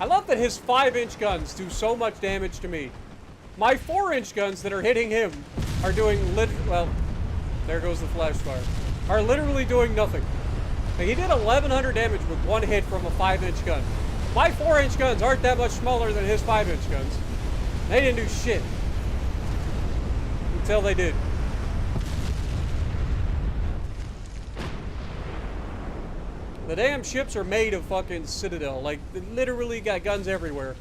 I love that his 5-inch guns do so much damage to me. My 4-inch guns that are hitting him are doing well, there goes the flash fire. Are literally doing nothing. Like, he did 1,100 damage with one hit from a 5-inch gun. My 4-inch guns aren't that much smaller than his 5-inch guns. They didn't do shit. Until they did. The damn ships are made of fucking Citadel. Like, they literally got guns everywhere.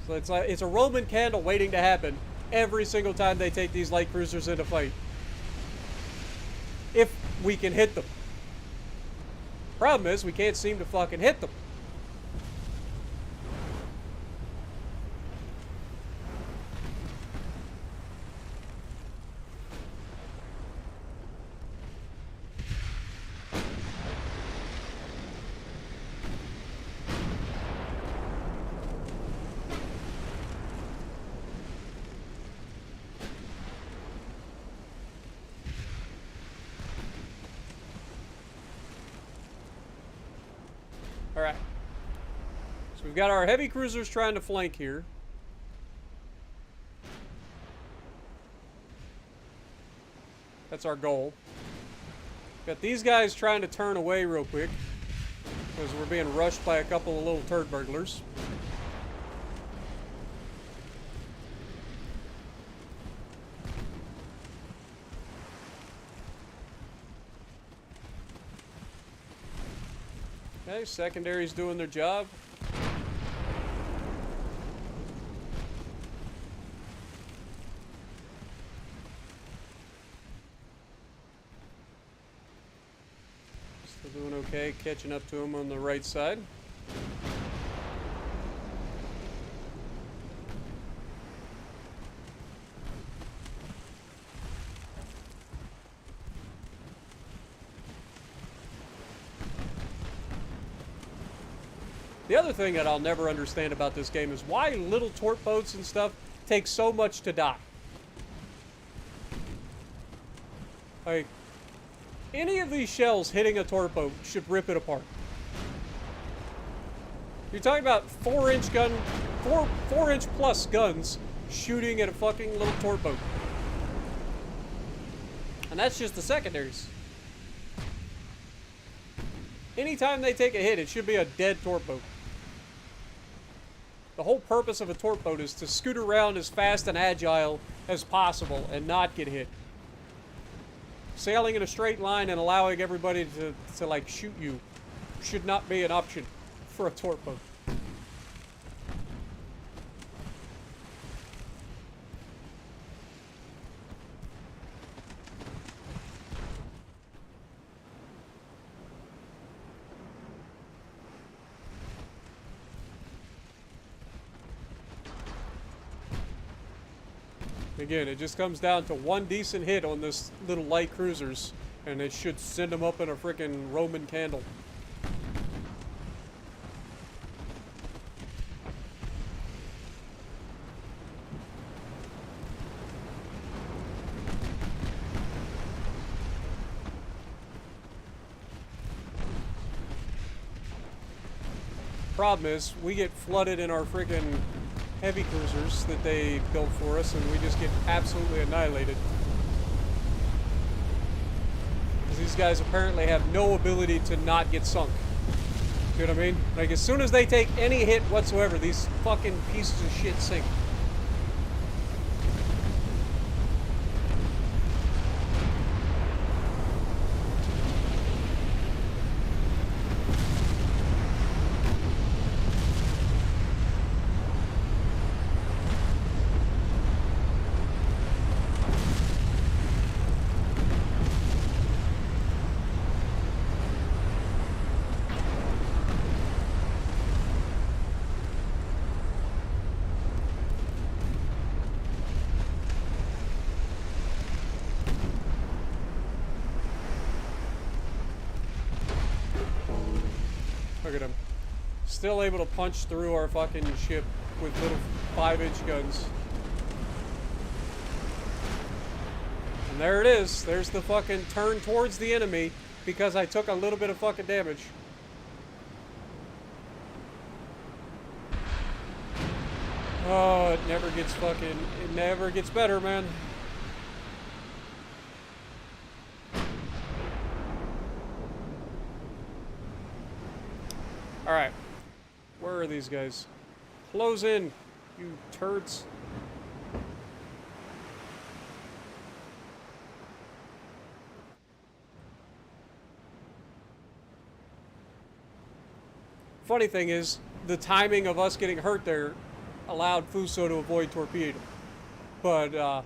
So it's like, it's a Roman candle waiting to happen every single time they take these light cruisers into fight. If we can hit them. Problem is, we can't seem to fucking hit them. Alright. So we've got our heavy cruisers trying to flank here. That's our goal. Got these guys trying to turn away real quick, because we're being rushed by a couple of little turd burglars. Okay, secondary's doing their job. Still doing okay, catching up to them on the right side. The other thing that I'll never understand about this game is why little torp boats and stuff take so much to die. Like, any of these shells hitting a torp boat should rip it apart. You're talking about 4-inch gun, 4-inch plus guns shooting at a fucking little torp boat. And that's just the secondaries. Anytime they take a hit, it should be a dead torp boat. The whole purpose of a torp boat is to scoot around as fast and agile as possible and not get hit. Sailing in a straight line and allowing everybody to like shoot you should not be an option for a torp boat. Again, it just comes down to one decent hit on this little light cruisers, and it should send them up in a freaking Roman candle. Problem is, we get flooded in our freaking heavy cruisers that they built for us, and we just get absolutely annihilated. Because these guys apparently have no ability to not get sunk. You know what I mean? Like, as soon as they take any hit whatsoever, these fucking pieces of shit sink. Look at him. Still able to punch through our fucking ship with little 5-inch guns. And there it is. There's the fucking turn towards the enemy because I took a little bit of fucking damage. Oh, it never gets better, man. Alright. Where are these guys? Close in, you turds. Funny thing is, the timing of us getting hurt there allowed Fuso to avoid torpedo. But,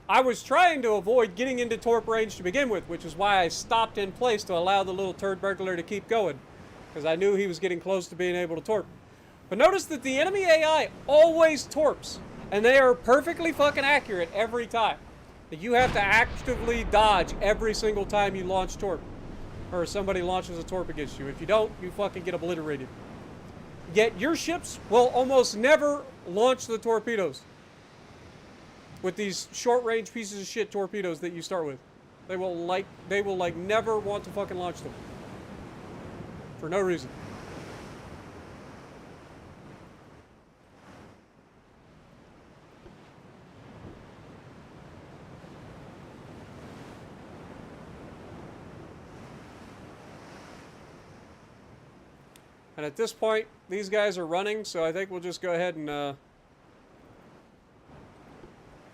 I was trying to avoid getting into torp range to begin with, which is why I stopped in place to allow the little turd burglar to keep going. Because I knew he was getting close to being able to torp. But notice that the enemy AI always torps. And they are perfectly fucking accurate every time. That you have to actively dodge every single time you launch torp. Or somebody launches a torp against you. If you don't, you fucking get obliterated. Yet your ships will almost never launch the torpedoes. With these short-range pieces of shit torpedoes that you start with. They will never want to fucking launch them. For no reason. And at this point, these guys are running, so I think we'll just go ahead and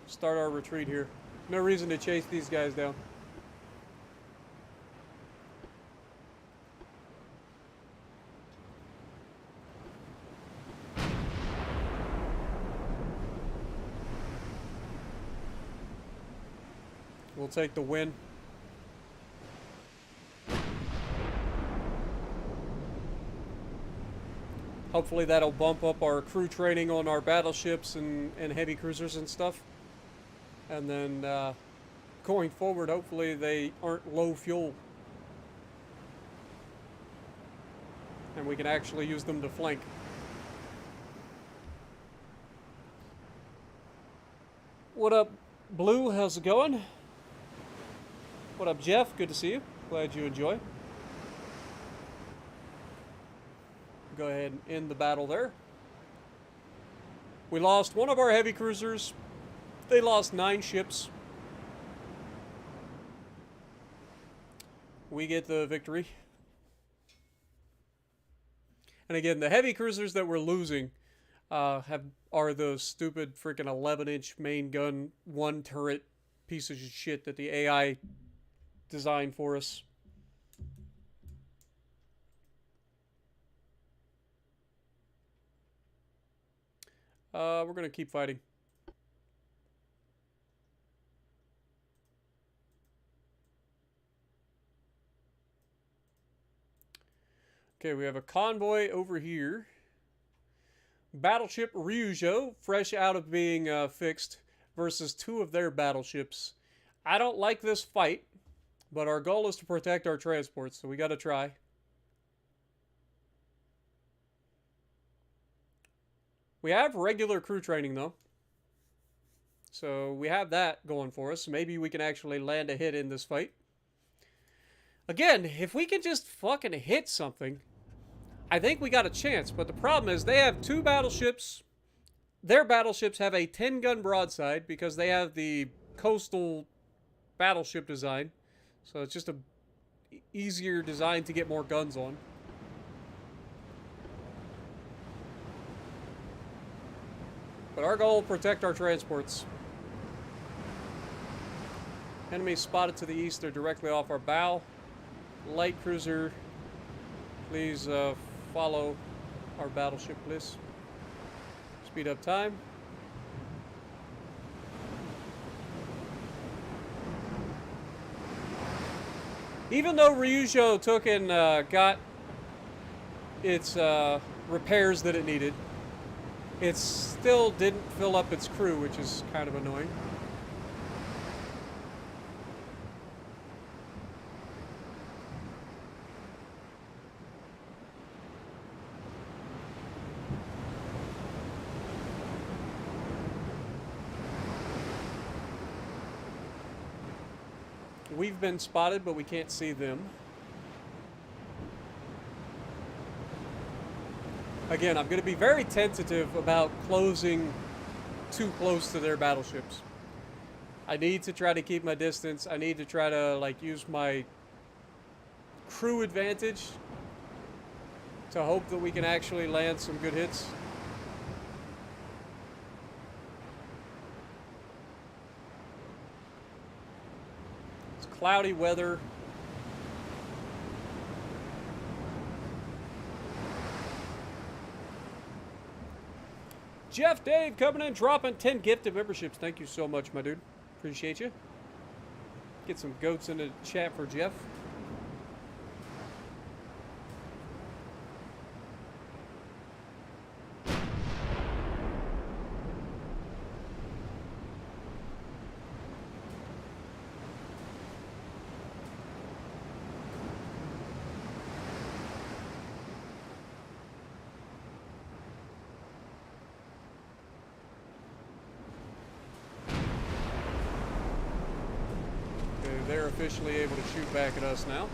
start our retreat here. No reason to chase these guys down. We'll take the win. Hopefully that'll bump up our crew training on our battleships and heavy cruisers and stuff. And then going forward, hopefully they aren't low fuel. And we can actually use them to flank. What up, Blue? How's it going? What up, Jeff? Good to see you. Glad you enjoy. Go ahead and end the battle there. We lost one of our heavy cruisers. They lost 9 ships. We get the victory. And again, the heavy cruisers that we're losing are those stupid freaking 11-inch main gun, 1 turret pieces of shit that the AI designed for us. We're gonna keep fighting. Okay, we have a convoy over here. Battleship Ryujo, fresh out of being fixed, versus 2 of their battleships. I don't like this fight, but our goal is to protect our transports, so we gotta try. We have regular crew training, though. So we have that going for us. Maybe we can actually land a hit in this fight. Again, if we can just fucking hit something, I think we got a chance. But the problem is they have 2 battleships. Their battleships have a 10-gun broadside because they have the coastal battleship design. So it's just a easier design to get more guns on. But our goal, protect our transports. Enemies spotted to the east. They're directly off our bow. Light cruiser, please follow our battleship, please. Speed up time. Even though Ryujo took and got its repairs that it needed, it still didn't fill up its crew, which is kind of annoying. We've been spotted, but we can't see them. Again, I'm going to be very tentative about closing too close to their battleships. I need to try to keep my distance. I need to try to, like, use my crew advantage to hope that we can actually land some good hits. Cloudy weather. Jeff Dave coming in, dropping 10 gifted memberships. Thank you so much, my dude. Appreciate you. Get some goats in the chat for Jeff. They're officially able to shoot back at us now.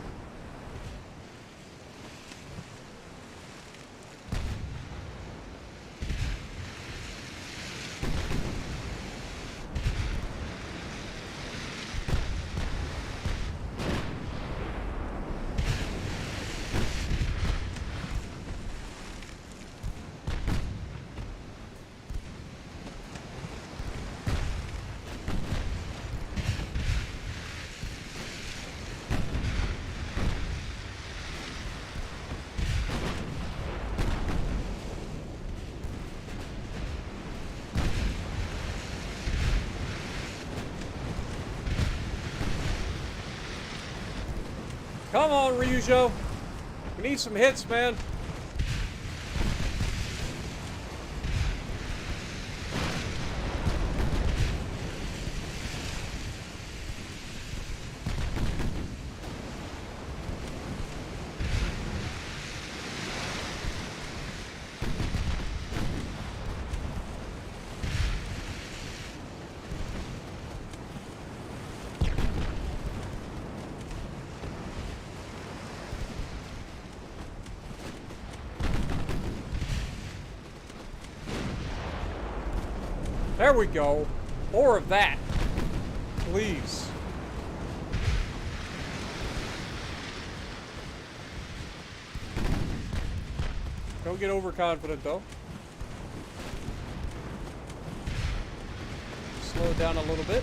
Come on, Ryujo. We need some hits, man. There we go. More of that. Please. Don't get overconfident, though. Slow it down a little bit.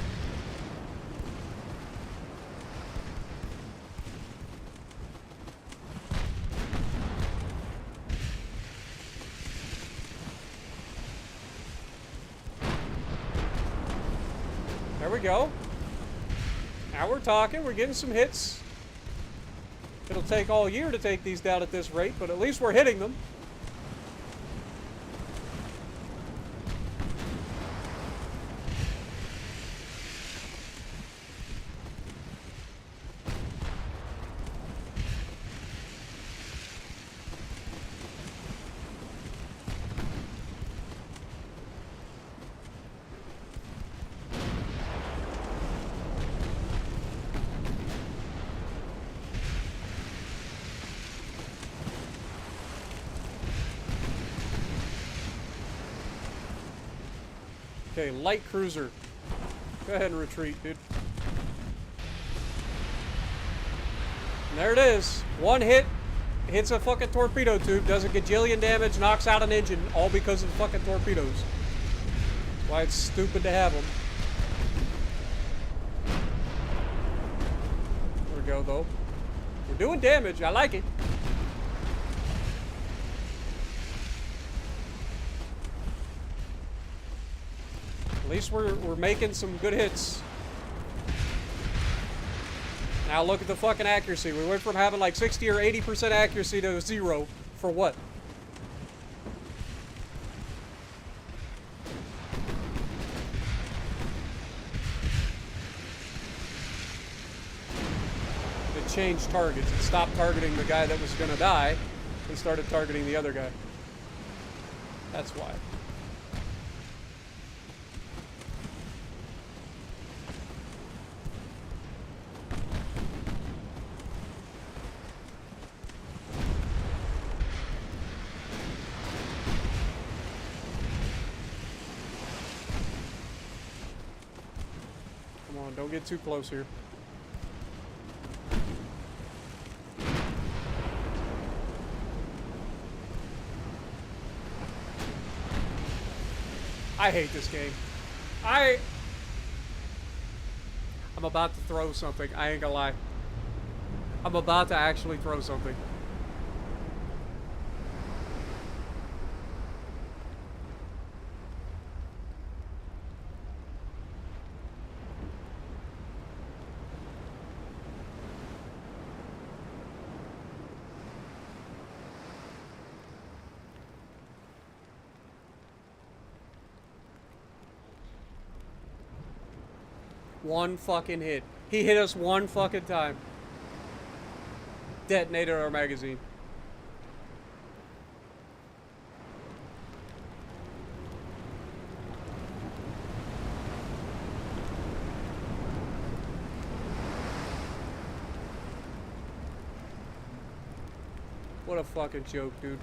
There we go. Now we're talking. We're getting some hits. It'll take all year to take these down at this rate, but at least we're hitting them. Okay, light cruiser. Go ahead and retreat, dude. And there it is. One hit, hits a fucking torpedo tube, does a gajillion damage, knocks out an engine, all because of fucking torpedoes. That's why it's stupid to have them. There we go, though. We're doing damage. I like it. At least we're making some good hits. Now look at the fucking accuracy. We went from having like 60 or 80% accuracy to 0. For what? It changed targets. It stopped targeting the guy that was gonna die and started targeting the other guy. That's why. Come on, don't get too close here. I hate this game. I'm about to throw something. I ain't gonna lie. I'm about to actually throw something. One fucking hit. He hit us one fucking time. Detonated our magazine. What a fucking joke, dude.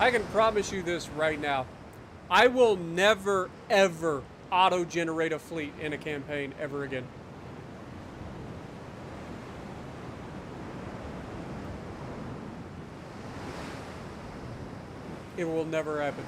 I can promise you this right now. I will never, ever auto-generate a fleet in a campaign ever again. It will never happen.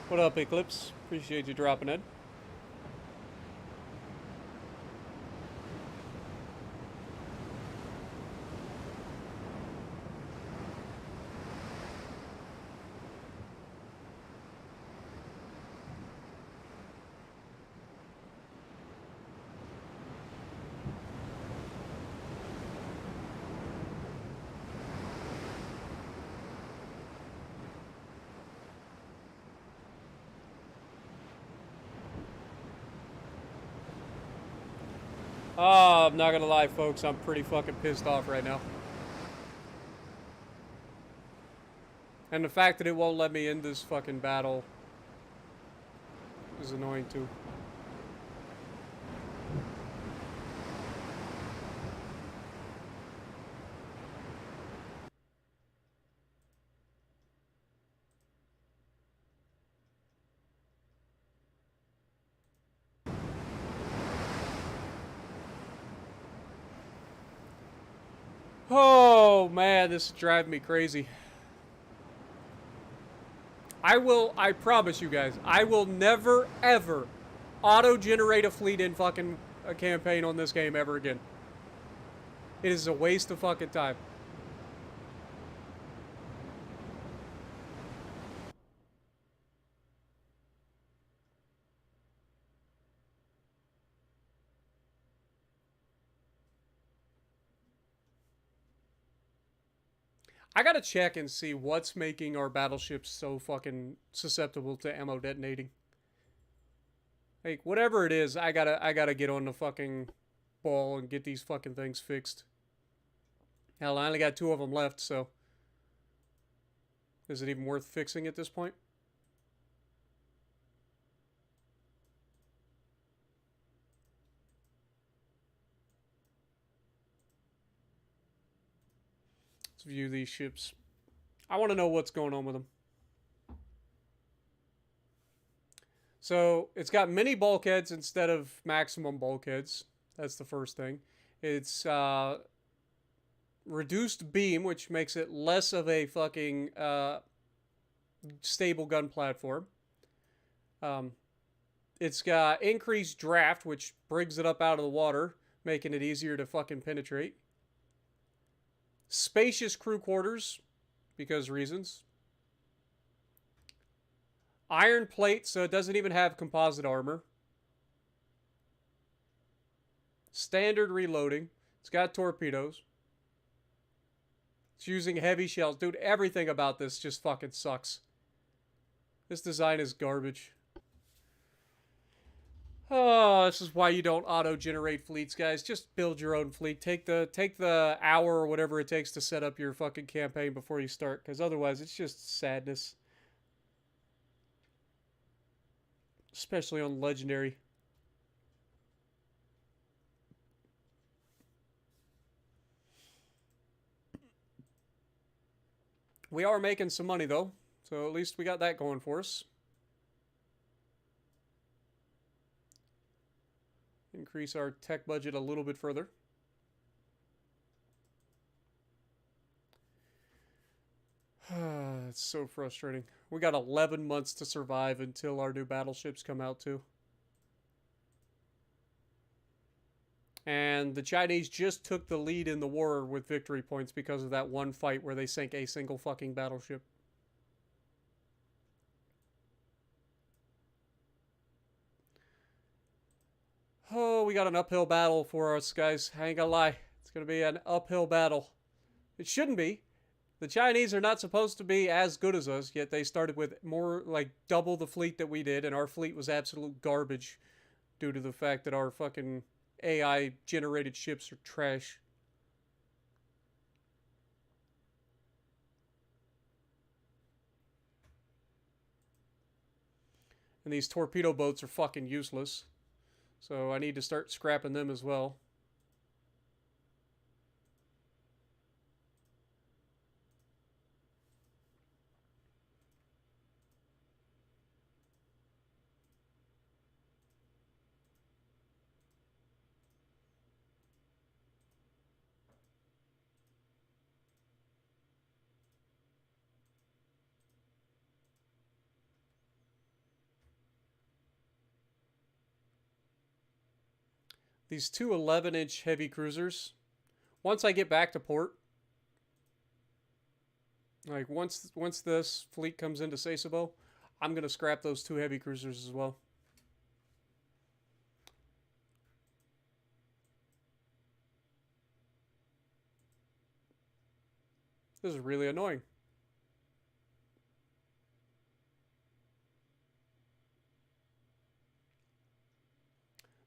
What up, Eclipse? Appreciate you dropping in. Oh, I'm not gonna lie, folks. I'm pretty fucking pissed off right now. And the fact that it won't let me end this fucking battle is annoying too. Oh man, this is driving me crazy. I promise you guys, I will never ever auto-generate a fleet in fucking a campaign on this game ever again. It is a waste of fucking time. I gotta check and see what's making our battleships so fucking susceptible to ammo detonating. Like, whatever it is, I gotta get on the fucking ball and get these fucking things fixed. Hell, I only got 2 of them left, so is it even worth fixing at this point? Let's view these ships. I want to know what's going on with them. So it's got mini bulkheads instead of maximum bulkheads. That's the first thing. It's reduced beam, which makes it less of a fucking stable gun platform. It's got increased draft, which brings it up out of the water, making it easier to fucking penetrate. Spacious crew quarters, because reasons. Iron plate, so it doesn't even have composite armor. Standard reloading. It's got torpedoes. It's using heavy shells. Dude, everything about this just fucking sucks. This design is garbage. Oh, this is why you don't auto-generate fleets, guys. Just build your own fleet. Take the hour or whatever it takes to set up your fucking campaign before you start, because otherwise it's just sadness. Especially on Legendary. We are making some money, though. So at least we got that going for us. Increase our tech budget a little bit further. It's so frustrating. We got 11 months to survive until our new battleships come out, too. And the Chinese just took the lead in the war with victory points because of that one fight where they sank a single fucking battleship. Oh, we got an uphill battle for us, guys. I ain't gonna lie. It's gonna be an uphill battle. It shouldn't be. The Chinese are not supposed to be as good as us, yet they started with more, like, double the fleet that we did, and our fleet was absolute garbage due to the fact that our fucking AI-generated ships are trash. And these torpedo boats are fucking useless. So I need to start scrapping them as well. These two 11-inch heavy cruisers, once I get back to port, like once this fleet comes into Sasebo, I'm going to scrap those two heavy cruisers as well. This is really annoying.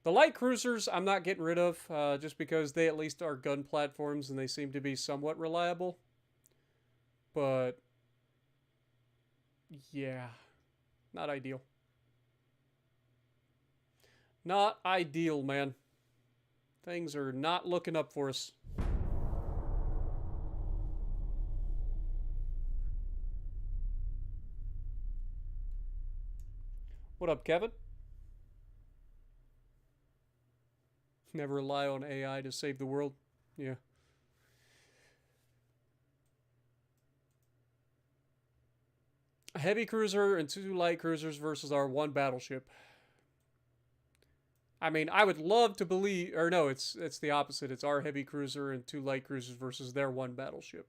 The light cruisers I'm not getting rid of, just because they at least are gun platforms and they seem to be somewhat reliable. But, yeah, not ideal. Not ideal, man. Things are not looking up for us. What up, Kevin? Never rely on AI to save the world. Yeah. A heavy cruiser and 2 light cruisers versus our 1 battleship. I mean, I would love to believe, or no, it's the opposite. It's our heavy cruiser and 2 light cruisers versus their 1 battleship.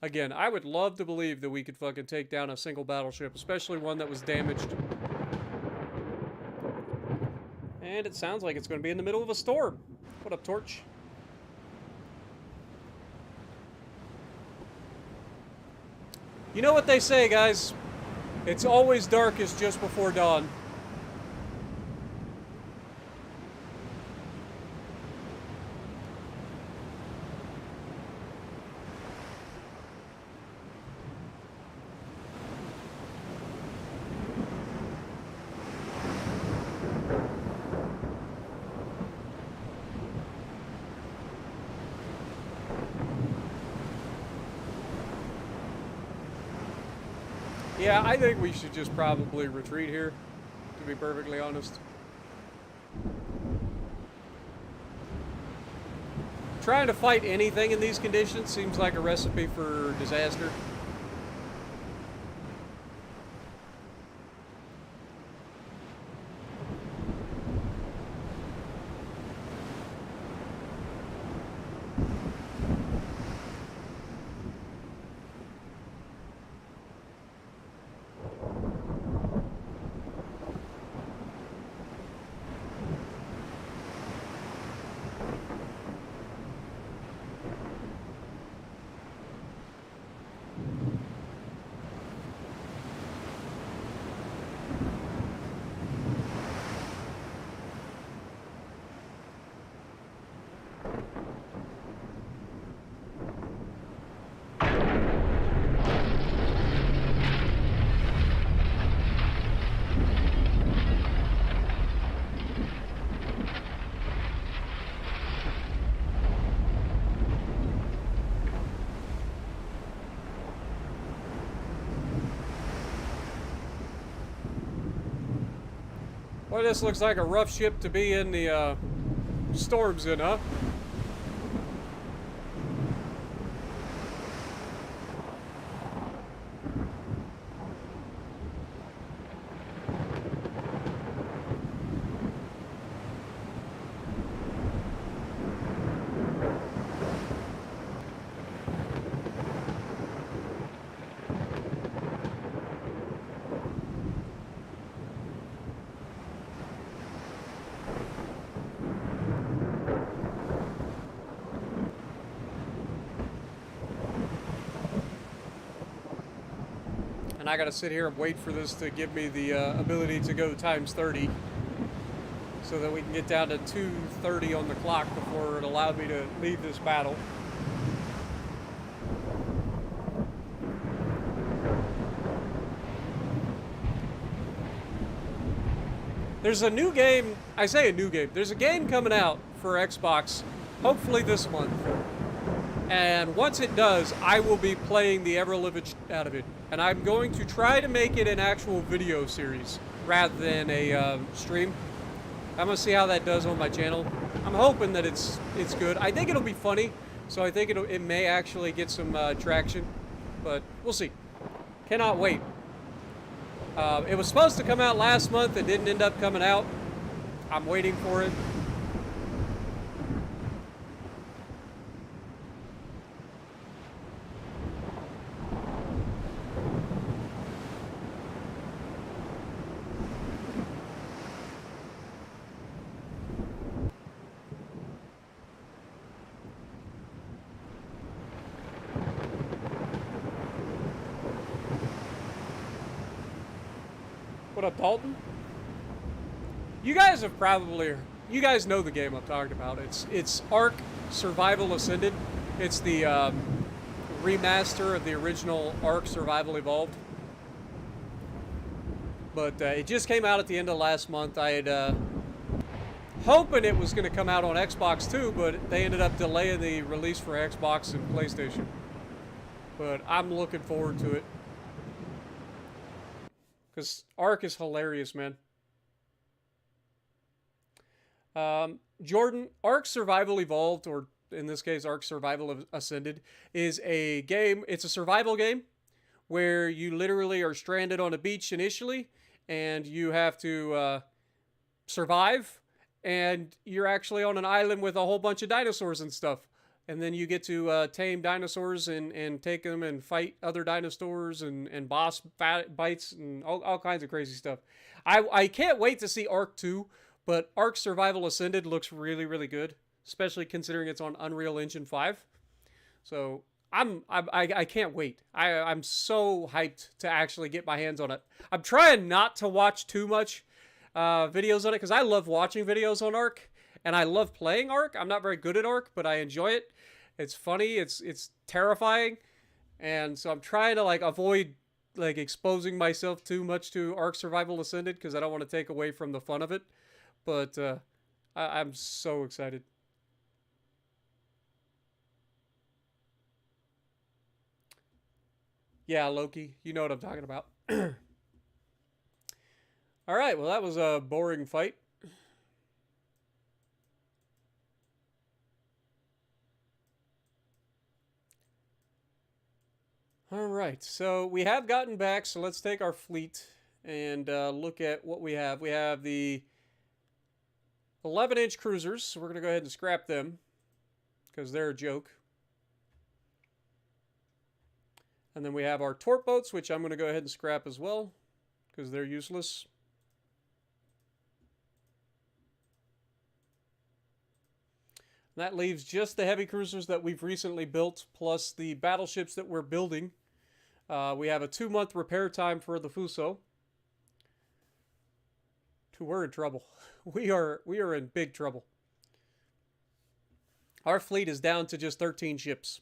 Again, I would love to believe that we could fucking take down a single battleship, especially one that was damaged. And it sounds like it's going to be in the middle of a storm. What up, Torch? You know what they say, guys? It's always darkest just before dawn. Yeah, I think we should just probably retreat here, to be perfectly honest. Trying to fight anything in these conditions seems like a recipe for disaster. Well, this looks like a rough ship to be in the storms in, huh? And I gotta sit here and wait for this to give me the ability to go times 30 so that we can get down to 2:30 on the clock before it allowed me to leave this battle. There's a new game, I say a new game, there's a game coming out for Xbox, hopefully this month. And once it does, I will be playing the ever-living out of it. And I'm going to try to make it an actual video series rather than a stream. I'm going to see how that does on my channel. I'm hoping that it's good. I think it'll be funny, so I think it may actually get some traction. But we'll see. Cannot wait. It was supposed to come out last month. It didn't end up coming out. I'm waiting for it. What up, Dalton? You guys have probably, you guys know the game I'm talking about. It's Ark Survival Ascended. It's the remaster of the original Ark Survival Evolved. But it just came out at the end of last month. I had hoping it was going to come out on Xbox too, but they ended up delaying the release for Xbox and PlayStation. But I'm looking forward to it. Because Ark is hilarious, man. Jordan, Ark Survival Evolved, or in this case Ark Survival Ascended, is a game. It's a survival game where you literally are stranded on a beach initially, and you have to survive, and you're actually on an island with a whole bunch of dinosaurs and stuff. And then you get to tame dinosaurs and take them and fight other dinosaurs and boss bites and all kinds of crazy stuff. I can't wait to see Ark 2, but Ark Survival Ascended looks really, really good, especially considering it's on Unreal Engine 5. So I can't wait. I'm so hyped to actually get my hands on it. I'm trying not to watch too much videos on it because I love watching videos on Ark. And I love playing Ark. I'm not very good at Ark, but I enjoy it. It's funny. It's terrifying. And so I'm trying to like avoid like exposing myself too much to Ark Survival Ascended because I don't want to take away from the fun of it. But I'm so excited. Yeah, Loki. You know what I'm talking about. All right. Well, that was a boring fight. All right, so we have gotten back, so let's take our fleet and look at what we have. We have the 11-inch cruisers, so we're going to go ahead and scrap them because they're a joke. And then we have our torp boats, which I'm going to go ahead and scrap as well because they're useless. That leaves just the heavy cruisers that we've recently built, plus the battleships that we're building. We have a 2-month repair time for the Fuso. We're in trouble. We are in big trouble. Our fleet is down to just 13 ships.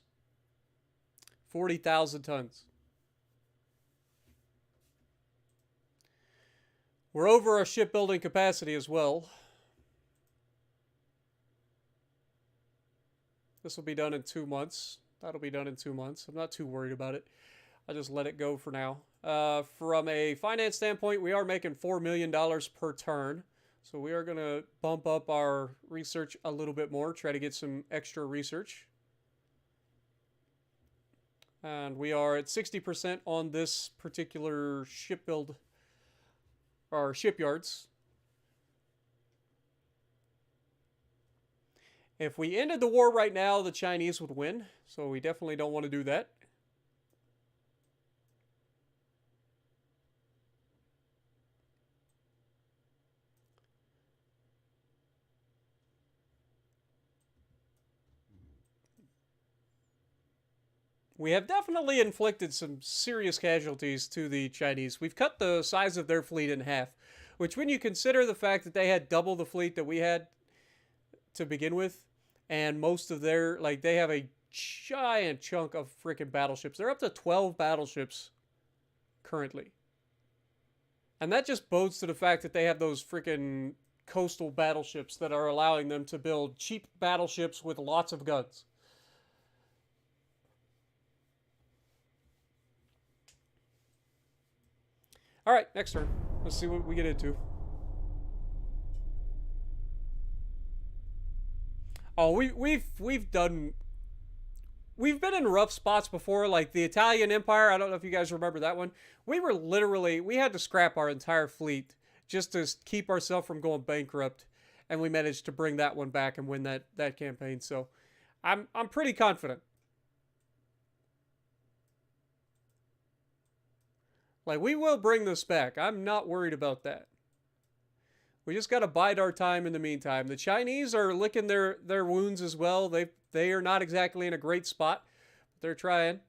40,000 tons. We're over our shipbuilding capacity as well. This will be done in 2 months. That'll be done in 2 months. I'm not too worried about it. I'll just let it go for now. From a finance standpoint, we are making $4 million per turn. So we are going to bump up our research a little bit more, try to get some extra research. And we are at 60% on this particular shipbuild, or shipyards. If we ended the war right now, the Chinese would win. So we definitely don't want to do that. We have definitely inflicted some serious casualties to the Chinese. We've cut the size of their fleet in half, which when you consider the fact that they had double the fleet that we had to begin with, and most of their, like, they have a giant chunk of freaking battleships. They're up to 12 battleships currently. And that just bodes to the fact that they have those freaking coastal battleships that are allowing them to build cheap battleships with lots of guns. All right, next turn. Let's see what we get into. Oh, we've been in rough spots before, like the Italian Empire. I don't know if you guys remember that one. We had to scrap our entire fleet just to keep ourselves from going bankrupt, and we managed to bring that one back and win that campaign. So, I'm pretty confident. Like, we will bring this back. I'm not worried about that. We just got to bide our time in the meantime. The Chinese are licking their wounds as well. They are not exactly in a great spot. But they're trying.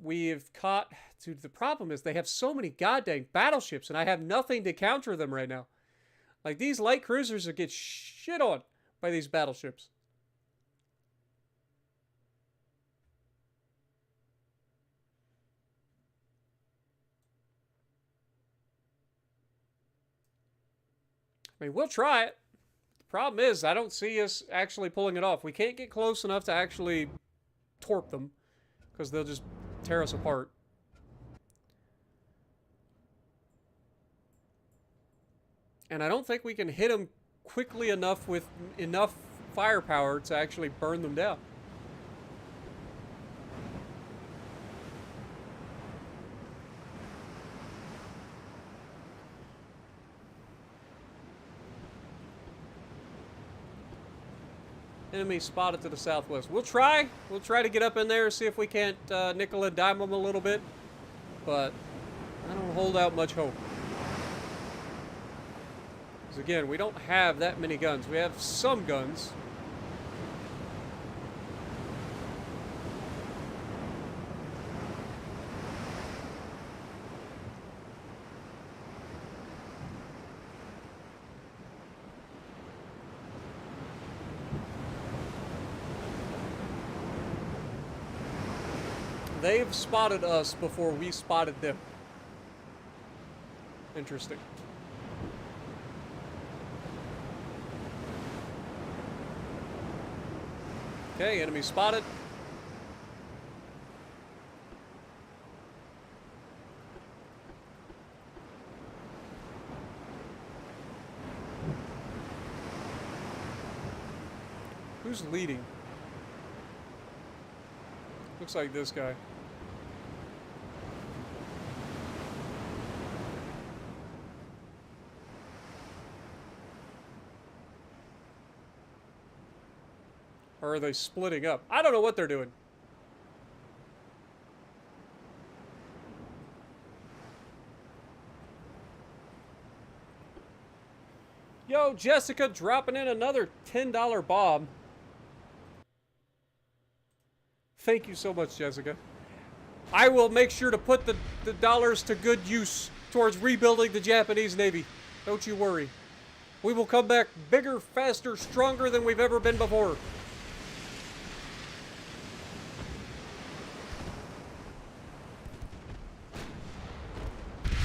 We've caught... Dude, the problem is they have so many goddamn battleships, and I have nothing to counter them right now. Like, these light cruisers get shit on by these battleships. I mean, we'll try it. The problem is, I don't see us actually pulling it off. We can't get close enough to actually torp them, because they'll just tear us apart. And I don't think we can hit them quickly enough with enough firepower to actually burn them down. Enemy spotted to the southwest. We'll try. We'll try to get up in there and see if we can't nickel and dime them a little bit. But I don't hold out much hope. Because again, we don't have that many guns. We have some guns. They've spotted us before we spotted them. Interesting. Okay, enemy spotted. Who's leading? Looks like this guy. Or are they splitting up? I don't know what they're doing. Yo, Jessica dropping in another $10 bomb. Thank you so much, Jessica. I will make sure to put the dollars to good use towards rebuilding the Japanese Navy. Don't you worry. We will come back bigger, faster, stronger than we've ever been before.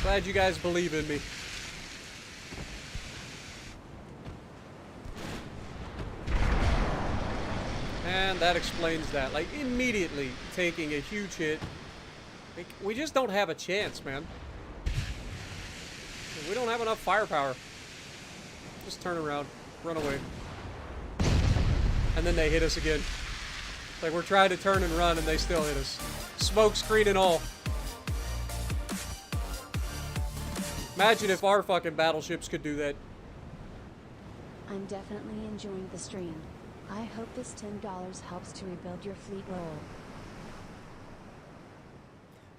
Glad you guys believe in me. And that explains that. Like, immediately taking a huge hit. Like, we just don't have a chance, man. We don't have enough firepower. Just turn around, run away. And then they hit us again. Like, we're trying to turn and run and they still hit us. Smoke screen and all. Imagine if our fucking battleships could do that.
I'm definitely enjoying the stream. I hope this $10 helps to rebuild your fleet roll.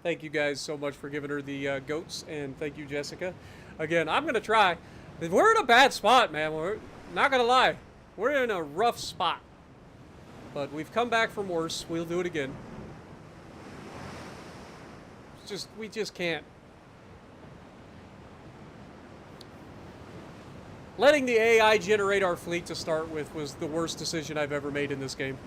Thank you guys so much for giving her the goats, and thank you, Jessica. Again, I'm going to try. We're in a bad spot, man. We're not going to lie. We're in a rough spot. But we've come back from worse. We'll do it again. We just can't. Letting the AI generate our fleet to start with was the worst decision I've ever made in this game.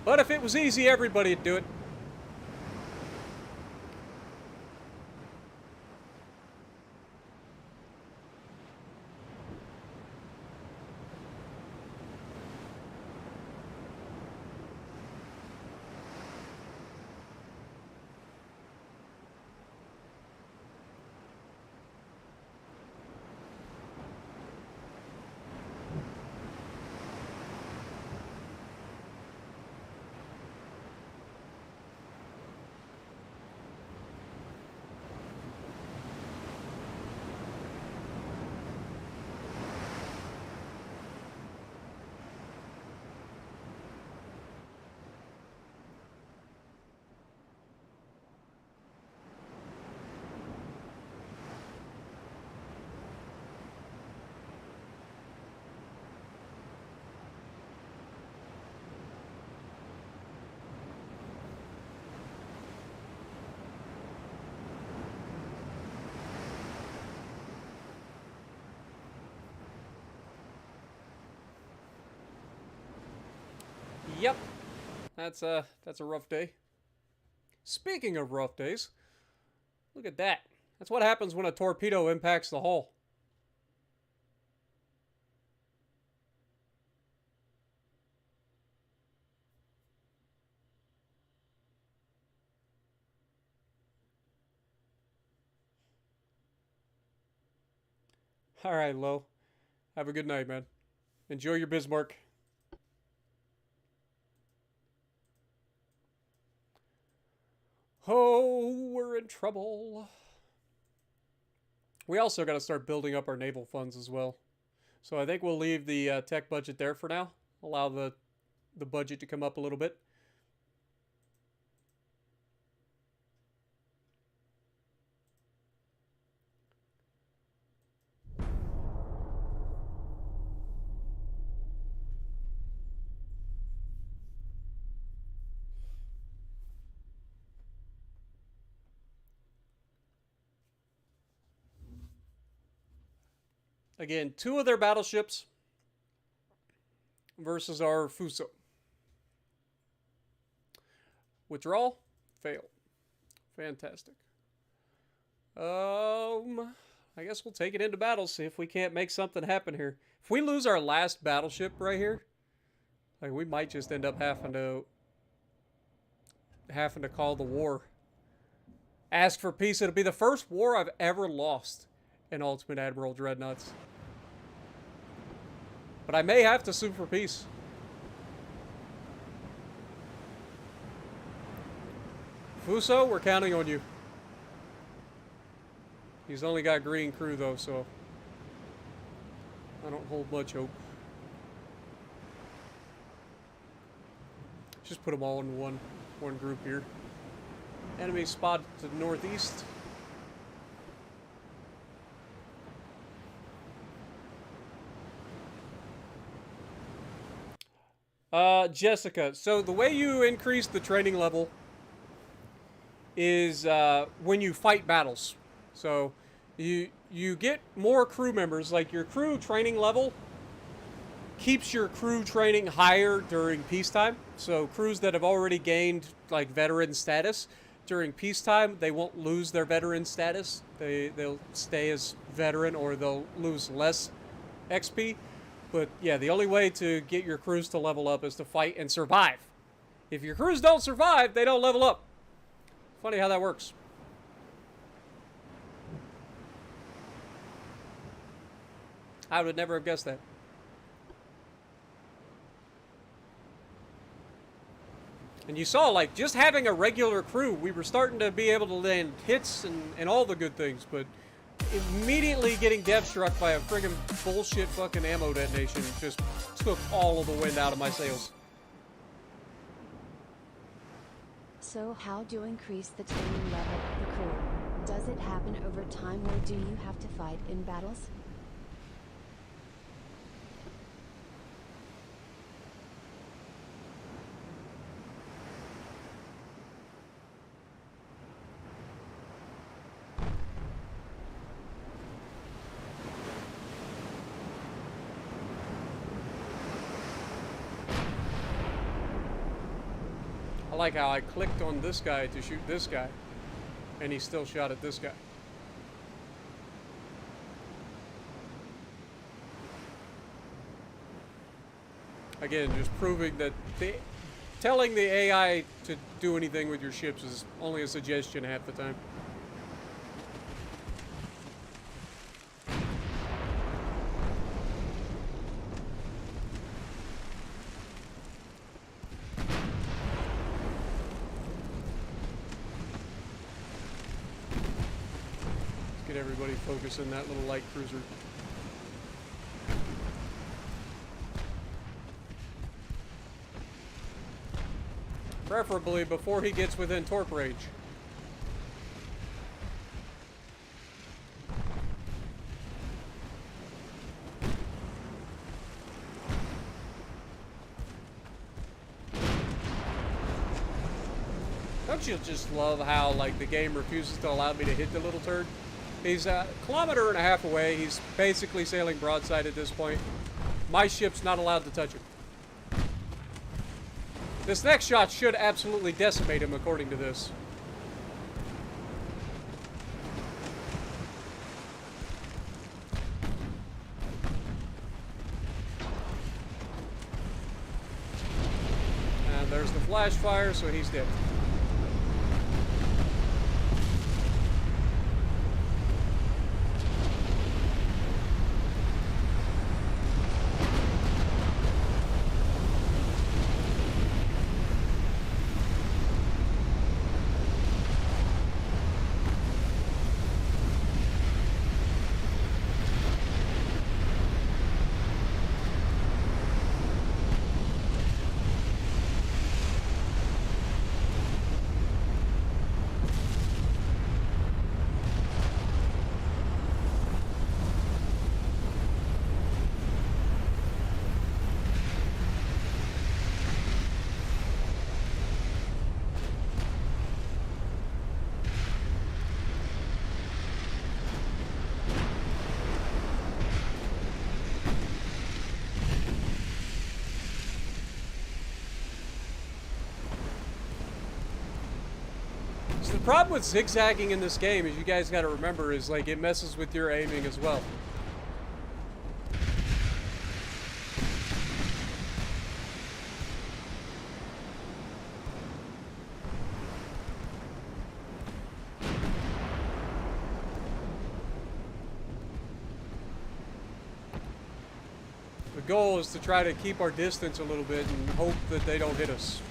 But if it was easy, everybody'd do it. Yep. That's a rough day. Speaking of rough days, look at that. That's what happens when a torpedo impacts the hull. All right, Lo. Have a good night, man. Enjoy your Bismarck. Oh, we're in trouble. We also got to start building up our naval funds as well. So I think we'll leave the tech budget there for now. Allow the budget to come up a little bit. Again, 2 of their battleships versus our Fuso. Withdrawal? Fail. Fantastic. I guess we'll take it into battle, see if we can't make something happen here. If we lose our last battleship right here, like, we might just end up having to call the war. Ask for peace. It'll be the first war I've ever lost in Ultimate Admiral Dreadnoughts. But I may have to sue for peace. Fuso, we're counting on you. He's only got green crew though, so I don't hold much hope. Just put them all in one group here. Enemy spotted to the northeast. Jessica, so the way you increase the training level is when you fight battles. So you get more crew members, like your crew training level keeps your crew training higher during peacetime. So crews that have already gained like veteran status during peacetime, they won't lose their veteran status. They'll stay as veteran, or they'll lose less XP. But yeah, the only way to get your crews to level up is to fight and survive. If your crews don't survive, they don't level up. Funny how that works. I would never have guessed that. And you saw, like, just having a regular crew, we were starting to be able to land hits and all the good things, but immediately getting dev struck by a friggin' bullshit fucking ammo detonation just took all of the wind out of my sails.
So how do you increase the training level of the crew? Does it happen over time, or do you have to fight in battles?
I like how I clicked on this guy to shoot this guy, and he still shot at this guy. Again, just proving that telling the AI to do anything with your ships is only a suggestion half the time. Everybody focus in that little light cruiser. Preferably before he gets within torp range. Don't you just love how, like, the game refuses to allow me to hit the little turd? He's a kilometer and a half away. He's basically sailing broadside at this point. My ship's not allowed to touch him. This next shot should absolutely decimate him, according to this. And there's the flash fire, so he's dead. The problem with zigzagging in this game, as you guys got to remember, is like it messes with your aiming as well. The goal is to try to keep our distance a little bit and hope that they don't hit us.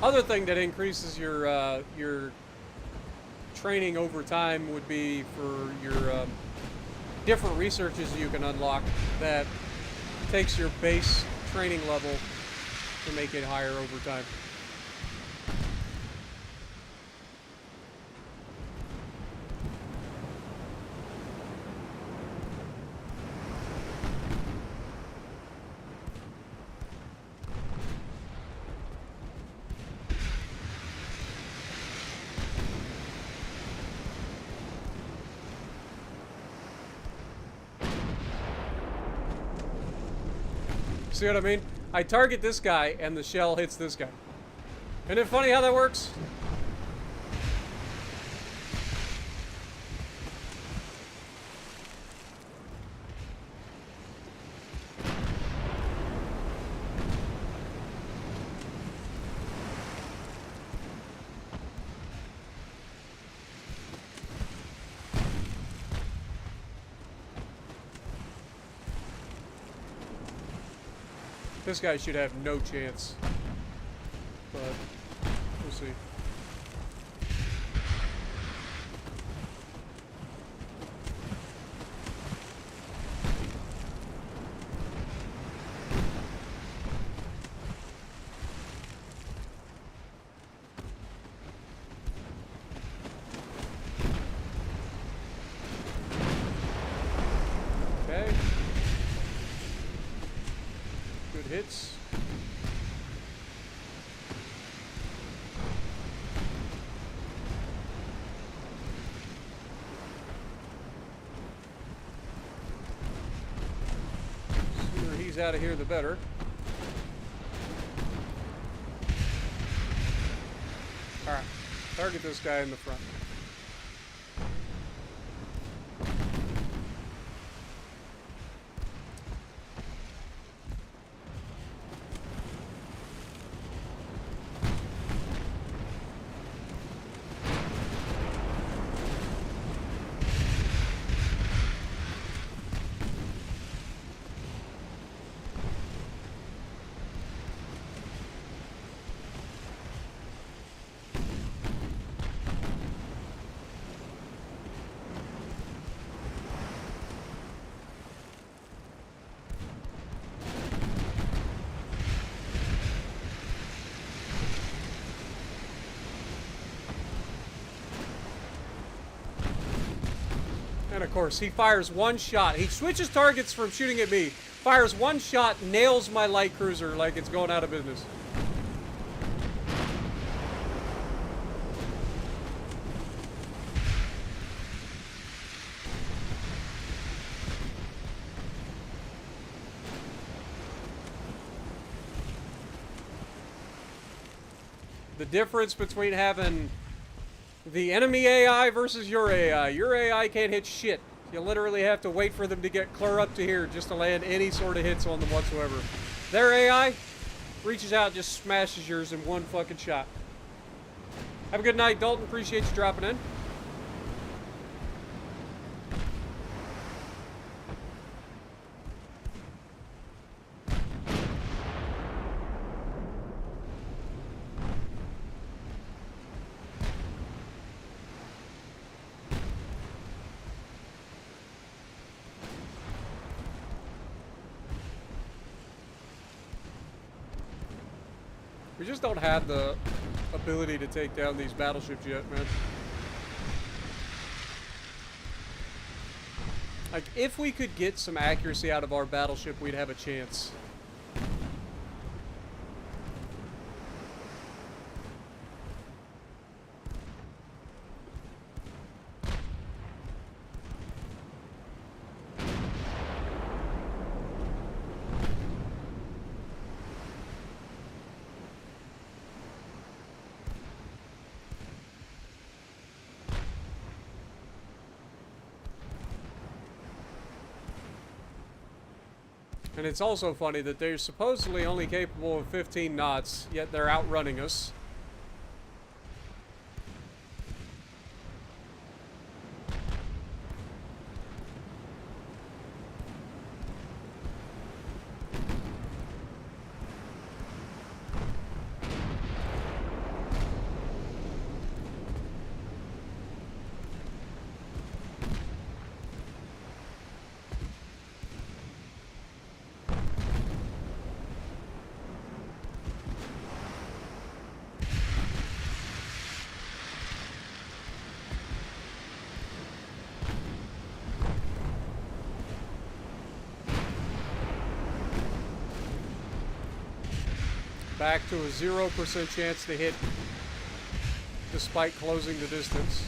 Other thing that increases your training over time would be for your different researches you can unlock that takes your base training level to make it higher over time. See what I mean? I target this guy and the shell hits this guy. Isn't it funny how that works? This guy should have no chance, but we'll see. Okay. Good hits. Sooner he's out of here, the better. Alright, target this guy in the front. And of course, he fires one shot. He switches targets from shooting at me. Fires one shot, nails my light cruiser like it's going out of business. The difference between having the enemy AI versus your AI. Your AI can't hit shit. You literally have to wait for them to get clear up to here just to land any sort of hits on them whatsoever. Their AI reaches out and just smashes yours in one fucking shot. Have a good night, Dalton. Appreciate you dropping in. We just don't have the ability to take down these battleships yet, man. Like, if we could get some accuracy out of our battleship, we'd have a chance. And it's also funny that they're supposedly only capable of 15 knots, yet they're outrunning us. Back to a 0% chance to hit, despite closing the distance.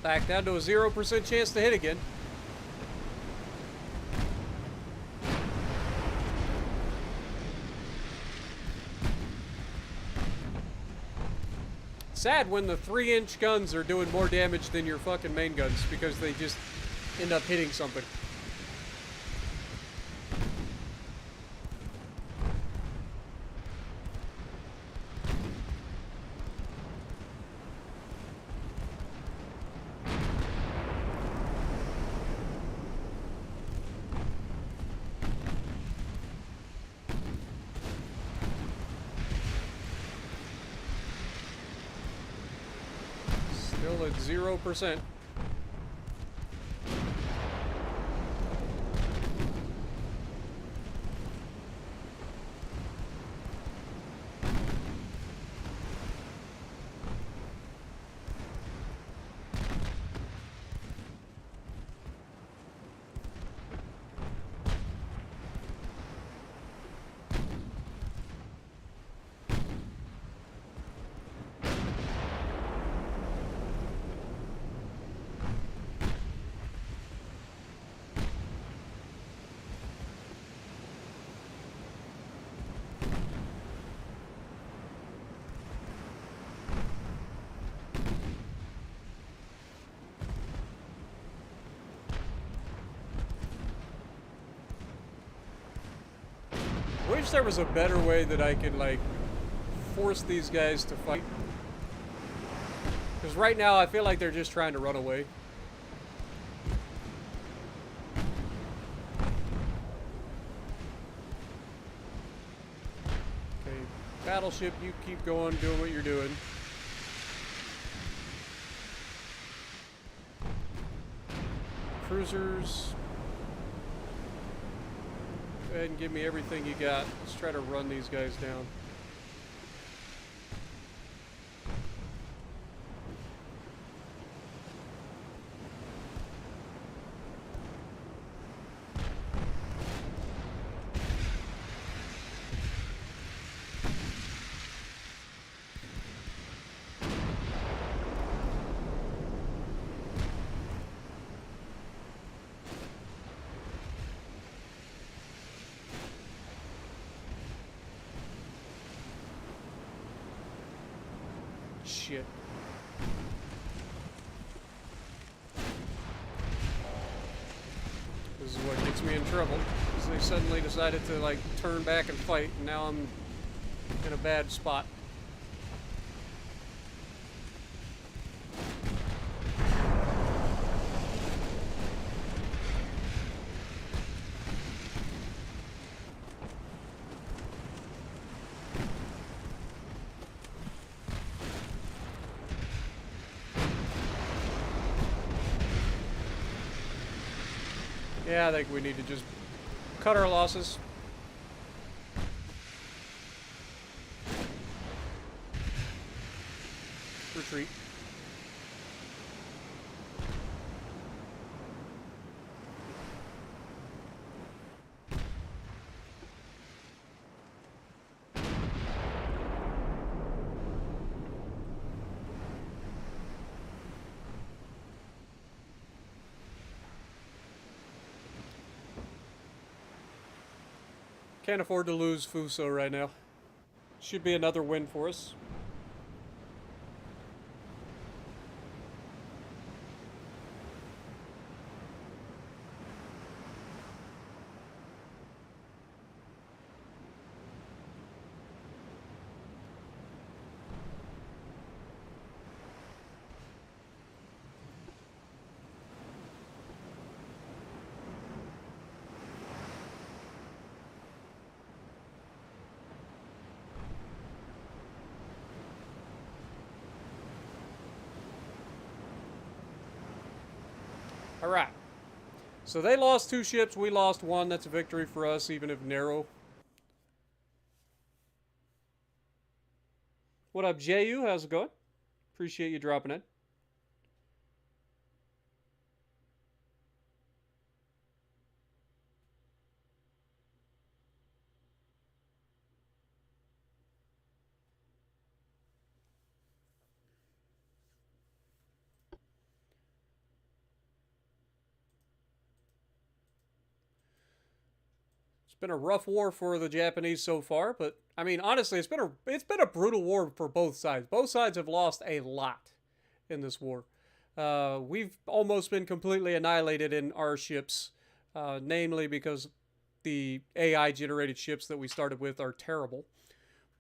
Back down to a 0% chance to hit again. Sad when the 3-inch guns are doing more damage than your fucking main guns because they just end up hitting something. Still at 0%. I wish there was a better way that I could, like, force these guys to fight. Because right now, I feel like they're just trying to run away. Okay, battleship, you keep going, doing what you're doing. Cruisers. Go ahead and give me everything you got. Let's try to run these guys down. Shit. This is what gets me in trouble. because they suddenly decided to, like, turn back and fight, and now I'm in a bad spot. Yeah, I think we need to just cut our losses. Retreat. Can't afford to lose Fuso right now. Should be another win for us. Alright. So they lost 2 ships, we lost 1. That's a victory for us, even if narrow. What up, JU? How's it going? Appreciate you dropping in. It's been a rough war for the Japanese so far, but I mean, honestly, it's been a brutal war for both sides. Both sides have lost a lot in this war. We've almost been completely annihilated in our ships, namely because the AI generated ships that we started with are terrible.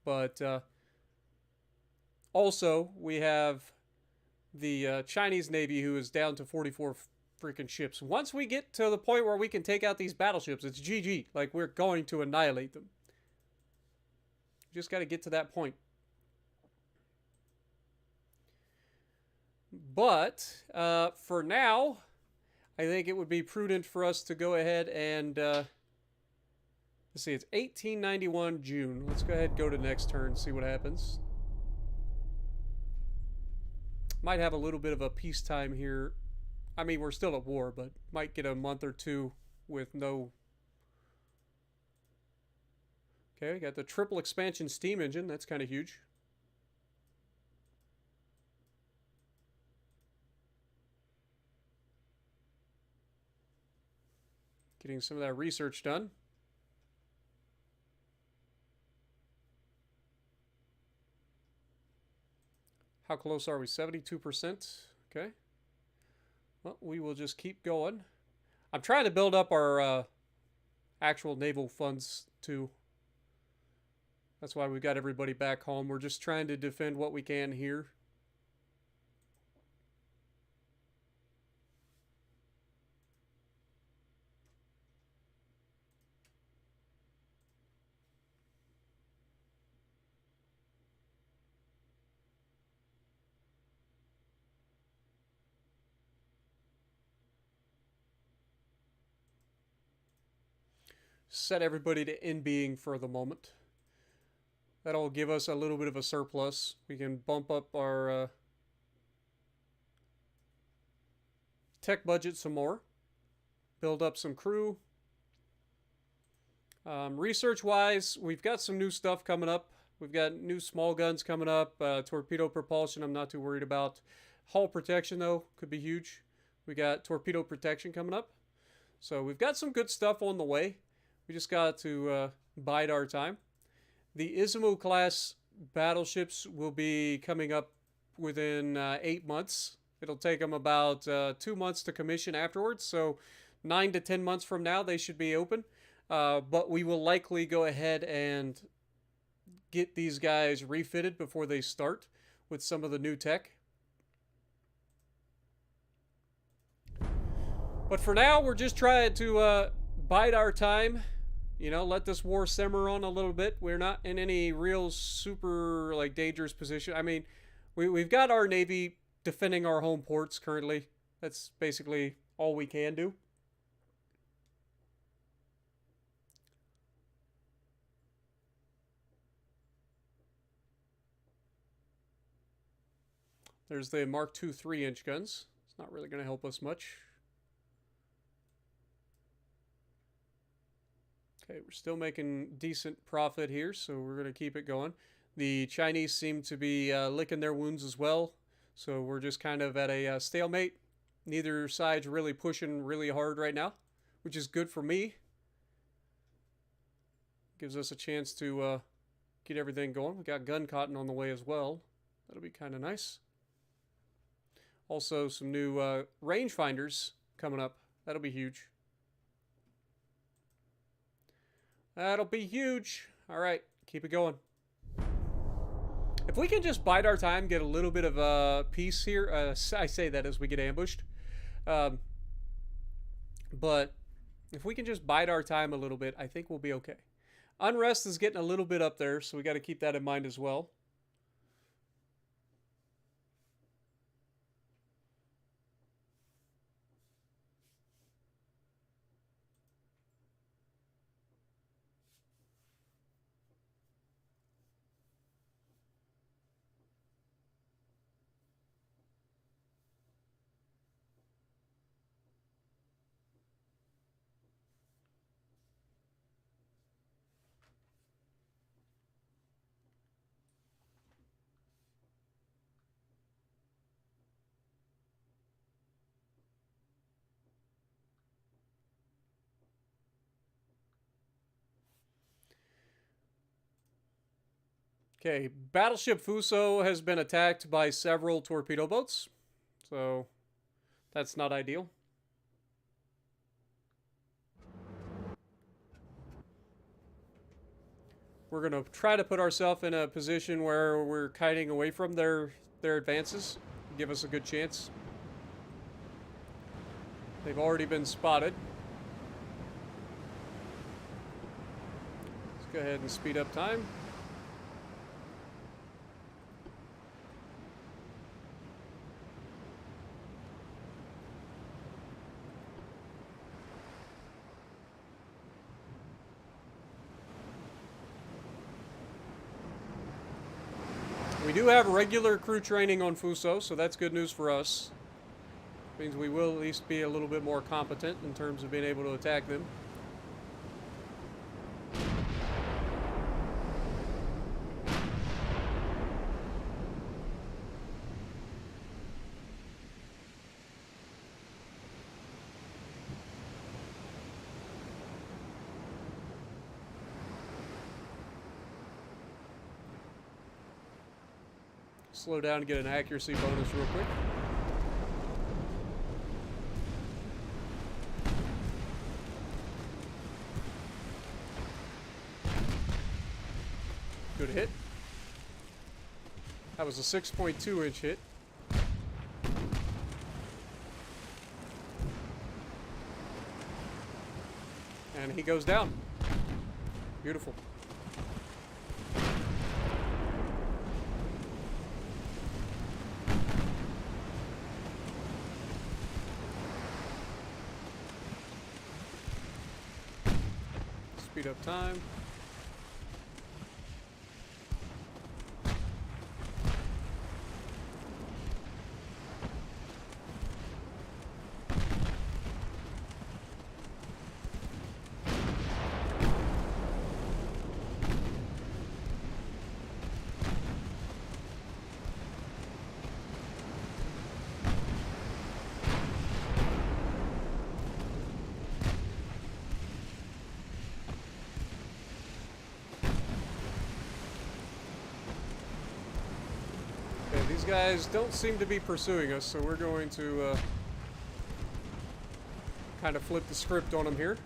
But also, we have the Chinese Navy, who is down to 44 freaking ships. Once we get to the point where we can take out these battleships, it's GG. Like, we're going to annihilate them. Just got to get to that point. But for now, I think it would be prudent for us to go ahead and let's see, it's 1891 June. Let's go ahead and go to next turn, see what happens. Might have a little bit of a peacetime here. I mean, we're still at war, but might get a month or two with no... Okay, we got the triple expansion steam engine. That's kind of huge. Getting some of that research done. How close are we? 72%. Okay. Well, we will just keep going. I'm trying to build up our actual naval funds, too. That's why we've got everybody back home. We're just trying to defend what we can here. Set everybody to in being for the moment. That'll give us a little bit of a surplus. We can bump up our tech budget some more. Build up some crew. Research-wise, we've got some new stuff coming up. We've got new small guns coming up. Torpedo propulsion, I'm not too worried about. Hull protection, though, could be huge. We got torpedo protection coming up. So we've got some good stuff on the way. We just got to bide our time. The Izumo class battleships will be coming up within 8 months. It'll take them about 2 months to commission afterwards. So 9 to 10 months from now, they should be open. but we will likely go ahead and get these guys refitted before they start with some of the new tech. But for now, we're just trying to bide our time. You know, let this war simmer on a little bit. We're not in any real super, like, dangerous position. I mean, we've got our Navy defending our home ports currently. That's basically all we can do. There's the Mark II 3-inch guns. It's not really going to help us much. Okay, we're still making decent profit here, so we're going to keep it going. The Chinese seem to be licking their wounds as well, so we're just kind of at a stalemate. Neither side's really pushing really hard right now, which is good for me. Gives us a chance to get everything going. We got gun cotton on the way as well. That'll be kind of nice. Also, some new rangefinders coming up. That'll be huge. That'll be huge. All right, keep it going. If we can just bide our time, get a little bit of peace here. I say that as we get ambushed. But if we can just bide our time a little bit, I think we'll be okay. Unrest is getting a little bit up there, so we got to keep that in mind as well. Okay, Battleship Fuso has been attacked by several torpedo boats, so that's not ideal. We're going to try to put ourselves in a position where we're kiting away from their advances. Give us a good chance. They've already been spotted. Let's go ahead and speed up time. We do have regular crew training on Fuso, so that's good news for us. Means we will at least be a little bit more competent in terms of being able to attack them. Slow down and get an accuracy bonus real quick. Good hit. That was a 6.2-inch hit. And he goes down. Beautiful. Speed up time. These guys don't seem to be pursuing us, so we're going to kind of flip the script on them here.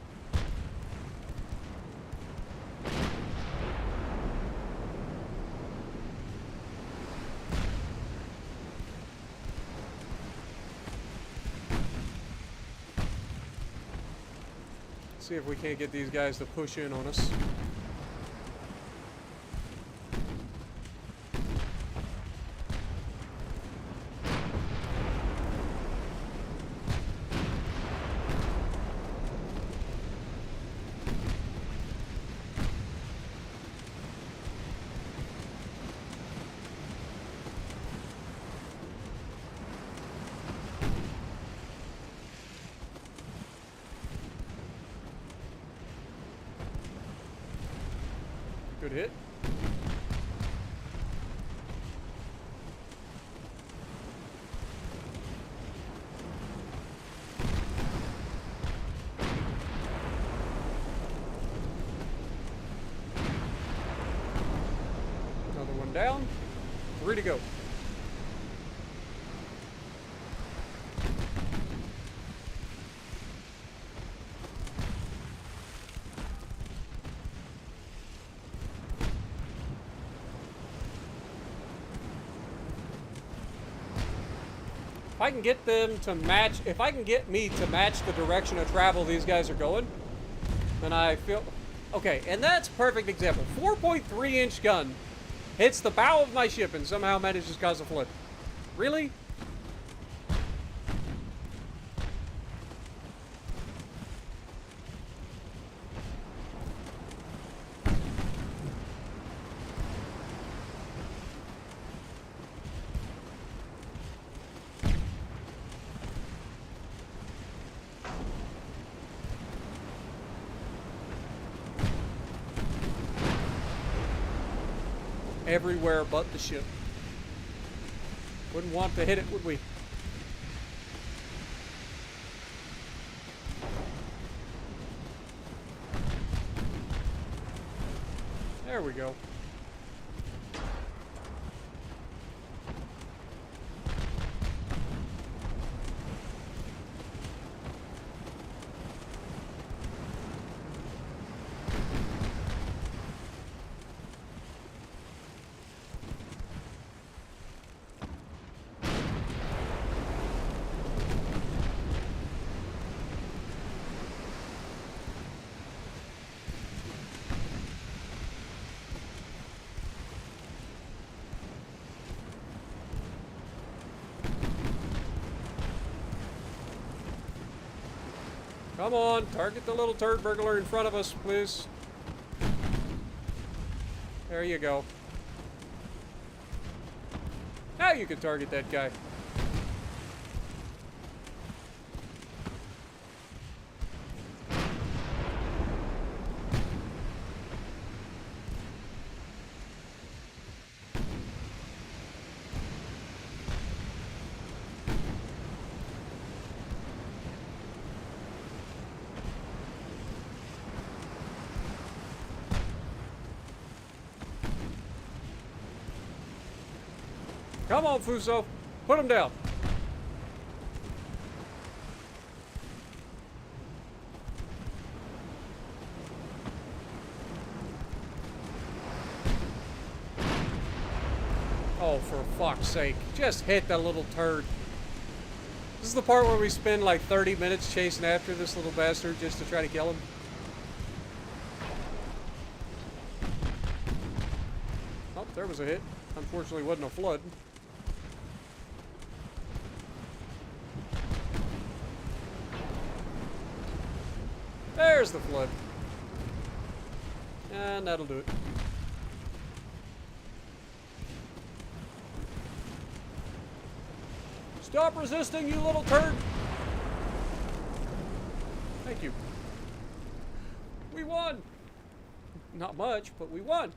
See if we can't get these guys to push in on us. Good hit. Another one down. 3 to go. If I can get them to match, if I can get me to match the direction of travel these guys are going, then I feel... Okay, and that's a perfect example. 4.3-inch gun hits the bow of my ship and somehow manages to cause a flood. Really? Everywhere but the ship. Wouldn't want to hit it, would we? There we go. Come on, target the little turd burglar in front of us, please. There you go. Now you can target that guy. Come on, Fuso. Put him down. Oh, for fuck's sake. Just hit that little turd. This is the part where we spend like 30 minutes chasing after this little bastard just to try to kill him. Oh, there was a hit. Unfortunately, wasn't a flood. There's the flood. And that'll do it. Stop resisting, you little turd! Thank you. We won! Not much, but we won.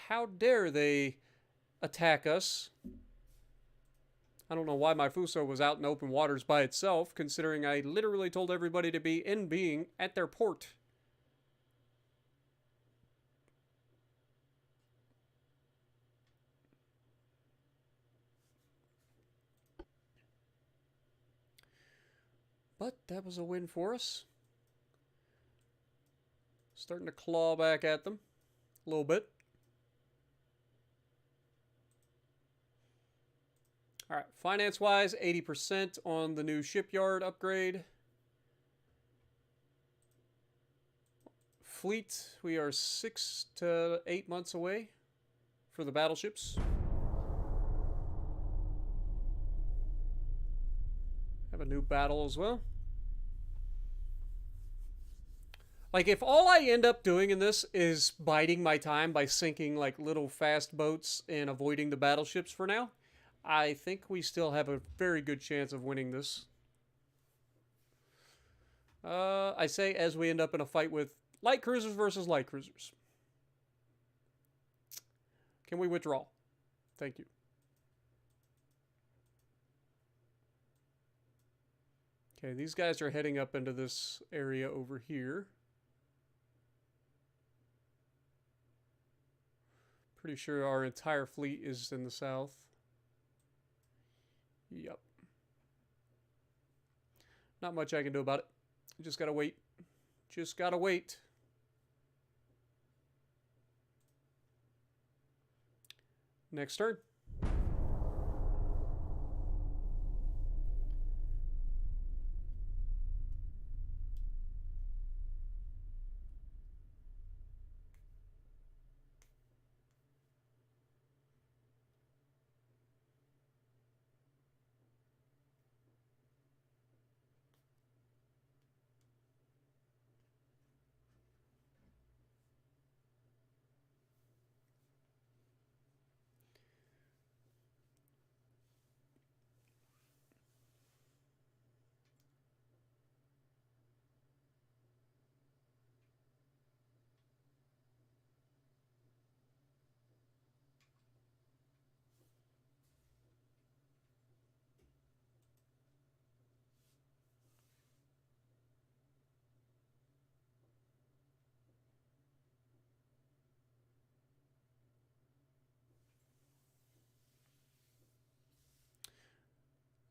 How dare they attack us? I don't know why my Fuso was out in open waters by itself, considering I literally told everybody to be in being at their port. But that was a win for us. Starting to claw back at them a little bit. All right, finance-wise, 80% on the new shipyard upgrade. Fleet, we are 6 to 8 months away for the battleships. Have a new battle as well. Like, if all I end up doing in this is biding my time by sinking, like, little fast boats and avoiding the battleships for now, I think we still have a very good chance of winning this. I say as we end up in a fight with light cruisers versus light cruisers. Can we withdraw? Thank you. Okay, these guys are heading up into this area over here. Pretty sure our entire fleet is in the south. Yep. Not much I can do about it. Just gotta wait. Just gotta wait. Next turn.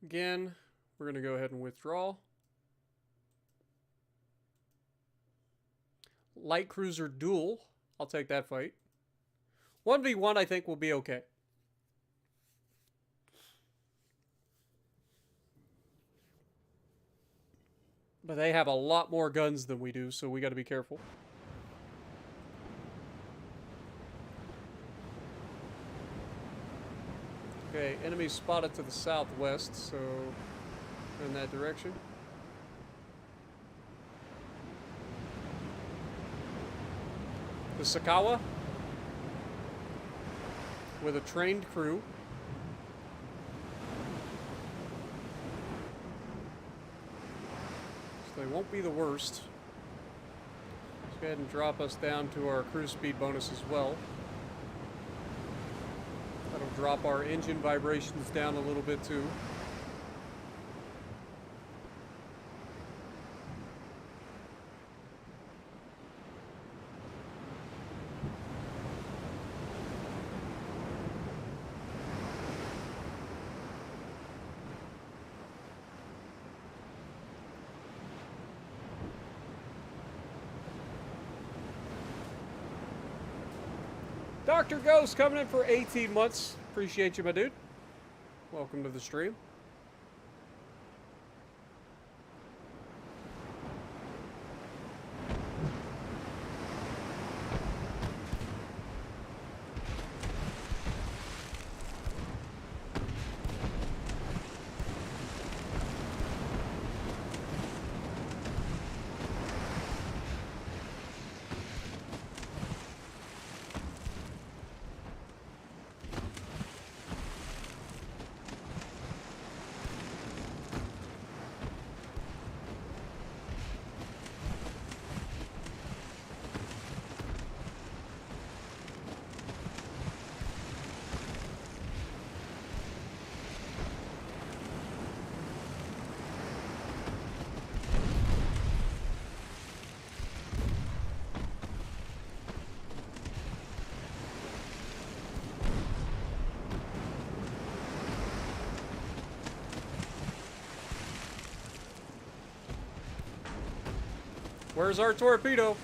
Again, we're going to go ahead and withdraw. Light cruiser duel. I'll take that fight. 1v1 I think will be okay. But they have a lot more guns than we do, so we got to be careful. Okay, enemy spotted to the southwest, so in that direction. The Sakawa with a trained crew. So they won't be the worst. Let's go ahead and drop us down to our cruise speed bonus as well. That'll drop our engine vibrations down a little bit too. Dr. Ghost coming in for 18 months. Appreciate you, my dude. Welcome to the stream. Where's our torpedo?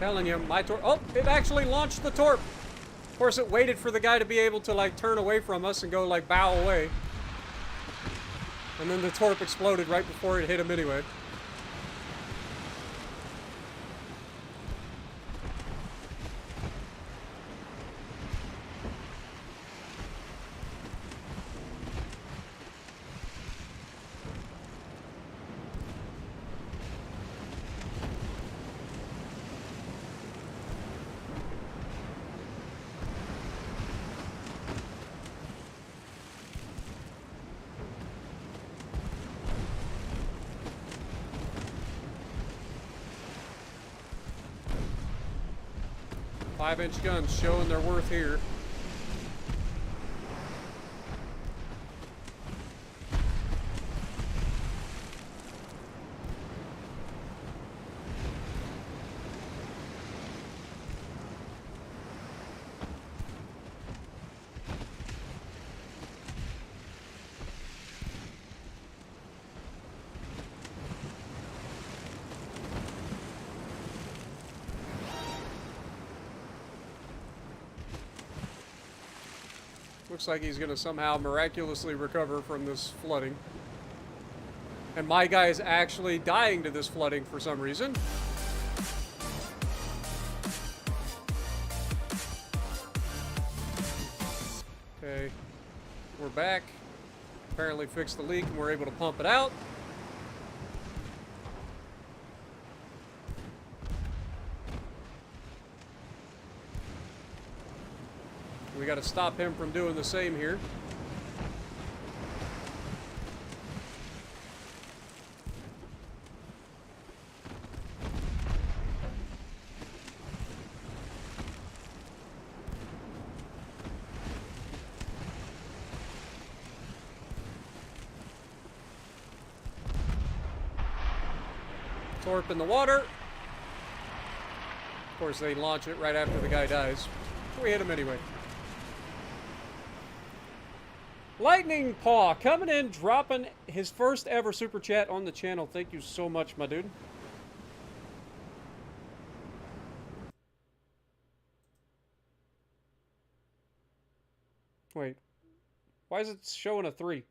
Telling you, my oh, it actually launched the torp. Of course, it waited for the guy to be able to, like, turn away from us and go, like, bow away. And then the torp exploded right before it hit him anyway. Five-inch guns showing their worth here. Looks like he's going to somehow miraculously recover from this flooding. And my guy is actually dying to this flooding for some reason. Okay. We're back. Apparently fixed the leak and we're able to pump it out. We got to stop him from doing the same here. Torp in the water. Of course, they launch it right after the guy dies. We hit him anyway. Lightning Paw coming in, dropping his first ever super chat on the channel. Thank you so much, my dude. Wait, why is it showing a 3?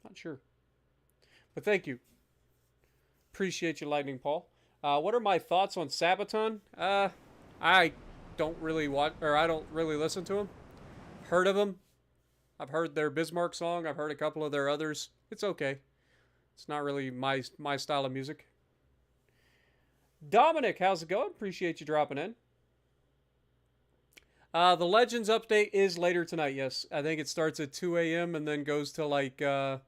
Not sure. But thank you. Appreciate you, Lightning Paw. What are my thoughts on Sabaton? I don't really watch, or I don't really listen to them. Heard of them. I've heard their Bismarck song. I've heard a couple of their others. It's okay. It's not really my style of music. Dominic, how's it going? Appreciate you dropping in. The Legends update is later tonight, yes. I think it starts at 2 a.m. and then goes to like, I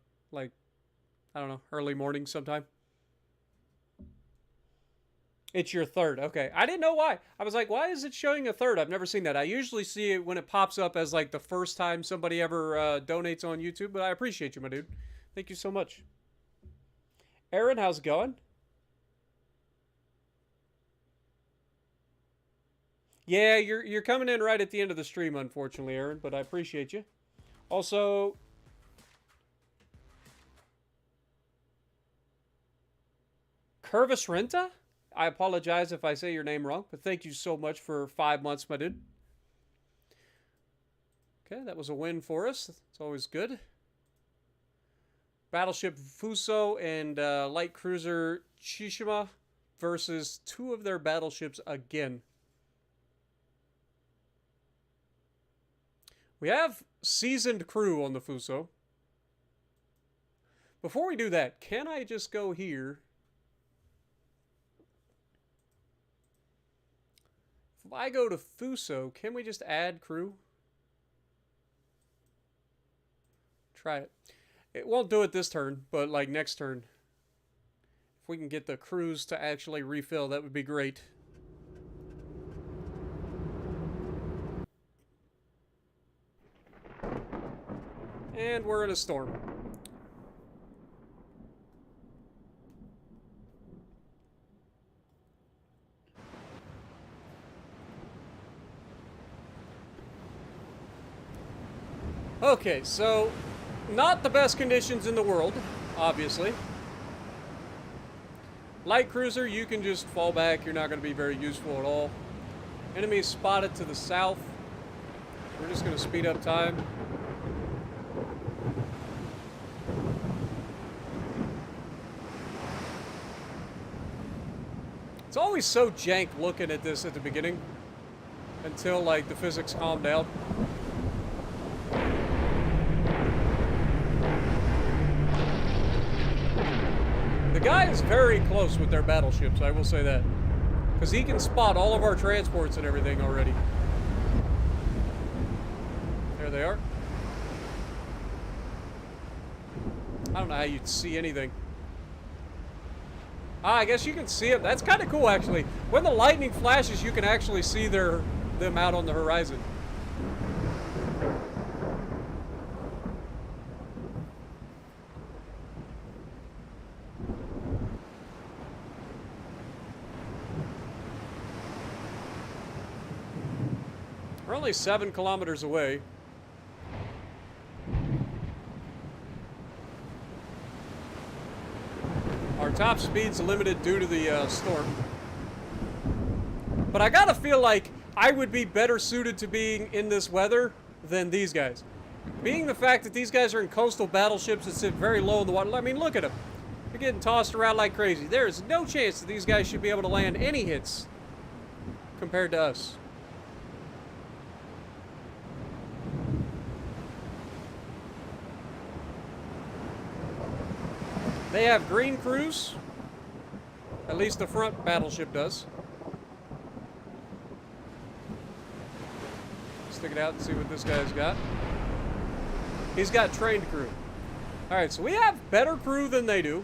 don't know, early morning sometime. It's your third. Okay. I didn't know why. I was like, why is it showing a third? I've never seen that. I usually see it when it pops up as like the first time somebody ever donates on YouTube, but I appreciate you, my dude. Thank you so much. Aaron, how's it going? Yeah, you're coming in right at the end of the stream, unfortunately, Aaron, but I appreciate you. Also, Curvis Renta? I apologize if I say your name wrong, but thank you so much for 5 months, my dude. Okay, that was a win for us. It's always good. Battleship Fuso and Light Cruiser Chishima versus 2 of their battleships again. We have seasoned crew on the Fuso. Before we do that, can I just go here? If I go to Fuso, can we just add crew? Try it. It won't do it this turn, but like next turn. If we can get the crews to actually refill, that would be great. And we're in a storm. Okay, so not the best conditions in the world, obviously. Light cruiser, you can just fall back. You're not going to be very useful at all. Enemy spotted to the south. We're just going to speed up time. It's always so jank looking at this at the beginning until, like, the physics calm down. The guy is very close with their battleships, I will say that. Because he can spot all of our transports and everything already. There they are. I don't know how you'd see anything. Ah, I guess you can see it. That's kind of cool, actually. When the lightning flashes, you can actually see them out on the horizon. We're only 7 kilometers away. Our top speed's limited due to the storm. But I gotta feel like I would be better suited to being in this weather than these guys. Being the fact that these guys are in coastal battleships that sit very low in the water. I mean, look at them. They're getting tossed around like crazy. There is no chance that these guys should be able to land any hits compared to us. They have green crews. At least the front battleship does. Stick it out and see what this guy's got. He's got trained crew. Alright, so we have better crew than they do.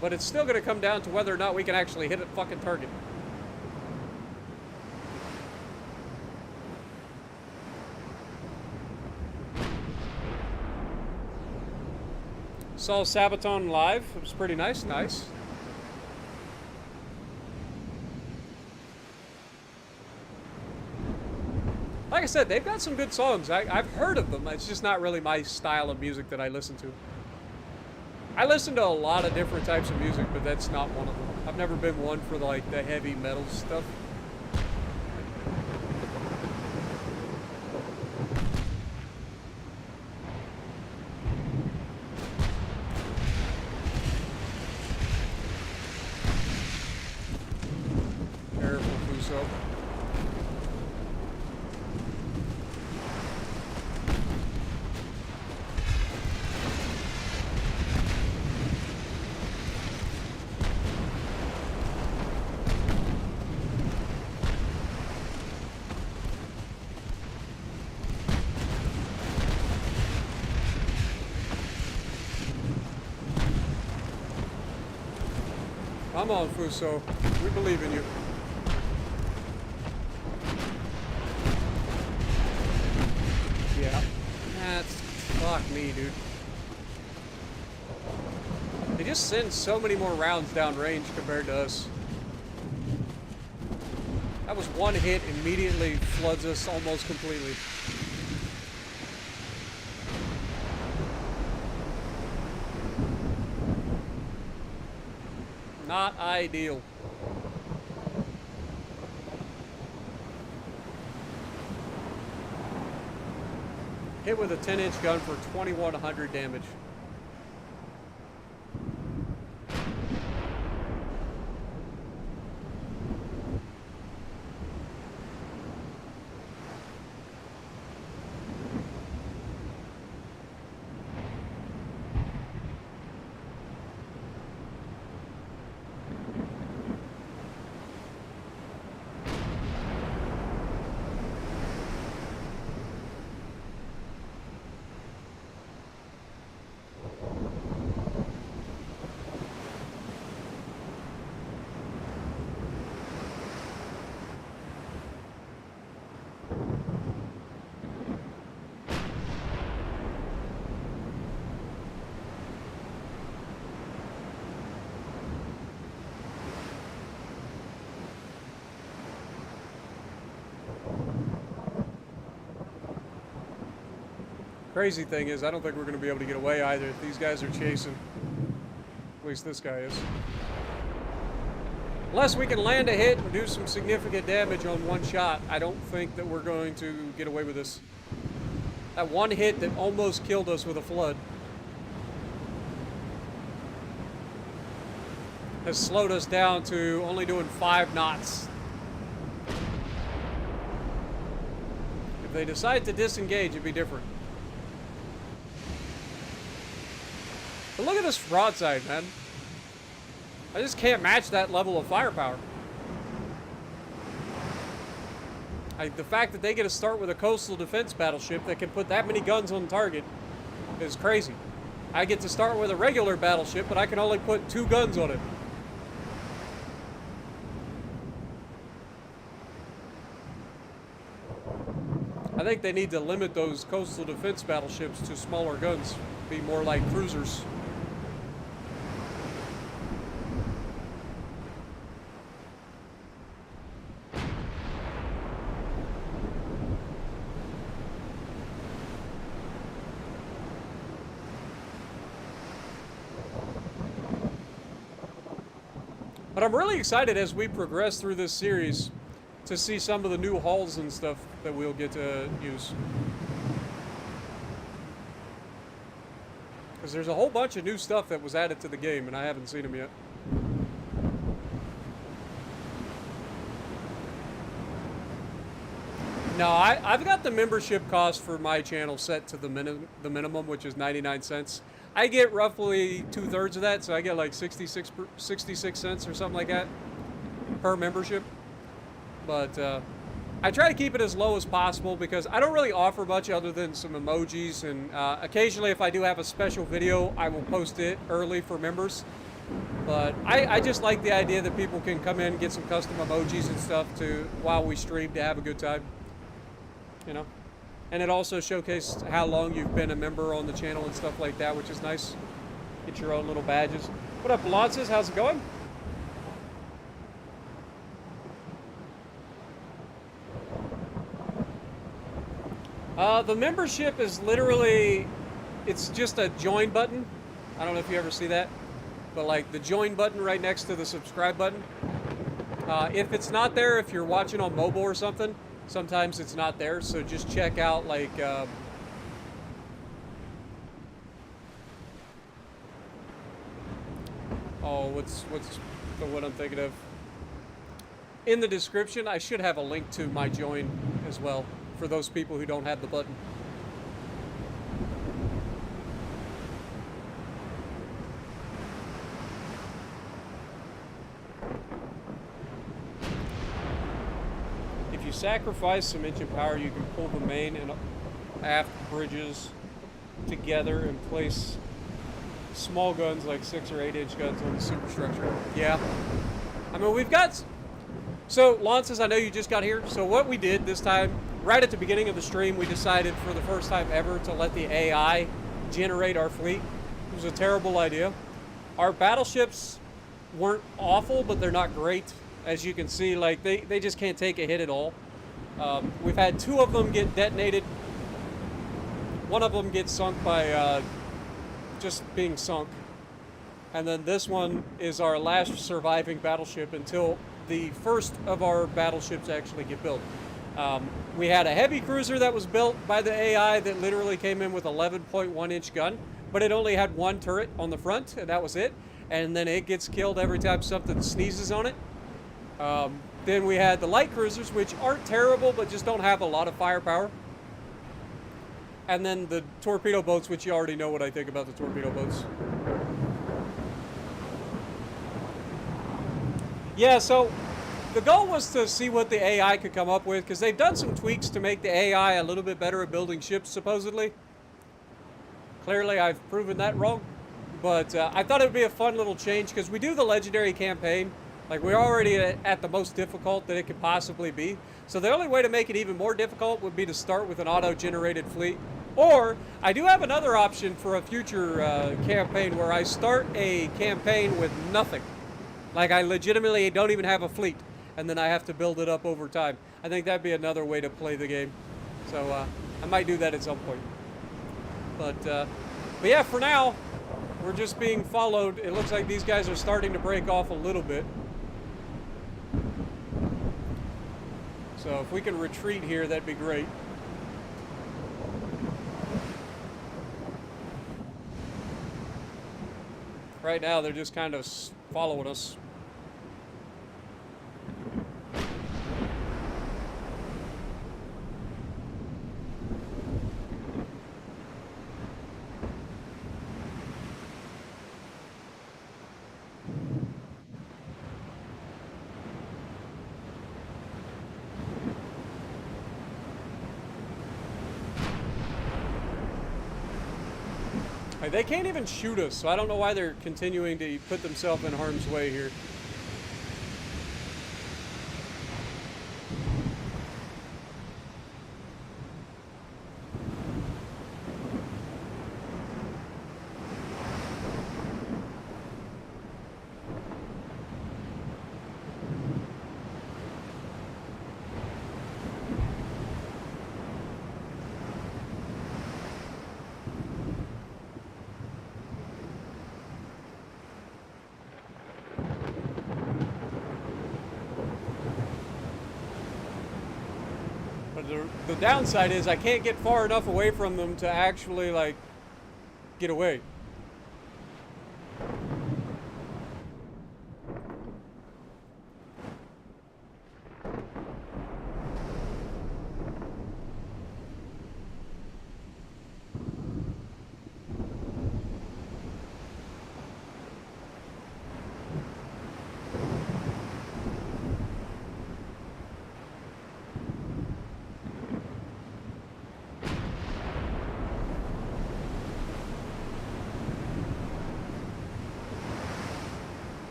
But it's still going to come down to whether or not we can actually hit a fucking target. Saw Sabaton live. It was pretty nice. Nice. Like I said, they've got some good songs. I've heard of them. It's just not really my style of music that I listen to. I listen to a lot of different types of music, but that's not one of them. I've never been one for the heavy metal stuff. Come on, Fuso. We believe in you. Yeah. That's... fuck me, dude. They just send so many more rounds downrange compared to us. That was one hit, immediately floods us almost completely. Not ideal. Hit with a 10-inch gun for 2,100 damage. Crazy thing is, I don't think we're going to be able to get away either if these guys are chasing. At least this guy is. Unless we can land a hit and do some significant damage on one shot, I don't think that we're going to get away with this. That one hit that almost killed us with a flood has slowed us down to only doing 5 knots. If they decide to disengage, it'd be different. But look at this broadside, man. I just can't match that level of firepower. The fact that they get to start with a coastal defense battleship that can put that many guns on target is crazy. I get to start with a regular battleship, but I can only put 2 guns on it. I think they need to limit those coastal defense battleships to smaller guns, be more like cruisers. But I'm really excited as we progress through this series to see some of the new hulls and stuff that we'll get to use. Because there's a whole bunch of new stuff that was added to the game and I haven't seen them yet. No, I've got the membership cost for my channel set to the minimum, which is 99 cents. I get roughly 2/3 of that, so I get like 66 cents or something like that per membership. But I try to keep it as low as possible because I don't really offer much other than some emojis, and occasionally if I do have a special video, I will post it early for members. But I just like the idea that people can come in and get some custom emojis and stuff while we stream to have a good time. You know? And it also showcased how long you've been a member on the channel and stuff like that, which is nice. Get your own little badges. What up, Lances? How's it going? The membership is literally, it's just a join button. I don't know if you ever see that, but like the join button right next to the subscribe button. If it's not there, if you're watching on mobile or something, sometimes it's not there, so just check out like what's the one I'm thinking of? In the description, I should have a link to my join as well for those people who don't have the button. If you sacrifice some engine power, you can pull the main and aft bridges together and place small guns like 6 or 8 inch guns on the superstructure. Yeah. I mean, we've got... So, Lances, I know you just got here. So what we did this time, right at the beginning of the stream, we decided for the first time ever to let the AI generate our fleet. It was a terrible idea. Our battleships weren't awful, but they're not great. As you can see, like they just can't take a hit at all. We've had 2 of them get detonated. One of them gets sunk by just being sunk. And then this one is our last surviving battleship until the first of our battleships actually get built. We had a heavy cruiser that was built by the AI that literally came in with 11.1 inch gun, but it only had 1 turret on the front, and that was it. And then it gets killed every time something sneezes on it. Then we had the light cruisers, which aren't terrible, but just don't have a lot of firepower. And then the torpedo boats, which you already know what I think about the torpedo boats. Yeah, so the goal was to see what the AI could come up with, because they've done some tweaks to make the AI a little bit better at building ships, supposedly. Clearly, I've proven that wrong. But I thought it would be a fun little change, because we do the legendary campaign. Like, we're already at the most difficult that it could possibly be. So the only way to make it even more difficult would be to start with an auto-generated fleet. Or, I do have another option for a future campaign where I start a campaign with nothing. Like, I legitimately don't even have a fleet, and then I have to build it up over time. I think that'd be another way to play the game. So, I might do that at some point. But yeah, for now, we're just being followed. It looks like these guys are starting to break off a little bit. So if we can retreat here, that'd be great. Right now, they're just kind of following us. They can't even shoot us, so I don't know why they're continuing to put themselves in harm's way here. The downside is I can't get far enough away from them to actually, like, get away.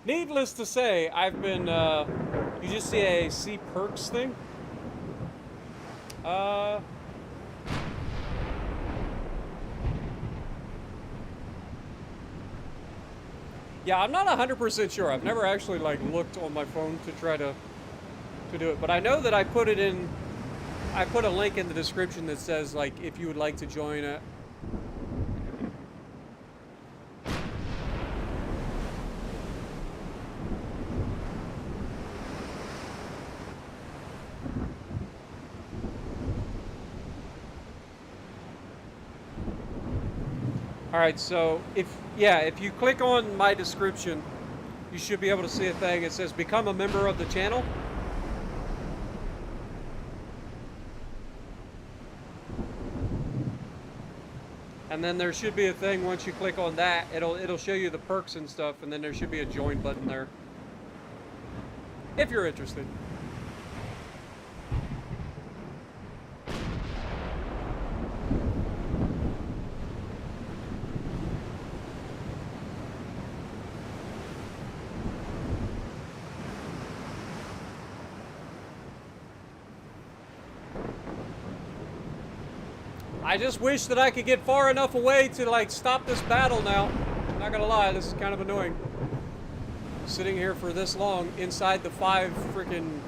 Needless to say, I've been, you just see a see perks thing? Yeah, I'm not 100% sure. I've never actually, like, looked on my phone to try to do it. But I know that I put it in, I put a link in the description that says, like, if you would like to join it. Alright, so if you click on my description, you should be able to see a thing. It says become a member of the channel. And then there should be a thing once you click on that, it'll show you the perks and stuff, and then there should be a join button there. If you're interested. I just wish that I could get far enough away to, like, stop this battle now. Not gonna lie, this is kind of annoying. Sitting here for this long inside the 5 freaking...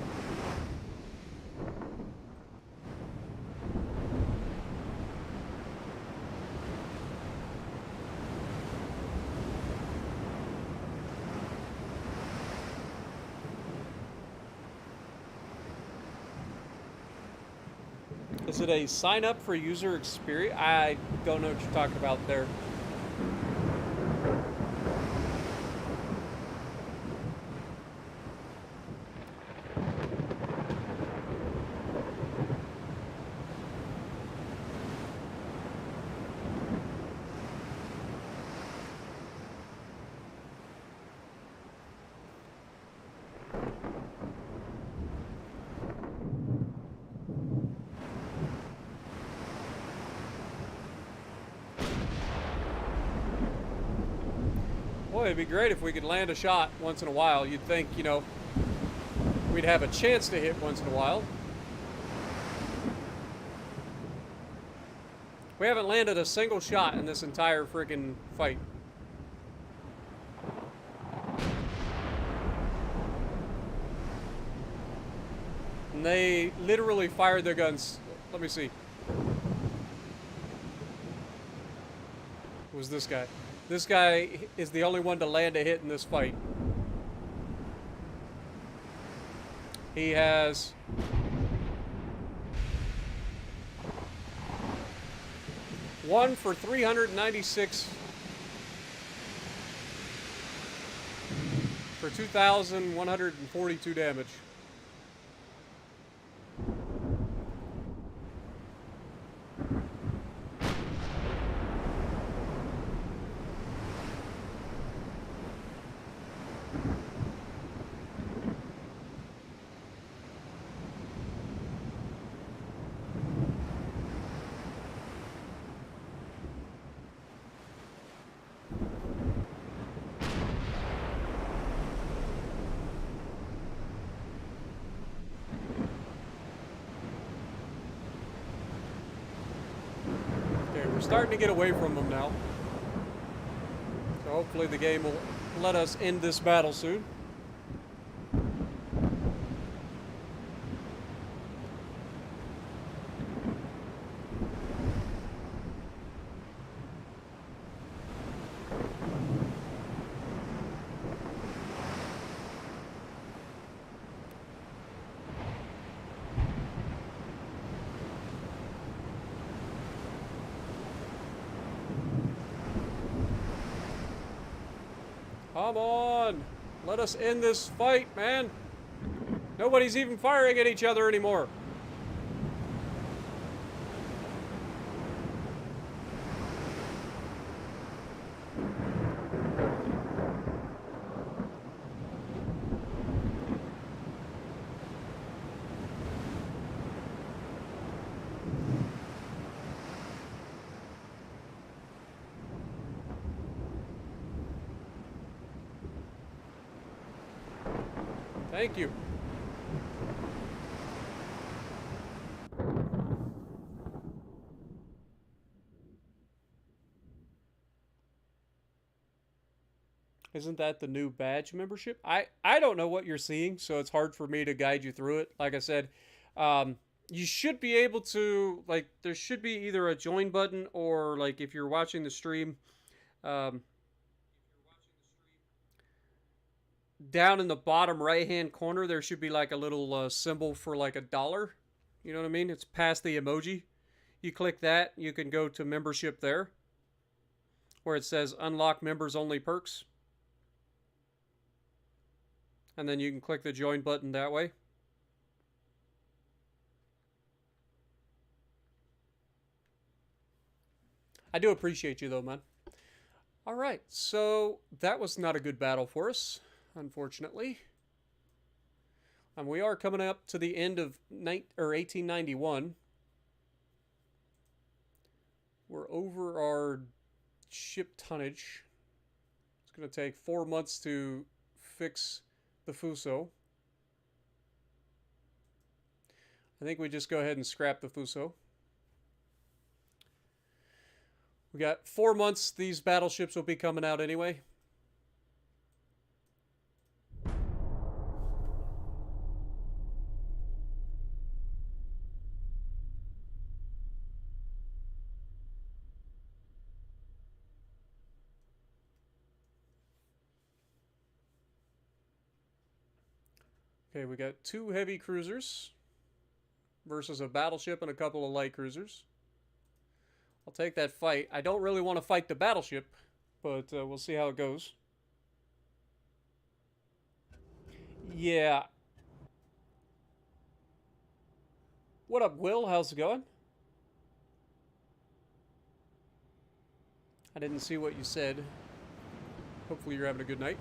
Is it a sign up for user experience? I don't know what you're talking about there. Boy, it'd be great if we could land a shot once in a while. You'd think, you know, we'd have a chance to hit once in a while. We haven't landed a single shot in this entire freaking fight. And they literally fired their guns. Let me see. It was this guy. This guy is the only one to land a hit in this fight. He has... one for 396 for 2,142 damage. We're starting to get away from them now. So hopefully the game will let us end this battle soon. Come on! Let us end this fight, man! Nobody's even firing at each other anymore. Thank you. Isn't that the new badge membership? I don't know what you're seeing, so it's hard for me to guide you through it. Like I said, you should be able to, like, there should be either a join button or, like, if you're watching the stream, down in the bottom right-hand corner, there should be, like, a little symbol for, like, $1. You know what I mean? It's past the emoji. You click that, you can go to membership there, where it says unlock members only perks. And then you can click the join button that way. I do appreciate you though, man. Alright, so that was not a good battle for us, unfortunately. And we are coming up to the end of 1891. We're over our ship tonnage. It's going to take 4 months to fix the Fuso. I think we just go ahead and scrap the Fuso. We got 4 months. These battleships will be coming out anyway. Okay, we got 2 heavy cruisers versus a battleship and a couple of light cruisers. I'll take that fight. I don't really want to fight the battleship, but we'll see how it goes. Yeah. What up, Will? How's it going? I didn't see what you said. Hopefully you're having a good night.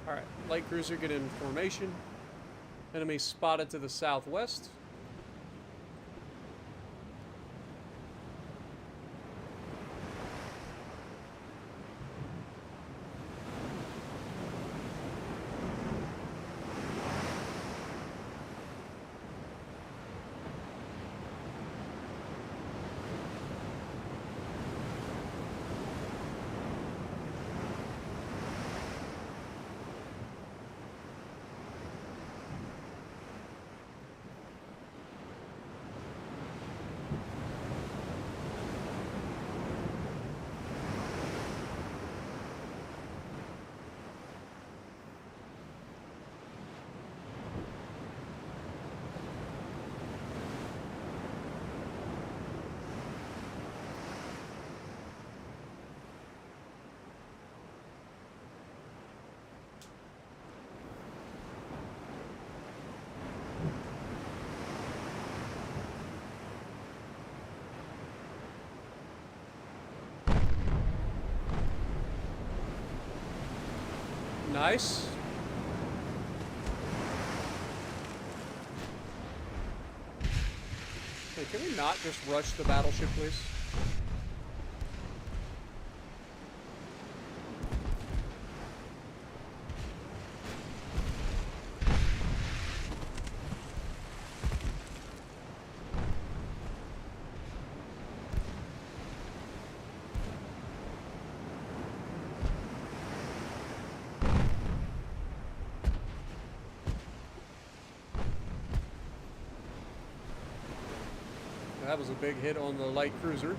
Alright, light cruiser, get in formation. Enemy spotted to the southwest. Nice. Hey, can we not just rush the battleship, please? That was a big hit on the light cruiser.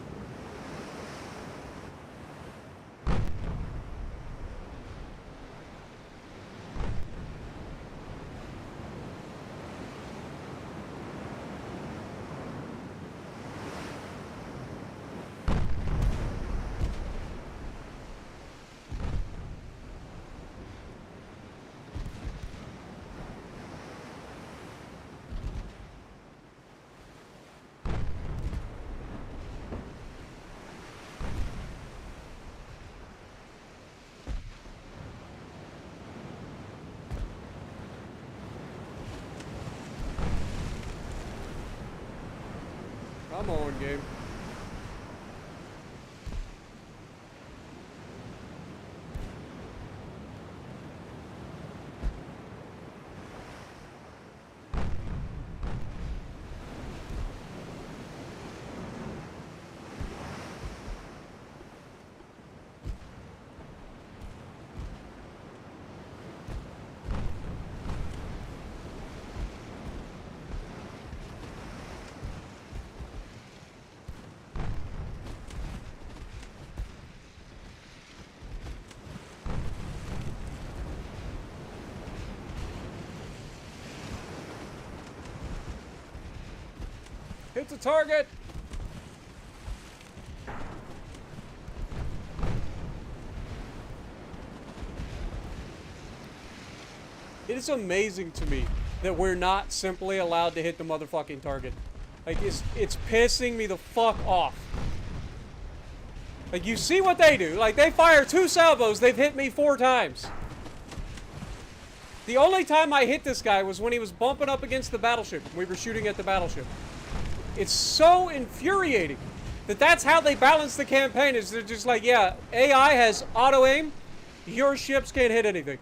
Come on, game. Hit the target! It is amazing to me that we're not simply allowed to hit the motherfucking target. Like, it's pissing me the fuck off. Like, you see what they do. Like, they fire 2 salvos, they've hit me 4 times. The only time I hit this guy was when he was bumping up against the battleship. We were shooting at the battleship. It's so infuriating that that's how they balance the campaign. Is they're just like, yeah, AI has auto-aim. Your ships can't hit anything.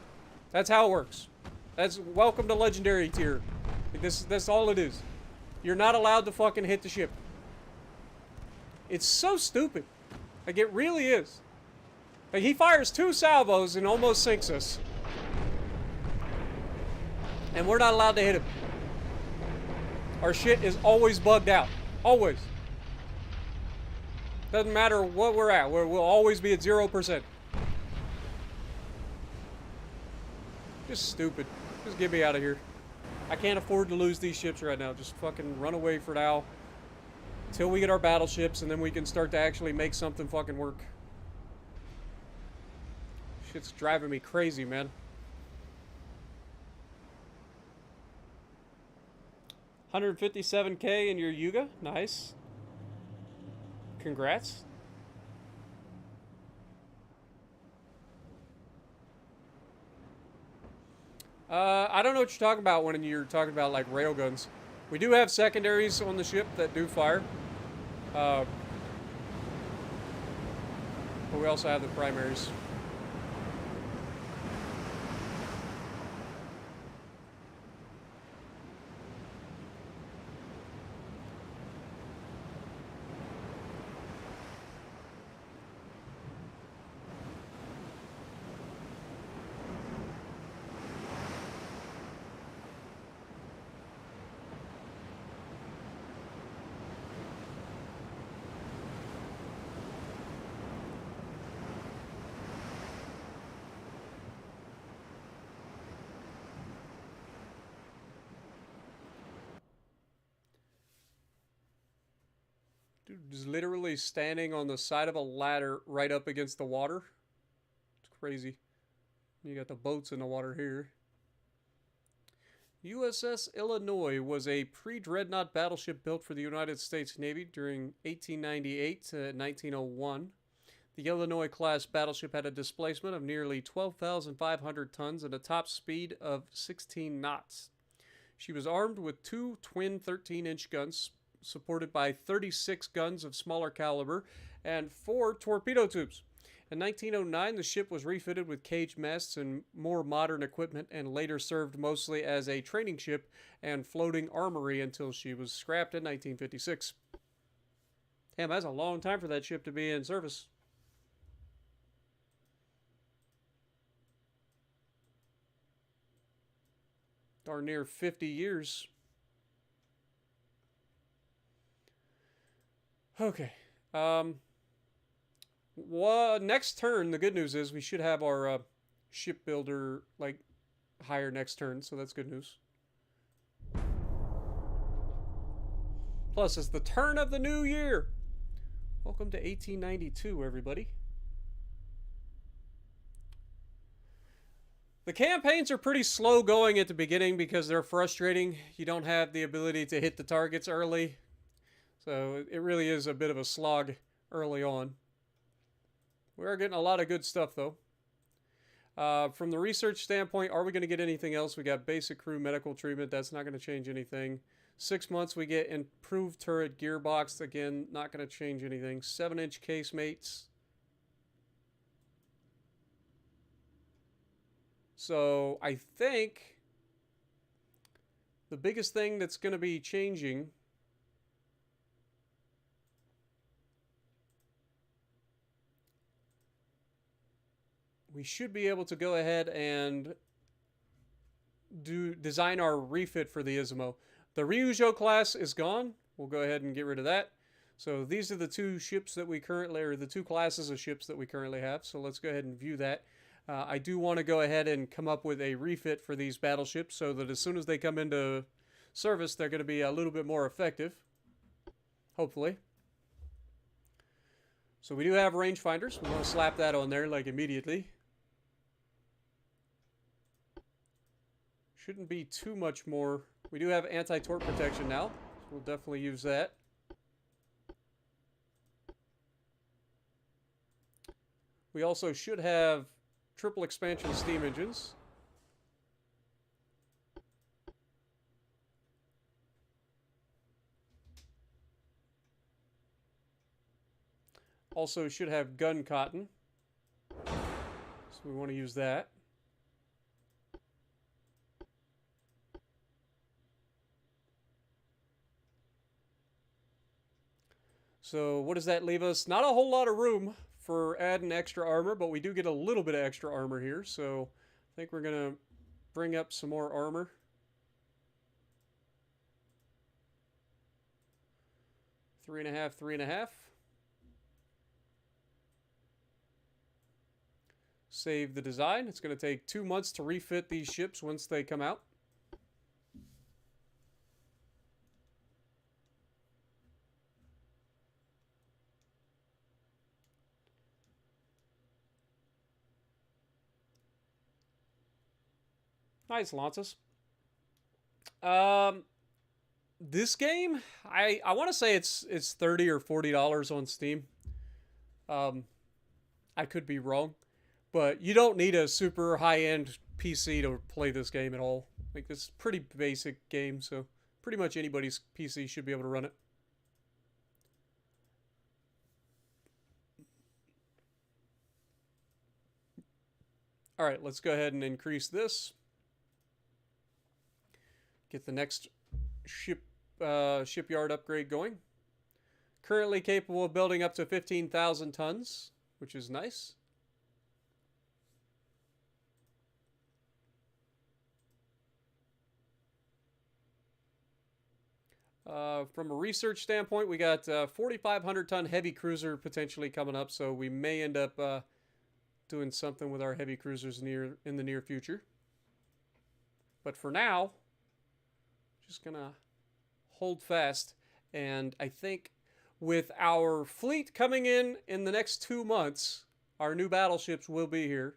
That's how it works. That's welcome to legendary tier. Like that's all it is. You're not allowed to fucking hit the ship. It's so stupid. Like, it really is. Like, he fires 2 salvos and almost sinks us. And we're not allowed to hit him. Our shit is always bugged out. Always. Doesn't matter what we're at. We'll always be at 0%. Just stupid. Just get me out of here. I can't afford to lose these ships right now. Just fucking run away for now. Until we get our battleships, and then we can start to actually make something fucking work. Shit's driving me crazy, man. 157k in your Yuga. Nice. Congrats. I don't know what you're talking about when you're talking about, like, railguns. We do have secondaries on the ship that do fire. But we also have the primaries. Dude is literally standing on the side of a ladder right up against the water. It's crazy. You got the boats in the water here. USS Illinois was a pre-dreadnought battleship built for the United States Navy during 1898 to 1901. The Illinois-class battleship had a displacement of nearly 12,500 tons and a top speed of 16 knots. She was armed with two twin 13-inch guns, supported by 36 guns of smaller caliber and 4 torpedo tubes. In 1909, the ship was refitted with cage masts and more modern equipment and later served mostly as a training ship and floating armory until she was scrapped in 1956. Damn, that's a long time for that ship to be in service. Darn near 50 years. Okay. Next turn, the good news is we should have our shipbuilder like higher next turn, so that's good news. Plus, it's the turn of the new year. Welcome to 1892, everybody. The campaigns are pretty slow going at the beginning because they're frustrating. You don't have the ability to hit the targets early. So it really is a bit of a slog early on. We are getting a lot of good stuff, though. From the research standpoint, are we going to get anything else? We got basic crew medical treatment. That's not going to change anything. 6 months, we get improved turret gearbox. Again, not going to change anything. 7-inch casemates. So I think the biggest thing that's going to be changing we should be able to go ahead and design our refit for the Izumo. The Ryujo class is gone. We'll go ahead and get rid of that. So these are the two ships that we currently, or the two classes of ships that we currently have. So let's go ahead and view that. I do want to go ahead and come up with a refit for these battleships so that as soon as they come into service, they're going to be a little bit more effective. Hopefully. So we do have rangefinders. We want to slap that on there like immediately. Shouldn't be too much more. We do have anti-torp protection now. So we'll definitely use that. We also should have triple expansion steam engines. Also should have gun cotton. So we want to use that. So what does that leave us? Not a whole lot of room for adding extra armor, but we do get a little bit of extra armor here. So I think we're going to bring up some more armor. Three and a half. Save the design. It's going to take 2 months to refit these ships once they come out. Nice, Lances. This game, I want to say it's $30 or $40 on Steam. I could be wrong, but you don't need a super high-end PC to play this game at all. Like, it's a pretty basic game, so pretty much anybody's PC should be able to run it. All right, let's go ahead and increase this. Get the next shipyard upgrade going. Currently capable of building up to 15,000 tons, which is nice. From a research standpoint, we got 4,500 ton heavy cruiser potentially coming up, so we may end up doing something with our heavy cruisers in the near future. But for now, just gonna hold fast, and I think with our fleet coming in the next 2 months, our new battleships will be here.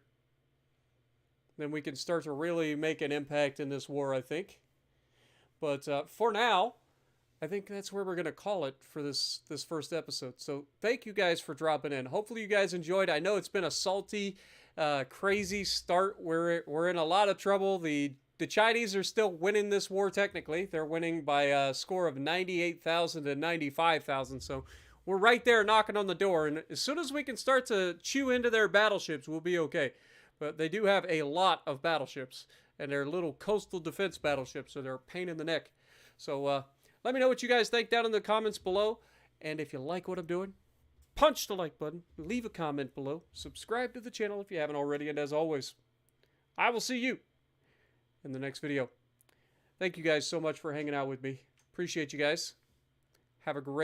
Then we can start to really make an impact in this war, I think. But for now, I think that's where we're going to call it for this first episode. So thank you guys for dropping in. Hopefully you guys enjoyed. I know it's been a salty, crazy start. We're in a lot of trouble. The Chinese are still winning this war technically. They're winning by a score of 98,000 to 95,000. So we're right there knocking on the door. And as soon as we can start to chew into their battleships, we'll be okay. But they do have a lot of battleships. And they're little coastal defense battleships. So they're a pain in the neck. So let me know what you guys think down in the comments below. And if you like what I'm doing, punch the like button. Leave a comment below. Subscribe to the channel if you haven't already. And as always, I will see you in the next video. Thank you guys so much for hanging out with me. Appreciate you guys. Have a great